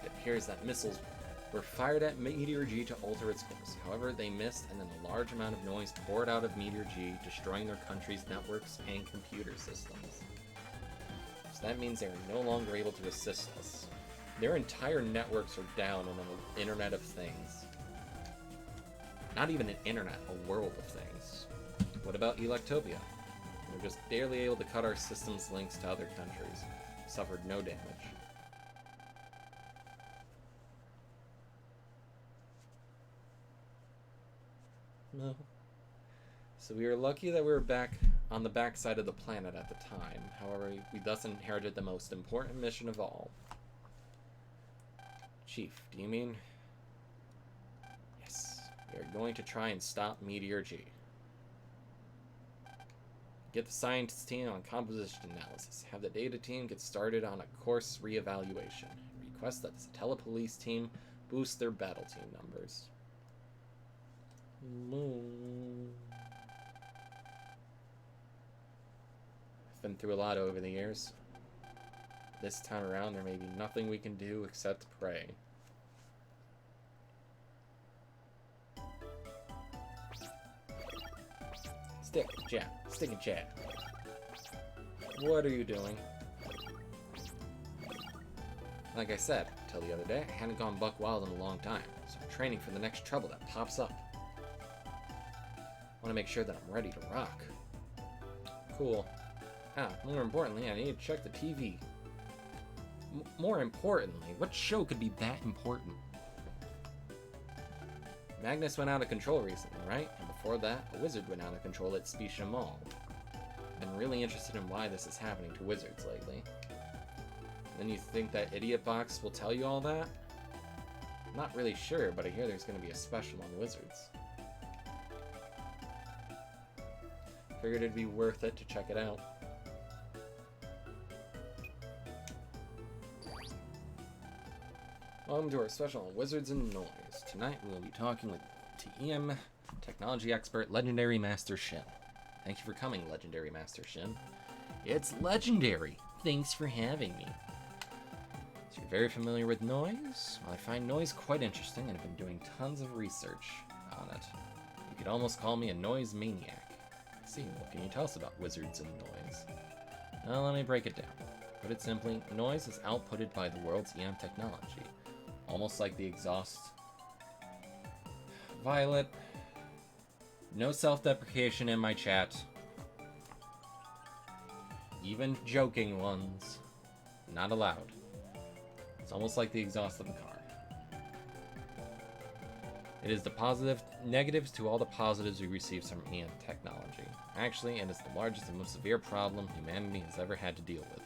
It appears that missiles were fired at Meteor G to alter its course. However, they missed, and then a large amount of noise poured out of Meteor G, destroying their country's networks and computer systems. So that means they are no longer able to assist us. Their entire networks are down on the Internet of Things. Not even an internet, a world of things. What about Electopia? We're just barely able to cut our system's links to other countries. Suffered no damage. No. So we were lucky that we were back on the backside of the planet at the time. However, we thus inherited the most important mission of all. Chief, do you mean? Yes. We are going to try and stop Meteor G. Get the scientist team on composition analysis. Have the data team get started on a course reevaluation. Request that the telepolice team boost their battle team numbers. I've been through a lot over the years. This time around, there may be nothing we can do except pray. Stick and chat. What are you doing? Like I said, till the other day, I hadn't gone buck wild in a long time, so I'm training for the next trouble that pops up. I want to make sure that I'm ready to rock. Cool. More importantly, I need to check the TV. More importantly, what show could be that important? Magnus went out of control recently, right? And before that, a wizard went out of control at Specia Mall. I've been really interested in why this is happening to wizards lately. Then you think that Idiot Box will tell you all that? I'm not really sure, but I hear there's going to be a special on wizards. Figured it'd be worth it to check it out. Welcome to our special on Wizards and Noise. Tonight we will be talking with TEM technology expert Legendary Master Shin. Thank you for coming, Legendary Master Shin. It's legendary! Thanks for having me. So you're very familiar with noise? Well, I find noise quite interesting and have been doing tons of research on it. You could almost call me a noise maniac. Let's see, what can you tell us about wizards and noise? Well, let me break it down. Put it simply, noise is outputted by the world's EM technology. Almost like the exhaust. Violet. No self-deprecation in my chat. Even joking ones. Not allowed. It's almost like the exhaust of the car. It is the negatives to all the positives we receive from EM technology. Actually, it is the largest and most severe problem humanity has ever had to deal with.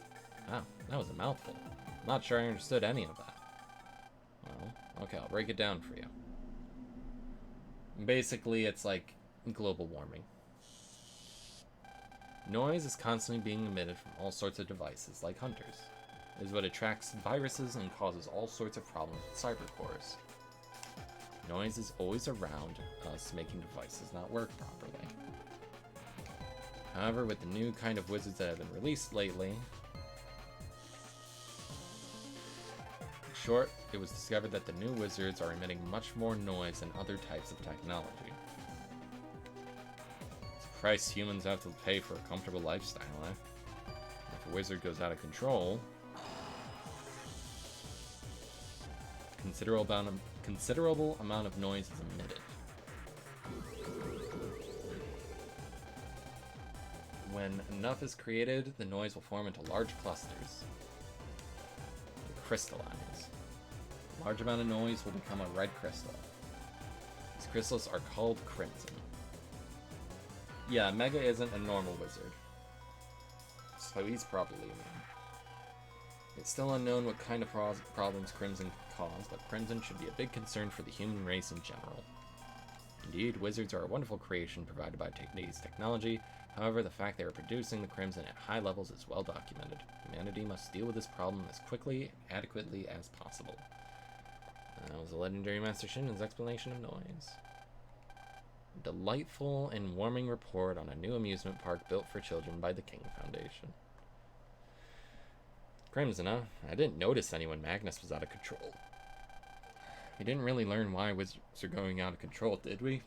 Wow, that was a mouthful. I'm not sure I understood any of that. Well, okay, I'll break it down for you. Basically, it's like global warming. Noise is constantly being emitted from all sorts of devices, like hunters. It is what attracts viruses and causes all sorts of problems with cybercores. Noise is always around us, making devices not work properly. However, with the new kind of wizards that have been released lately, short, it was discovered that the new wizards are emitting much more noise than other types of technology. It's a price humans have to pay for a comfortable lifestyle, eh? If a wizard goes out of control, considerable amount of noise is emitted. When enough is created, the noise will form into large clusters and crystallize. A large amount of noise will become a red crystal. These crystals are called crimson. Yeah, Mega isn't a normal wizard, so he's probably immune. It's still unknown what kind of problems Crimson cause, but Crimson should be a big concern for the human race in general. Indeed, wizards are a wonderful creation provided by today's technology. However, the fact they are producing the Crimson at high levels is well documented. Humanity must deal with this problem as quickly, adequately as possible. That was a Legendary Master Shin's explanation of noise. A delightful and warming report on a new amusement park built for children by the King Foundation. Crimson, huh? I didn't notice any when Magnus was out of control. We didn't really learn why wizards are going out of control, did we?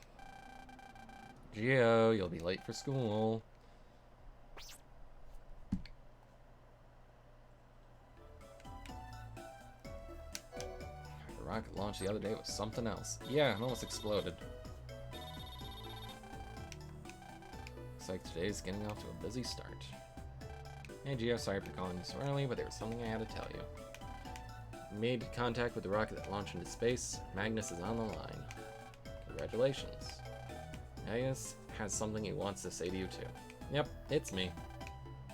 Geo, you'll be late for school. The rocket launch the other day was something else. Yeah, it almost exploded. like today's getting off to a busy start. Hey Gio, sorry for calling you so early, but there was something I had to tell you. Made contact with the rocket that launched into space. Magnus is on the line. Congratulations. Magnus has something he wants to say to you too. Yep, it's me.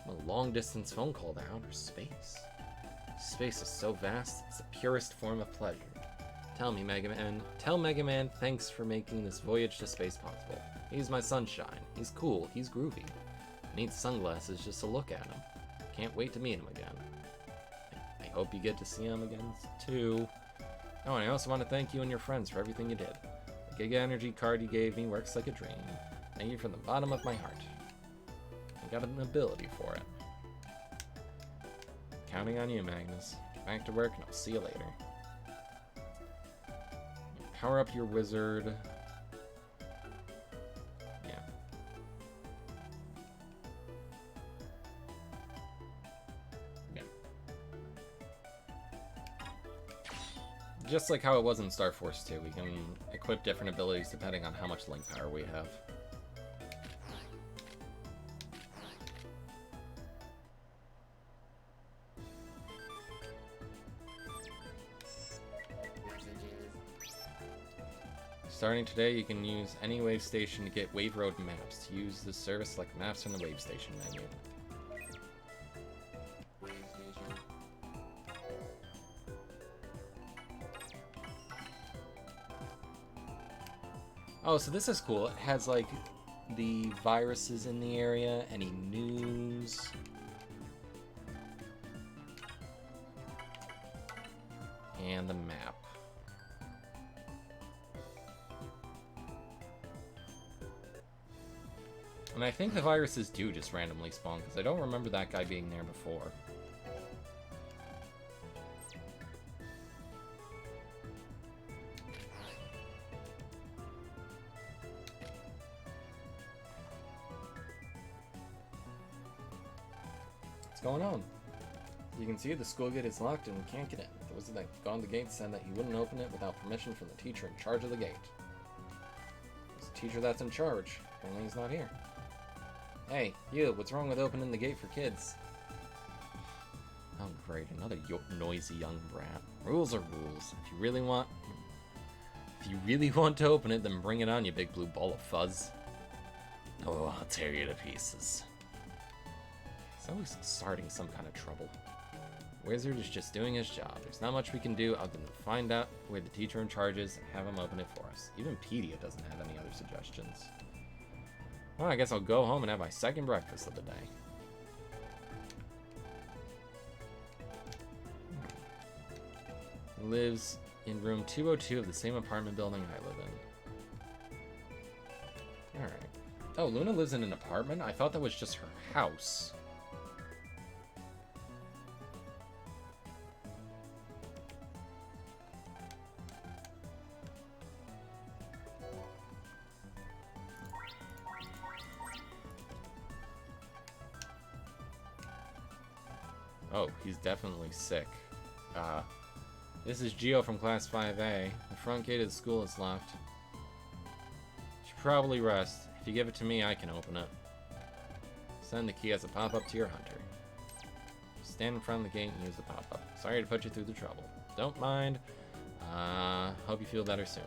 A long-distance phone call to outer space. Space is so vast, it's the purest form of pleasure. Tell me, MegaMan. Tell MegaMan thanks for making this voyage to space possible. He's my sunshine. He's cool. He's groovy. Needs sunglasses just to look at him. Can't wait to meet him again. I hope you get to see him again, too. Oh, and I also want to thank you and your friends for everything you did. The Giga Energy card you gave me works like a dream. Thank you from the bottom of my heart. I got an ability for it. Counting on you, Magnus. Get back to work, and I'll see you later. Power up your wizard. Yeah. Yeah. Just like how it was in Star Force 2, we can equip different abilities depending on how much link power we have. Starting today, you can use any wave station to get Wave Road maps. To use this service, select maps in the wave station menu. Wave station. Oh, so this is cool. It has like the viruses in the area, any news. And the map. And I think the viruses do just randomly spawn, because I don't remember that guy being there before. What's going on? You can see the school gate is locked and we can't get in. The wizard that guarded the gate said that he wouldn't open it without permission from the teacher in charge of the gate. It's the teacher that's in charge. Apparently he's not here. Hey, you, what's wrong with opening the gate for kids? Oh great, another noisy young brat. Rules are rules. If you really want to open it, then bring it on, you big blue ball of fuzz. Oh, I'll tear you to pieces. He's always starting some kind of trouble. Wizard is just doing his job. There's not much we can do other than find out where the teacher in charge is and have him open it for us. Even Pedia doesn't have any other suggestions. Well, I guess I'll go home and have my second breakfast of the day. Lives in room 202 of the same apartment building I live in. Alright. Oh, Luna lives in an apartment? I thought that was just her house. Oh, he's definitely sick. This is Gio from Class 5A. The front gate of the school is locked. Should probably rest. If you give it to me, I can open it. Send the key as a pop-up to your hunter. Stand in front of the gate and use the pop-up. Sorry to put you through the trouble. Don't mind. Hope you feel better soon.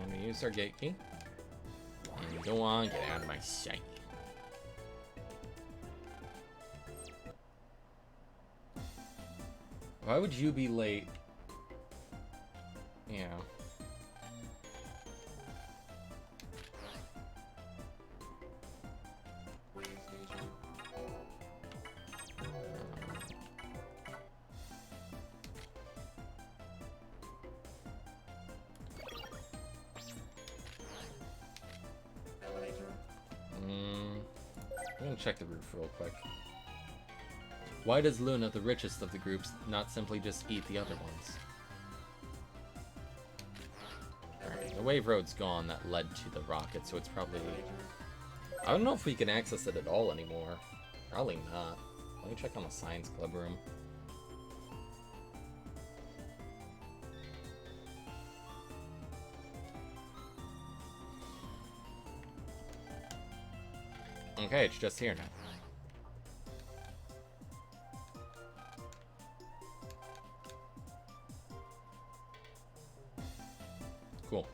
And we use our gate key. And go on, get out of my sight. Why would you be late? Yeah. Wave station. Elevator. I'm gonna check the roof real quick. Why does Luna, the richest of the groups, not simply just eat the other ones? Alright, the wave road's gone that led to the rocket, so it's probably... I don't know if we can access it at all anymore. Probably not. Let me check on the science club room. Okay, it's just here now. Cool.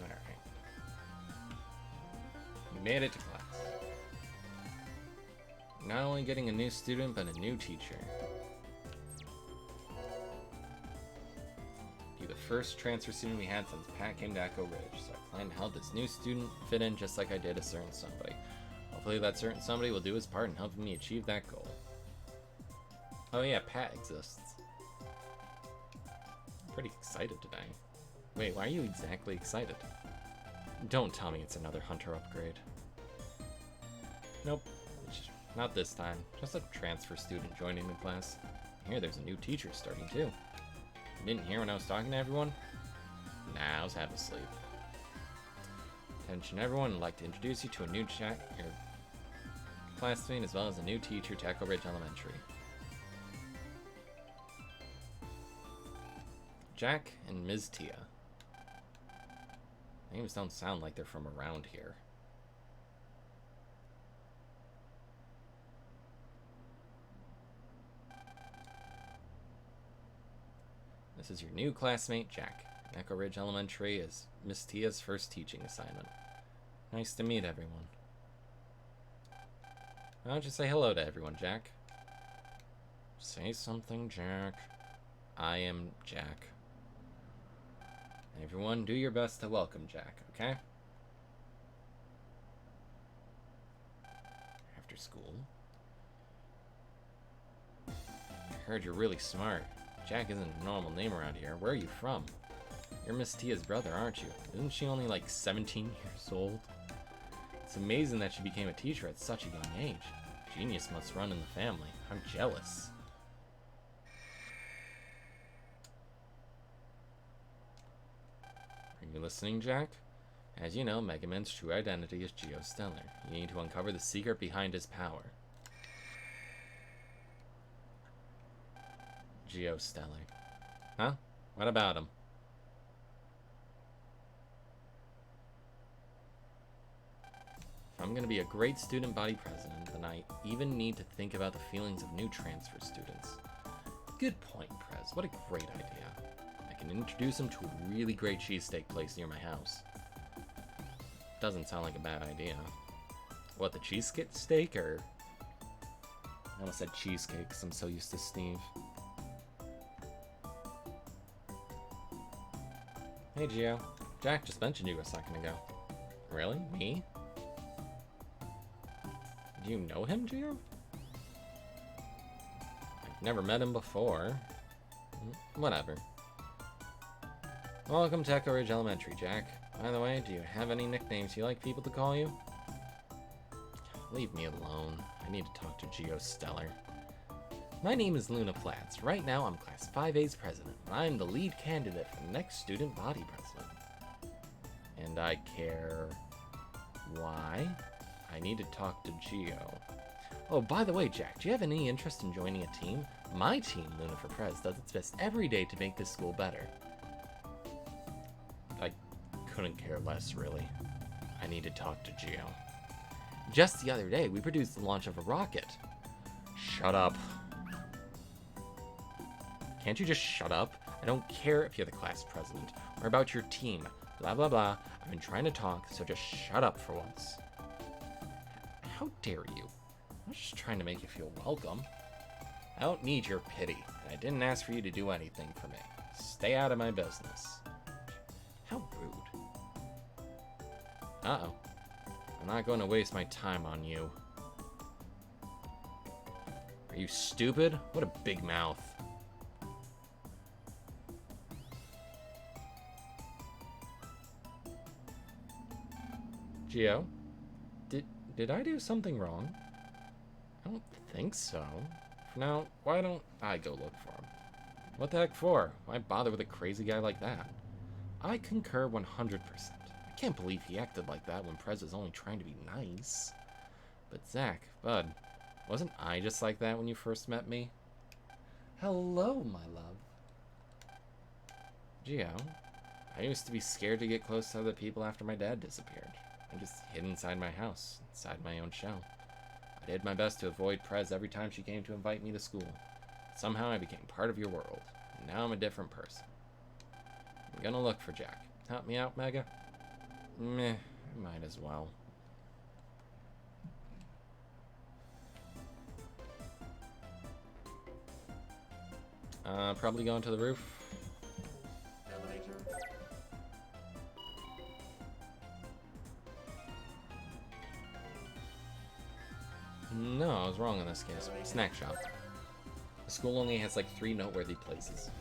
Alright. We made it to class. Not only getting a new student, but a new teacher. You're the first transfer student we had since Pat came to Echo Ridge, so I plan to help this new student fit in just like I did a certain somebody. Hopefully that certain somebody will do his part in helping me achieve that goal. Oh yeah, Pat exists. I'm pretty excited today. Wait, why are you exactly excited? Don't tell me it's another Hunter upgrade. Nope. Not this time. Just a transfer student joining the class. I hear there's a new teacher starting too. You didn't hear when I was talking to everyone? Nah, I was half asleep. Attention everyone, I'd like to introduce you to a new classmate as well as a new teacher to Echo Ridge Elementary. Jack and Ms. Tia. Names don't sound like they're from around here. This is your new classmate, Jack. Echo Ridge Elementary is Miss Tia's first teaching assignment. Nice to meet everyone. Why don't you say hello to everyone, Jack? Say something, Jack. I am Jack. Everyone, do your best to welcome Jack, okay? After school. I heard you're really smart. Jack isn't a normal name around here. Where are you from? You're Miss Tia's brother, aren't you? Isn't she only like 17 years old? It's amazing that she became a teacher at such a young age. Genius must run in the family. I'm jealous. Are you listening, Jack? As you know, MegaMan's true identity is Geostellar. You need to uncover the secret behind his power. Geostellar. Huh? What about him? If I'm gonna be a great student body president, then I even need to think about the feelings of new transfer students. Good point, Prez. What a great idea. I can introduce him to a really great cheesesteak place near my house. Doesn't sound like a bad idea. What, the cheesesteak or... I almost said cheesecake because I'm so used to Steve. Hey, Gio. Jack just mentioned you a second ago. Really? Me? Do you know him, Gio? I've never met him before. Whatever. Welcome to Echo Ridge Elementary, Jack. By the way, do you have any nicknames you like people to call you? Leave me alone. I need to talk to Geostellar. My name is Luna Platts. Right now, I'm Class 5A's president. I'm the lead candidate for the next student body president. And I care... why? I need to talk to Geo. Oh, by the way, Jack, do you have any interest in joining a team? My team, Luna for Prez, does its best every day to make this school better. I couldn't care less, really. I need to talk to Geo. Just the other day, we produced the launch of a rocket. Shut up. Can't you just shut up? I don't care if you're the class president or about your team. Blah, blah, blah. I've been trying to talk, so just shut up for once. How dare you? I'm just trying to make you feel welcome. I don't need your pity, and I didn't ask for you to do anything for me. Stay out of my business. How rude. Uh-oh. I'm not going to waste my time on you. Are you stupid? What a big mouth. Geo? Did I do something wrong? I don't think so. For now, why don't I go look for him? What the heck for? Why bother with a crazy guy like that? I concur 100%. I can't believe he acted like that when Prez was only trying to be nice. But Zach, bud, wasn't I just like that when you first met me? Hello, my love. Gio, I used to be scared to get close to other people after my dad disappeared. I just hid inside my house, inside my own shell. I did my best to avoid Prez every time she came to invite me to school. Somehow I became part of your world, and now I'm a different person. I'm gonna look for Jack. Help me out, Mega? Meh, might as well. Probably going to the roof. No, I was wrong in this case. Snack shop. The school only has like 3 noteworthy places.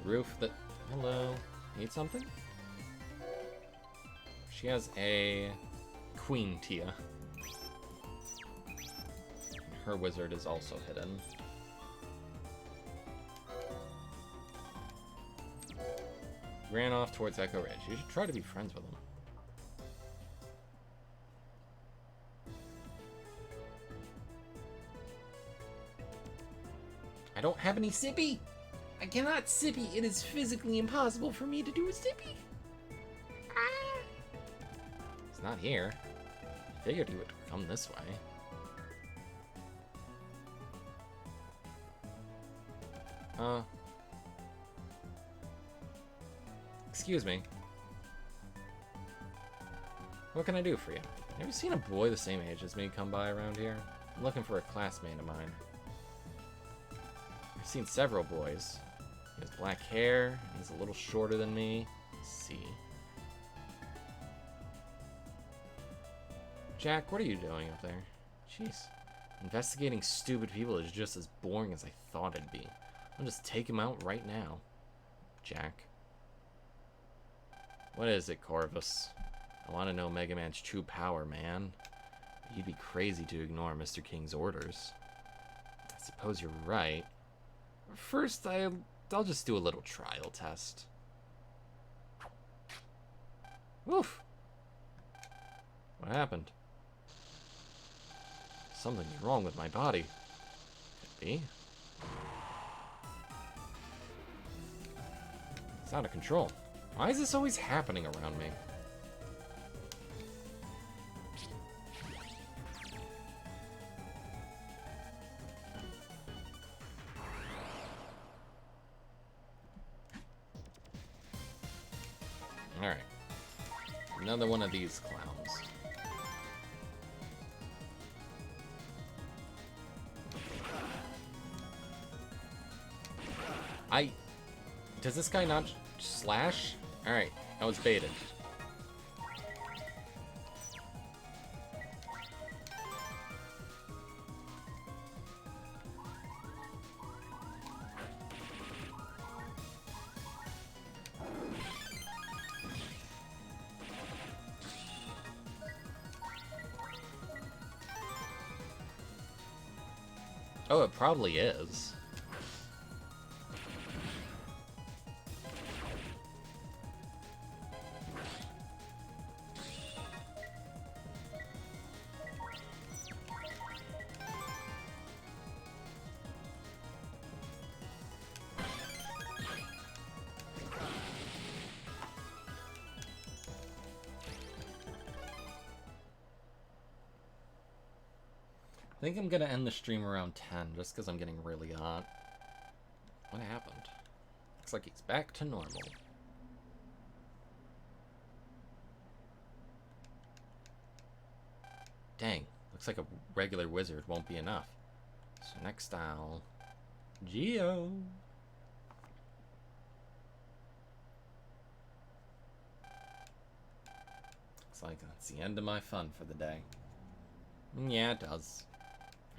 The roof that... Hello. Need something? She has a Queen Tia. Her wizard is also hidden. He ran off towards Echo Ridge. You should try to be friends with him. I don't have any sippy! I cannot sippy! It is physically impossible for me to do a sippy! Ah! It's not here. I figured he would come this way. Excuse me. What can I do for you? Ever seen a boy the same age as me come by around here? I'm looking for a classmate of mine. I've seen several boys. He has black hair, he's a little shorter than me. Let's see. Jack, what are you doing up there? Jeez. Investigating stupid people is just as boring as I thought it'd be. I'll just take him out right now. Jack. What is it, Corvus? I want to know MegaMan's true power, man. You'd be crazy to ignore Mr. King's orders. I suppose you're right. First, I'll just do a little trial test. Woof! What happened? Something's wrong with my body. Could be. It's out of control. Why is this always happening around me? Alright. Another one of these clowns. Does this guy not slash? Alright, I was baited. Oh, it probably is. I think I'm gonna end the stream around 10, just because I'm getting really hot. What happened? Looks like he's back to normal. Dang, looks like a regular wizard won't be enough. So next I'll... Geo! Looks like that's the end of my fun for the day. Yeah, it does.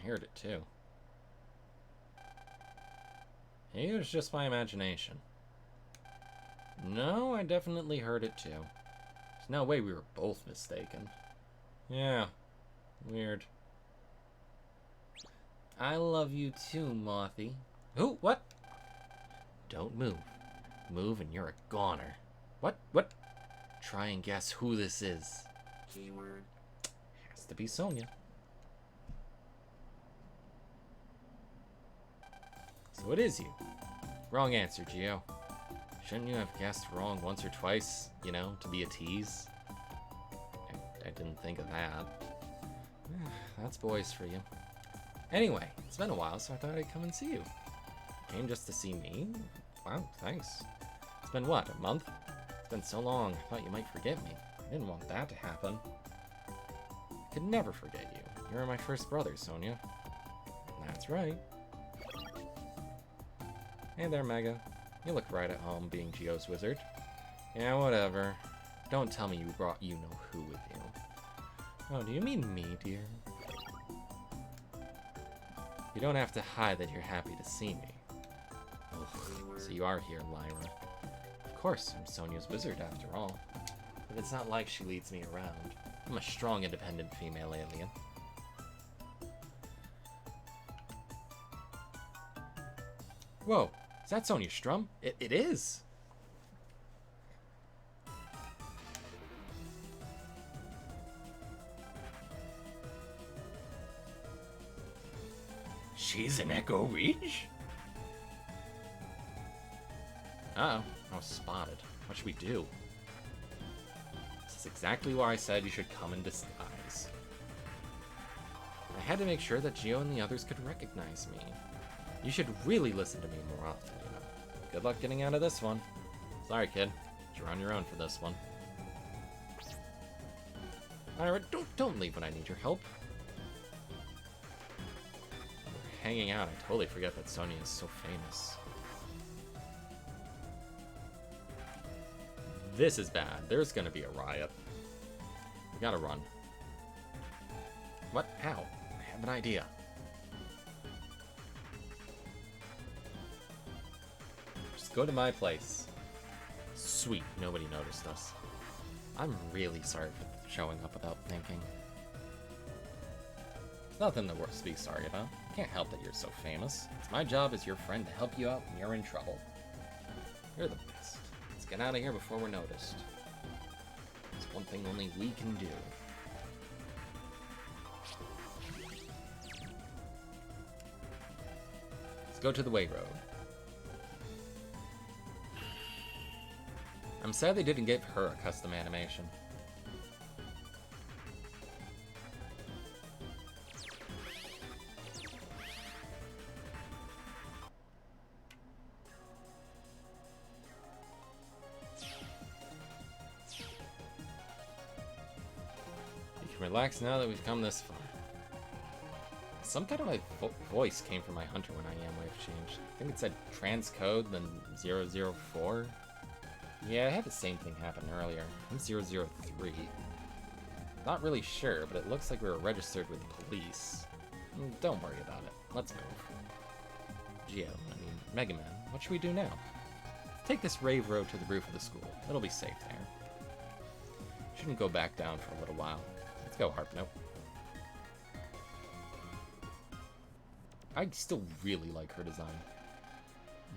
I heard it too. Maybe it was just my imagination. No, I definitely heard it too. There's no way we were both mistaken. Yeah, weird. I love you too, Mothy. Ooh, what? Don't move. Move and you're a goner. What? What? Try and guess who this is. Keyword. Has to be Sonia. So it is you. Wrong answer, Gio. Shouldn't you have guessed wrong once or twice, you know, to be a tease? I didn't think of that. That's boys for you. Anyway, it's been a while, so I thought I'd come and see you. Came just to see me? Wow, thanks. It's been what, a month? It's been so long, I thought you might forget me. I didn't want that to happen. I could never forget you. You were my first brother, Sonia. That's right. Hey there, Mega. You look right at home being Gio's wizard. Yeah, whatever. Don't tell me you brought you-know-who with you. Oh, do you mean me, dear? You don't have to hide that you're happy to see me. Oh, so you are here, Lyra. Of course, I'm Sonia's wizard after all. But it's not like she leads me around. I'm a strong, independent female alien. Whoa, is that Sonia Strum? It is! She's an Echo Reach? Uh-oh, I was spotted. What should we do? This is exactly why I said you should come in disguise. I had to make sure that Gio and the others could recognize me. You should really listen to me more often, you know. Good luck getting out of this one. Sorry, kid. You're on your own for this one. Lyra, don't leave when I need your help. We're hanging out, I totally forget that Sonia is so famous. This is bad. There's gonna be a riot. We gotta run. What? How? I have an idea. Just go to my place. Sweet, nobody noticed us. I'm really sorry for showing up without thinking. It's nothing the worst to be sorry about. I can't help that you're so famous. It's my job as your friend to help you out when you're in trouble. You're the best. Let's get out of here before we're noticed. It's one thing only we can do. Let's go to the Way Road. I'm sad they didn't give her a custom animation. You can relax now that we've come this far. Some kind of my voice came from my hunter when I wave changed. I think it said transcode, then 004. Yeah, I had the same thing happen earlier. I'm 003. Not really sure, but it looks like we were registered with the police. Don't worry about it. Let's move. MegaMan, what should we do now? Take this rave road to the roof of the school. It'll be safe there. Shouldn't go back down for a little while. Let's go, Harpnote. I still really like her design.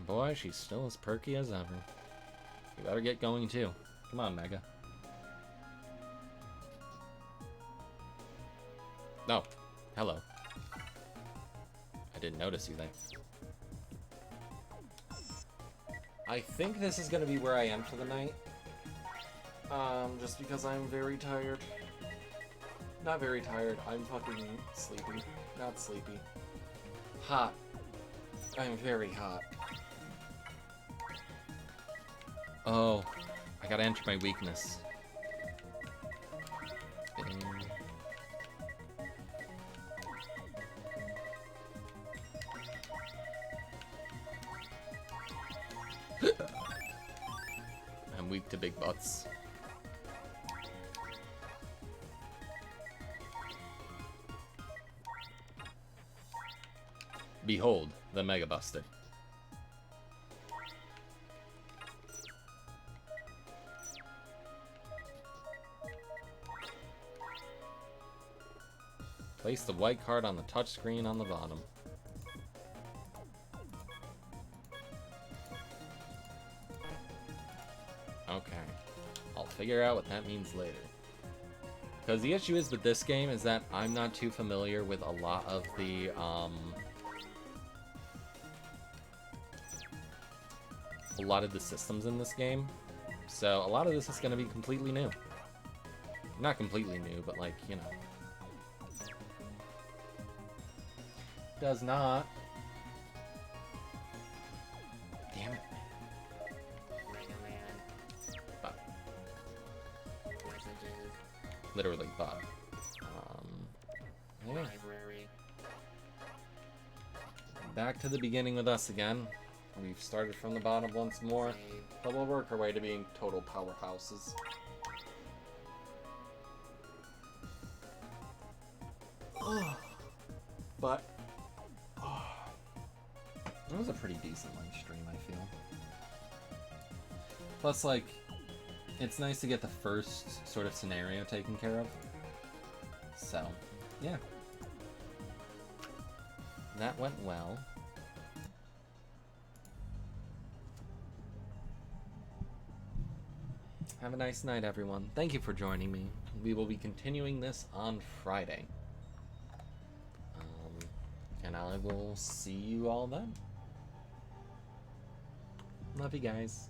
Boy, she's still as perky as ever. You better get going too. Come on, Mega. No. Hello. I didn't notice you there. I think this is gonna be where I am for the night. Just because I'm very tired. Not very tired, I'm fucking sleepy. Not sleepy. Hot. I'm very hot. Oh, I gotta enter my weakness. I'm weak to big butts. Behold, the Mega Buster. Place the white card on the touchscreen on the bottom. Okay. I'll figure out what that means later. Because the issue is with this game is that I'm not too familiar with a lot of the, systems in this game. So a lot of this is going to be completely new. Not completely new, but like, you know. Does not. Damn it. But. Literally, but. Yeah. Library. Back to the beginning with us again. We've started from the bottom once more, but we'll work our way to being total powerhouses. But it was a pretty decent live stream, I feel. Plus, like, it's nice to get the first sort of scenario taken care of. So, yeah. That went well. Have a nice night, everyone. Thank you for joining me. We will be continuing this on Friday. And I will see you all then. Love you guys.